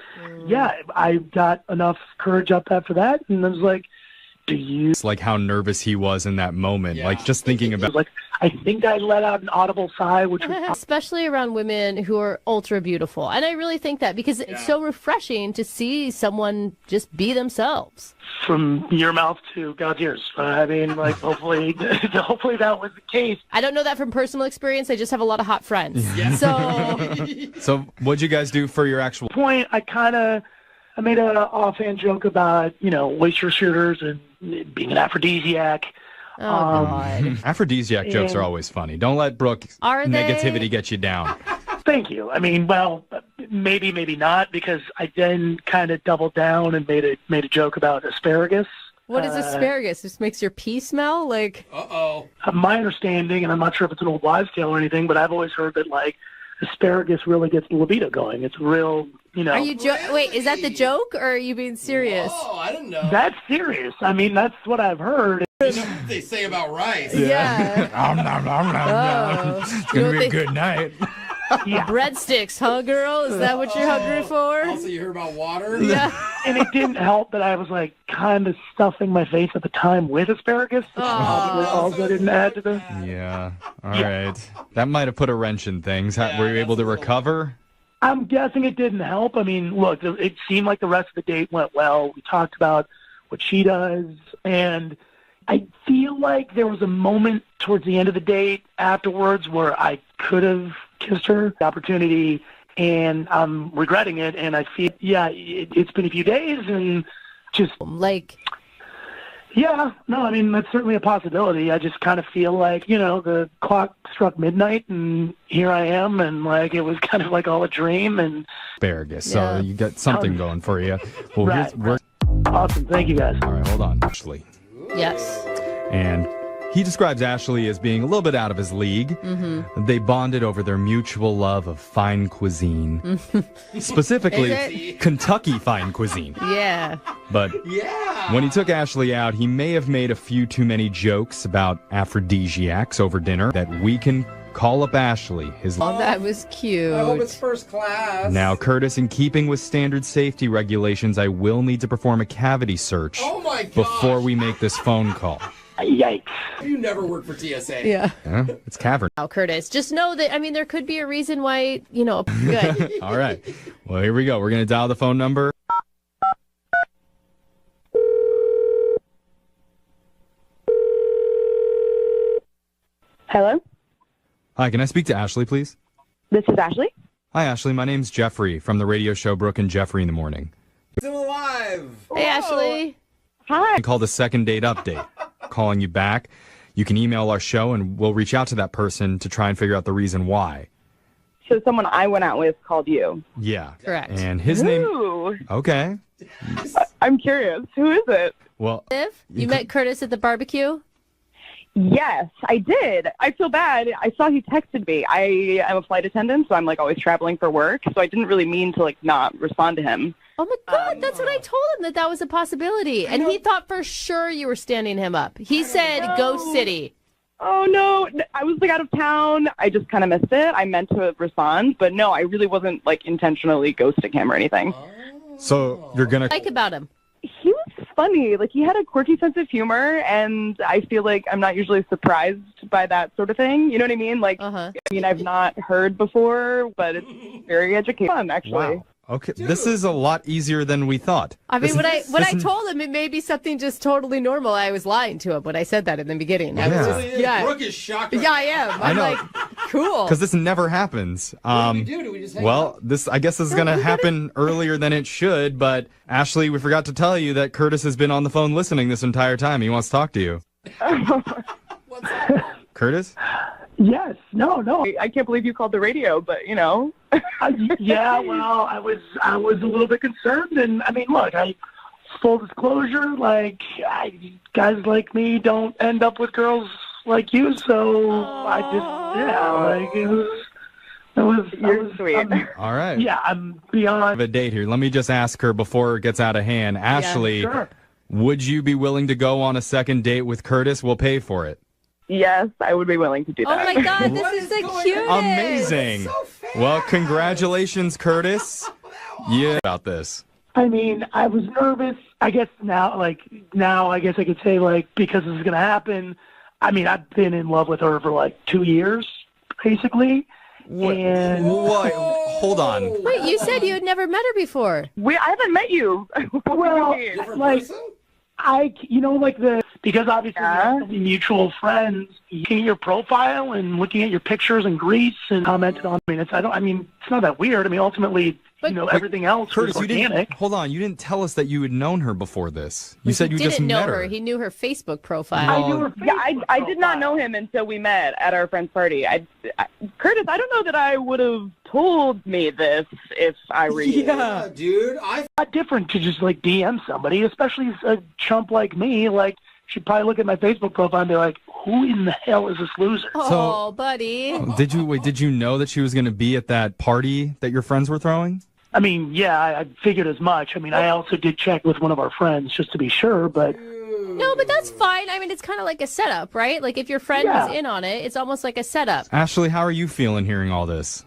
yeah, I got enough courage up after that, and I was like, do you... It's like how nervous he was in that moment. Like just thinking about. Like, I think I let out an audible sigh, which was... especially around women who are ultra beautiful. And I really think that because it's so refreshing to see someone just be themselves. From your mouth to God's ears. I mean, like, hopefully that was the case. I don't know that from personal experience. I just have a lot of hot friends. So So what'd you guys do for your actual Point, I made an offhand joke about, oyster shooters and being an aphrodisiac. Aphrodisiac jokes are and- always funny. Don't let Brooke Are they? negativity get you down. Thank you. I mean, well, maybe not, because I then kind of doubled down and made a joke about asparagus. what is asparagus? This makes your pee smell? Like, My understanding, and I'm not sure if it's an old wives' tale or anything, but I've always heard that, like, asparagus really gets the libido going. It's real, are you wait, is that the joke or are you being serious? Oh, I didn't know. That's serious. I mean, that's what I've heard. You know what they say about rice. Yeah. It's You know going what to be they- a good night. Breadsticks, huh, girl? Is that what you're hungry for? Also, you heard about water? Yeah. And it didn't help that I was, like, kind of stuffing my face at the time with asparagus. Also didn't add to the... Yeah. All right. That might have put a wrench in things. Were you able to recover? I'm guessing it didn't help. I mean, look, it seemed like the rest of the date went well. We talked about what she does, and I feel like there was a moment towards the end of the date afterwards where I could have kissed her, the opportunity, and I'm regretting it, and I feel, it's been a few days, and just... Like... Yeah, no, I mean, that's certainly a possibility. I just kind of feel like, the clock struck midnight and here I am, and like it was kind of like all a dream. And Asparagus, so you got something going for you. Well, right. Awesome, thank you guys. All right, hold on, Ashley. Yes. And he describes Ashley as being a little bit out of his league. Mm-hmm. They bonded over their mutual love of fine cuisine, specifically Kentucky fine cuisine. Yeah. But when he took Ashley out, he may have made a few too many jokes about aphrodisiacs over dinner that we can call up Ashley. Oh, that was cute. I hope it's first class. Now, Curtis, in keeping with standard safety regulations, I will need to perform a cavity search before we make this phone call. Yikes. You never work for TSA. Yeah. It's cavern. Now, Curtis, just know that, there could be a reason why, good. All right. Well, here we go. We're going to dial the phone number. Hello? Hi, can I speak to Ashley, please? This is Ashley. Hi, Ashley. My name's Jeffrey from the radio show Brooke and Jeffrey in the Morning. Still alive. Hey, Ashley. Hi. I called a second date update. Calling you back. You can email our show and we'll reach out to that person to try and figure out the reason why. So someone I went out with called you. Yeah. Correct. And his Who? name... Okay. I'm curious. Who is it? Well... Liv, you met Curtis at the barbecue? Yes, I did. I feel bad. I saw he texted me. I am a flight attendant, so I'm always traveling for work. So I didn't really mean to not respond to him. Oh my God, that's what I told him, that was a possibility. And he thought for sure you were standing him up. He said, go City. Oh, no. I was out of town. I just kind of missed it. I meant to respond, but no, I really wasn't intentionally ghosting him or anything. So you're going to... Like about him? He was funny. He had a quirky sense of humor, and I feel like I'm not usually surprised by that sort of thing. You know what I mean? I've not heard before, but it's very educational, actually. Wow. Okay, this is a lot easier than we thought. When I told him it may be something just totally normal, I was lying to him when I said that in the beginning. I was just, Brooke is shocked. Yeah, I am. I'm know. Cool. Because this never happens. What do we do? Do we just hang out? I guess this is going to happen earlier than it should, but Ashley, we forgot to tell you that Curtis has been on the phone listening this entire time. He wants to talk to you. What's up? Curtis? Yes. No. I can't believe you called the radio, but Yeah, well, I was a little bit concerned, and look, full disclosure, guys like me don't end up with girls like you, so I just, it was sweet. All right. Yeah, I'm beyond a date here. Let me just ask her before it gets out of hand. Ashley, sure. Would you be willing to go on a second date with Curtis? We'll pay for it. Yes, I would be willing to do that. Oh my God, this is the cutest. Amazing. Well, congratulations, Curtis. Yeah, about this. I was nervous. I guess now I guess I could say because this is going to happen. I've been in love with her for 2 years, basically. What? And Hold on. Wait, you said you had never met her before. I haven't met you. Well, because obviously we have mutual friends, looking at your profile and looking at your pictures and greets and commented on. It's not that weird. Ultimately, everything else Curtis, was organic. Hold on, you didn't tell us that you had known her before this. You said you didn't just know met her. her. He knew her Facebook profile. I knew her. I did not know him until we met at our friend's party. Curtis, I don't know that I would have told me this if I were you. Yeah, dude. Not different to just DM somebody, especially a chump like me. She'd probably look at my Facebook profile and be like, "Who in the hell is this loser?" Oh, buddy. Did you know that she was going to be at that party that your friends were throwing? Yeah, I figured as much. I also did check with one of our friends just to be sure, but... No, but that's fine. It's kind of like a setup, right? If your friend was in on it, it's almost like a setup. Ashley, how are you feeling hearing all this?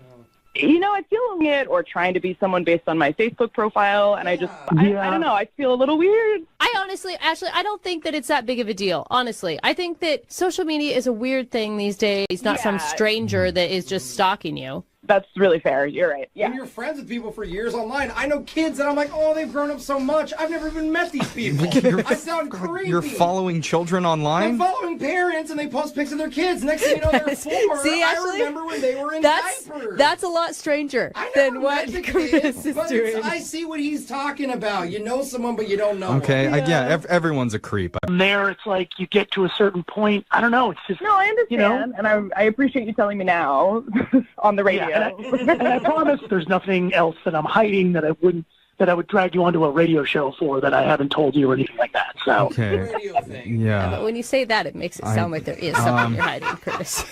I feel it or trying to be someone based on my Facebook profile, and I don't know, I feel a little weird. Ashley, I don't think that it's that big of a deal, honestly. I think that social media is a weird thing these days. It's not some stranger that is just stalking you. That's really fair. You're right. Yeah. When you're friends with people for years online, I know kids that I'm like, oh, they've grown up so much. I've never even met these people. I sound creepy. You're following children online? I'm following parents, and they post pics of their kids. Next thing you know, they're 4. See, I Ashley? remember when they were in diapers. That's a lot stranger than what Curtis is doing. I see what he's talking about. You know someone, but you don't know Okay, them. everyone's a creep. From there, it's like you get to a certain point. I don't know. It's just No, I understand, you know? and I appreciate you telling me now on the radio. Yeah, and I promise there's nothing else that I'm hiding that I would drag you onto a radio show for that I haven't told you or anything like that. So Okay. Yeah. But when you say that, it makes it sound like there is something you're hiding, Curtis.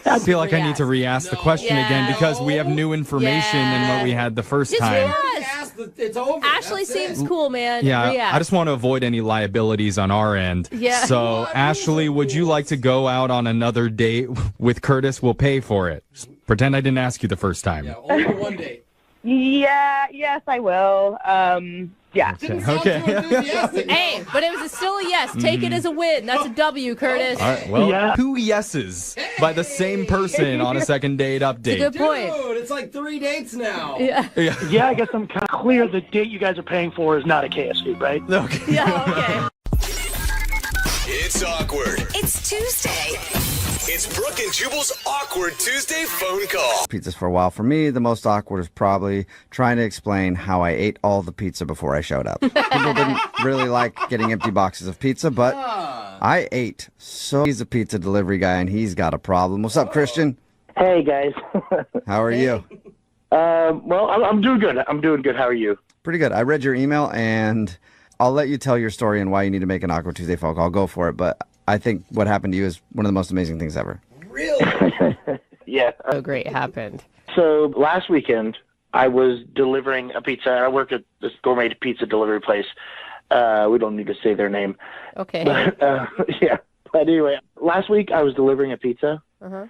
I feel like I need to re-ask the question again because we have new information than what we had the first time. It's over. Ashley seems cool, man. Yeah, Re-ask. I just want to avoid any liabilities on our end. Yeah. So, Ashley, would you like to go out on another date with Curtis? We'll pay for it. Just pretend I didn't ask you the first time. Only one date. Yeah, yes, I will. Yeah. Okay. Hey, but it was still a yes. Take it as a win. That's a W, Curtis. All right, well, 2 yeses by the same person on a second date update. Good point. Dude, it's like 3 dates now. Yeah. Yeah, I guess I'm kind of clear the date you guys are paying for is not a KFC, right? Okay. Yeah, okay. It's awkward. It's Tuesday. It's Brooke and Jubal's awkward Tuesday phone call. Pizzas for a while. For me, the most awkward is probably trying to explain how I ate all the pizza before I showed up. People didn't really like getting empty boxes of pizza, but I ate. So he's a pizza delivery guy, and he's got a problem. What's up, Christian? Hey, guys. How are you? Well, I'm doing good. I'm doing good. How are you? Pretty good. I read your email, and I'll let you tell your story and why you need to make an Awkward Tuesday phone call. I'll go for it, but I think what happened to you is one of the most amazing things ever. Yeah. So great happened. So last weekend, I was delivering a pizza. I work at this gourmet pizza delivery place. We don't need to say their name. Okay. But, yeah. But anyway, last week I was delivering a pizza, Uh-huh.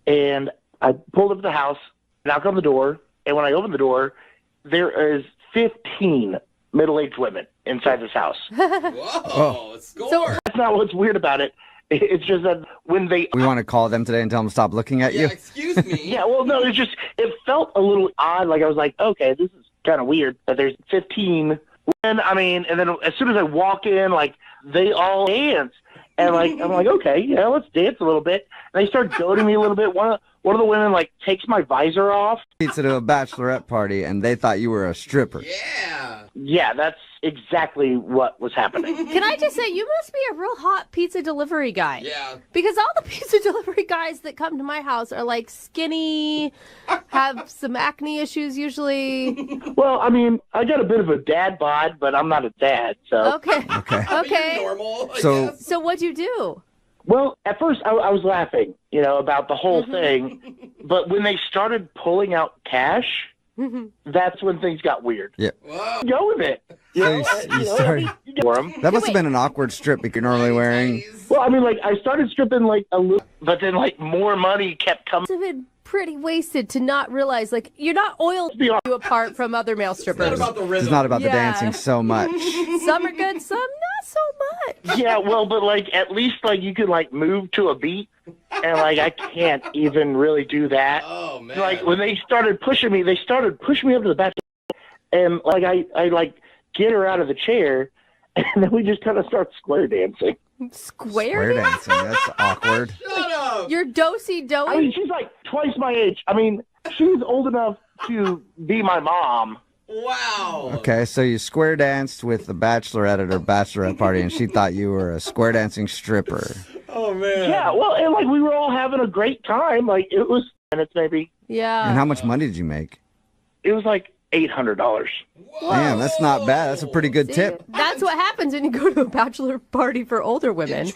and I pulled up to the house, knock on the door, and when I opened the door, there is 15 middle-aged women inside this house. Whoa, score. That's not what's weird about it. It's just that when they... We want to call them today and tell them to stop looking at you? Excuse me. Yeah, well, no, it felt a little odd. Like, I was like, okay, this is kind of weird that there's 15 women. I mean, and then as soon as I walk in, like, they all dance. And, like, I'm like, okay, yeah, let's dance a little bit. And they start goading me a little bit. One of the women, like, takes my visor off. Pizza to a bachelorette party, and they thought you were a stripper. Yeah, that's exactly what was happening. Can I just say, you must be a real hot pizza delivery guy. Yeah. Because all the pizza delivery guys that come to my house are like skinny, have some acne issues usually. Well, I mean, I got a bit of a dad bod, but I'm not a dad, so. Okay. Okay. Normal. So what'd you do? Well, at first I was laughing, about the whole thing. But when they started pulling out cash, that's when things got weird. Yeah. Go with it. So you started... That must have been an awkward strip if you're normally wearing... Well, I mean, like, I started stripping, like, a little, but then, like, more money kept coming. Must have been pretty wasted to not realize, like, you're not oiled you apart from other male strippers. It's not about the rhythm. It's not about the dancing so much. Some are good, some not so much. Yeah, well, but, like, at least, like, you could, like, move to a beat. And, like, I can't even really do that. Oh, man. Like, when they started pushing me up to the bathroom. And, like, I like, get her out of the chair. And then we just kind of start square dancing. Square dancing? That's awkward. Shut up. You're dosey-doey? I mean, she's, like, twice my age. I mean, she's old enough to be my mom. Wow. Okay, so you square danced with the bachelorette at her bachelorette party, and she thought you were a square dancing stripper. Oh, man. Yeah, well, and, like, we were all having a great time. Like, it was minutes maybe. Yeah. And how much money did you make? It was, like, $800. Damn, that's not bad. That's a pretty good tip. That's what happens when you go to a bachelor party for older women.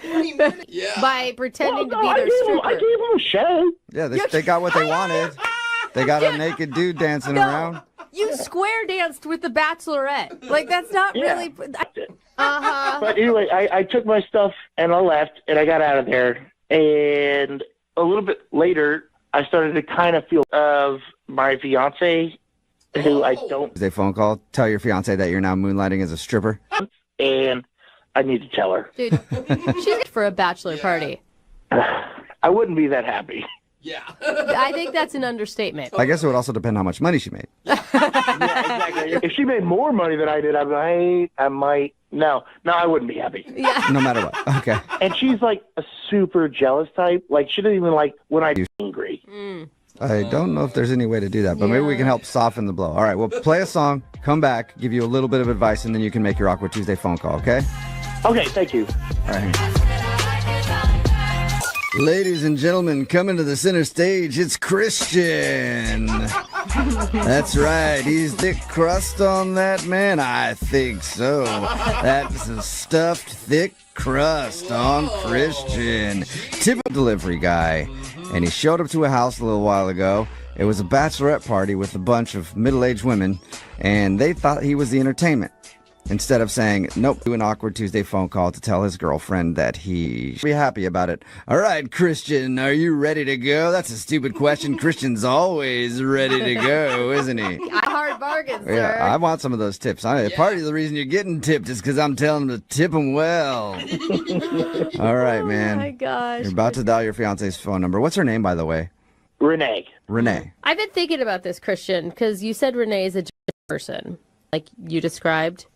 By pretending to be their stripper. I gave them a show. Yeah, they got what they wanted. They got a naked dude dancing around. You square danced with the bachelorette. Like, that's not really... Uh-huh. But anyway, I took my stuff and I left and I got out of there. And a little bit later, I started to kind of feel of my fiance, who I don't... They phone call, tell your fiance that you're now moonlighting as a stripper. And I need to tell her. Dude, she's for a bachelor party. I wouldn't be that happy. I think that's an understatement. I guess it would also depend how much money she made. Exactly. If she made more money than I did, I might. No, I wouldn't be happy. Yeah. No matter what. Okay. And she's like a super jealous type. Like, she doesn't even like when I'm angry. I don't know if there's any way to do that, but maybe we can help soften the blow. All right, well, play a song, come back, give you a little bit of advice, and then you can make your Awkward Tuesday phone call, okay? Okay, thank you. All right. Ladies and gentlemen, coming to the center stage, it's Christian. That's right. He's thick crust on that man. I think so. That's a stuffed thick crust on Christian. Typical delivery guy. And he showed up to a house a little while ago. It was a bachelorette party with a bunch of middle-aged women, and they thought he was the entertainment. Instead of saying, nope, do an Awkward Tuesday phone call to tell his girlfriend that he should be happy about it. All right, Christian, are you ready to go? That's a stupid question. Christian's always ready to go, isn't he? A hard bargain, sir. Yeah, I want some of those tips. Part of the reason you're getting tipped is because I'm telling them to tip them well. All right, man. Oh, my gosh. You're about to dial your fiance's phone number. What's her name, by the way? Renee. Renee. I've been thinking about this, Christian, because you said Renee is a person, like you described.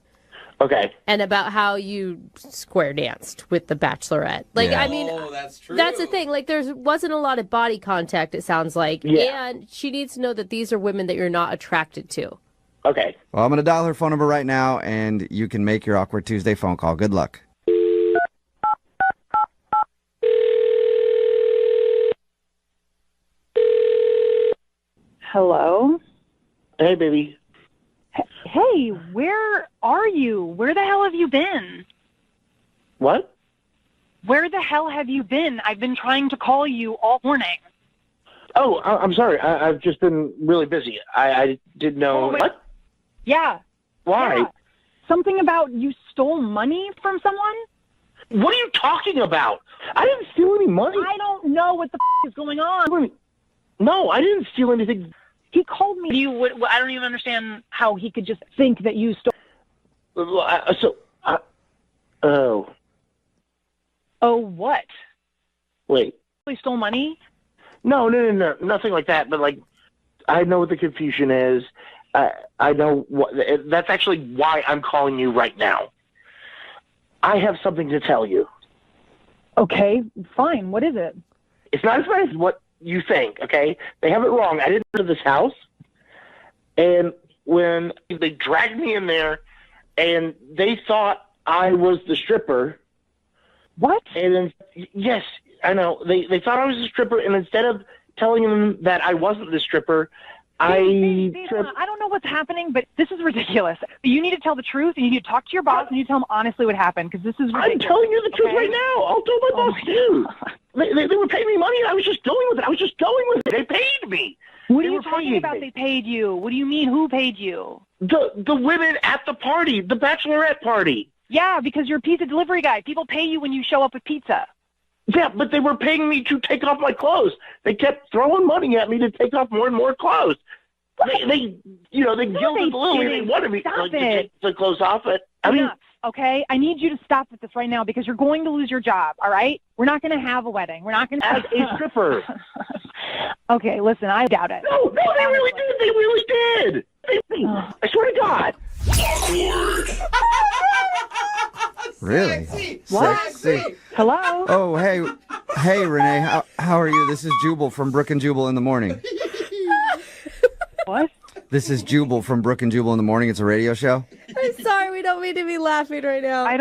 Okay. And about how you square danced with the Bachelorette. Like, Yeah. I mean, that's true. that's the thing. Like, there wasn't a lot of body contact, it sounds like. Yeah. And she needs to know that these are women that you're not attracted to. Okay. Well, I'm going to dial her phone number right now, and you can make your Awkward Tuesday phone call. Good luck. Hello? Hey, baby. Hey, where are you? Where the hell have you been? What? Where the hell have you been? I've been trying to call you all morning. Oh, I'm sorry. I've just been really busy. I didn't know. wait. What? Yeah. Why? Yeah. Something about you stole money from someone? What are you talking about? I didn't steal any money. I don't know what the is going on. No, I didn't steal anything. He called me. I don't even understand how he could just think that you stole. Oh. Oh, what? Wait. He stole money? No, nothing like that. But like, I know what the confusion is. I know what. That's actually why I'm calling you right now. I have something to tell you. Okay, fine. What is it? It's not as bad as what you think, okay? They have it wrong. I didn't go to this house. And when they dragged me in there and they thought I was the stripper. What? And then, yes, I know. They thought I was a stripper, and instead of telling them that I wasn't the stripper, I don't know what's happening, but this is ridiculous. You need to tell the truth, and you need to talk to your boss, and you tell him honestly what happened, because this is ridiculous. I'm telling you the truth right now. I'll tell my boss, too. They were paying me money, and I was just going with it. They paid me. What are you talking about? They paid you. What do you mean? Who paid you? The women at the party, the bachelorette party. Yeah, because you're a pizza delivery guy. People pay you when you show up with pizza. Yeah, but they were paying me to take off my clothes. They kept throwing money at me to take off more and more clothes. They gilded the lily. They wanted me to take the clothes off. Enough, okay? I need you to stop with this right now because you're going to lose your job, all right? We're not going to have a wedding. We're not going to have a stripper. Okay, listen, I doubt it. No, they really did. They really did. I swear to God. Really? What? Sexy. Hello? Oh, hey, Renee. How are you? This is Jubal from Brook and Jubal in the Morning. What? This is Jubal from Brook and Jubal in the Morning. It's a radio show. I'm sorry, we don't mean to be laughing right now. I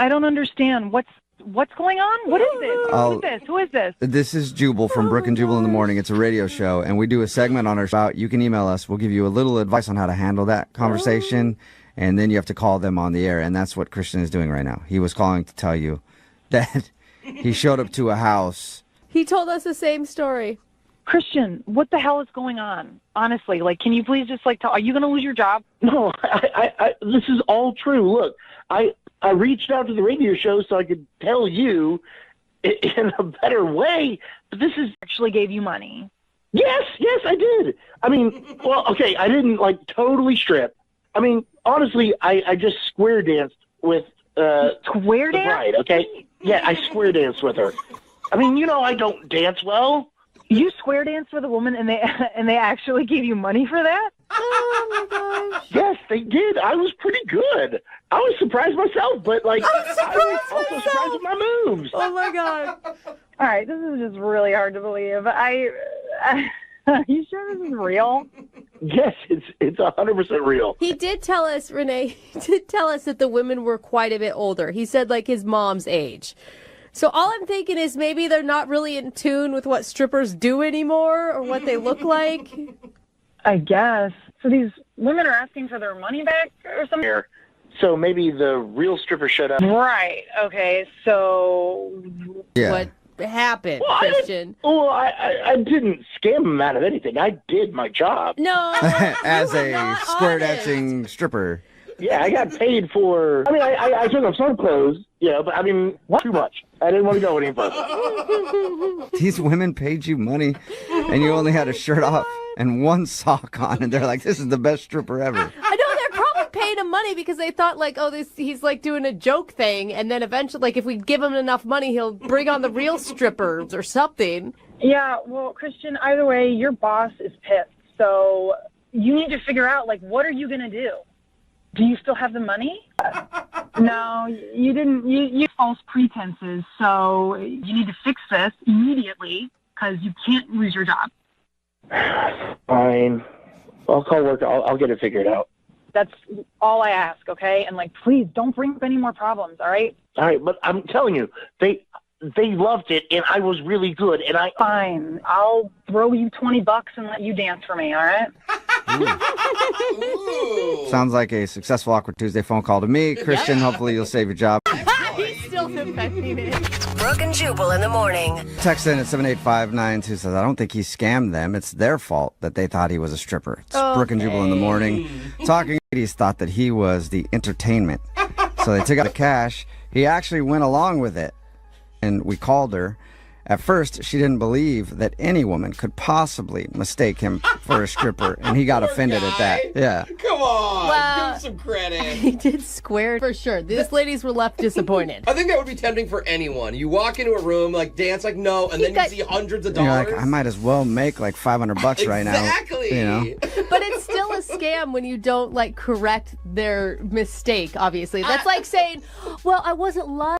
don't understand. What's going on? What is this? Who is this? This is Jubal from Brook and Jubal in the Morning. It's a radio show, and we do a segment on our show. You can email us. We'll give you a little advice on how to handle that conversation, and then you have to call them on the air, and that's what Christian is doing right now. He was calling to tell you that he showed up to a house. He told us the same story. Christian, what the hell is going on? Honestly, can you please just tell? Are you going to lose your job? No, I this is all true. Look, I reached out to the radio show so I could tell you in a better way, but this is actually gave you money. Yes, I did. I mean, well, okay, I didn't totally strip. I mean, honestly, I just square danced with the bride. Okay, yeah, I square danced with her. I mean, I don't dance well. You square danced with a woman and they actually gave you money for that? Oh my gosh. Yes, they did. I was pretty good. I was surprised myself, but like I was also surprised with my moves. Oh my god. All right, this is just really hard to believe. Are you sure this is real? Yes, it's 100% real. He did tell us, Renee, that the women were quite a bit older. He said like his mom's age. So all I'm thinking is maybe they're not really in tune with what strippers do anymore or what they look like. I guess. So these women are asking for their money back or something? So maybe the real stripper showed up. Right. Okay. So What happened, Christian? I didn't scam him out of anything. I did my job. No. As a square dancing stripper. Yeah, I got paid for. I mean, I took off some clothes, but I mean, too much. I didn't want to go any further. These women paid you money, and you only had a shirt off and one sock on, and they're like, "This is the best stripper ever." I know they're probably paying him money because they thought like, oh, he's like doing a joke thing, and then eventually, like, if we give him enough money, he'll bring on the real strippers or something. Yeah. Well, Christian, either way, your boss is pissed. So you need to figure out like, what are you gonna do? Do you still have the money? No, you didn't. You false pretenses. So you need to fix this immediately because you can't lose your job. Fine. I'll call work. I'll get it figured out. That's all I ask, okay? And like, please don't bring up any more problems, all right? All right, but I'm telling you, they loved it, and I was really good. And Fine. I'll throw you $20 and let you dance for me, all right? Sounds like a successful Awkward Tuesday phone call to me. Christian, hopefully you'll save your job. He's still defending it. Brooke and Jubal in the morning. Text in at 78592 says, I don't think he scammed them. It's their fault that they thought he was a stripper. It's Brooke and Jubal in the morning. Talking ladies thought that he was the entertainment. So they took out the cash. He actually went along with it. And we called her. At first, she didn't believe that any woman could possibly mistake him for a stripper, and he got offended at that. Yeah. Come on, Well, give him some credit. He did square for sure. These ladies were left disappointed. I think that would be tempting for anyone. You walk into a room, like dance, like no, and then you see hundreds of You're dollars. like, I might as well make like $500 right now. Exactly. You know? But it's still a scam when you don't like correct their mistake, obviously. That's like saying, well, I wasn't lying.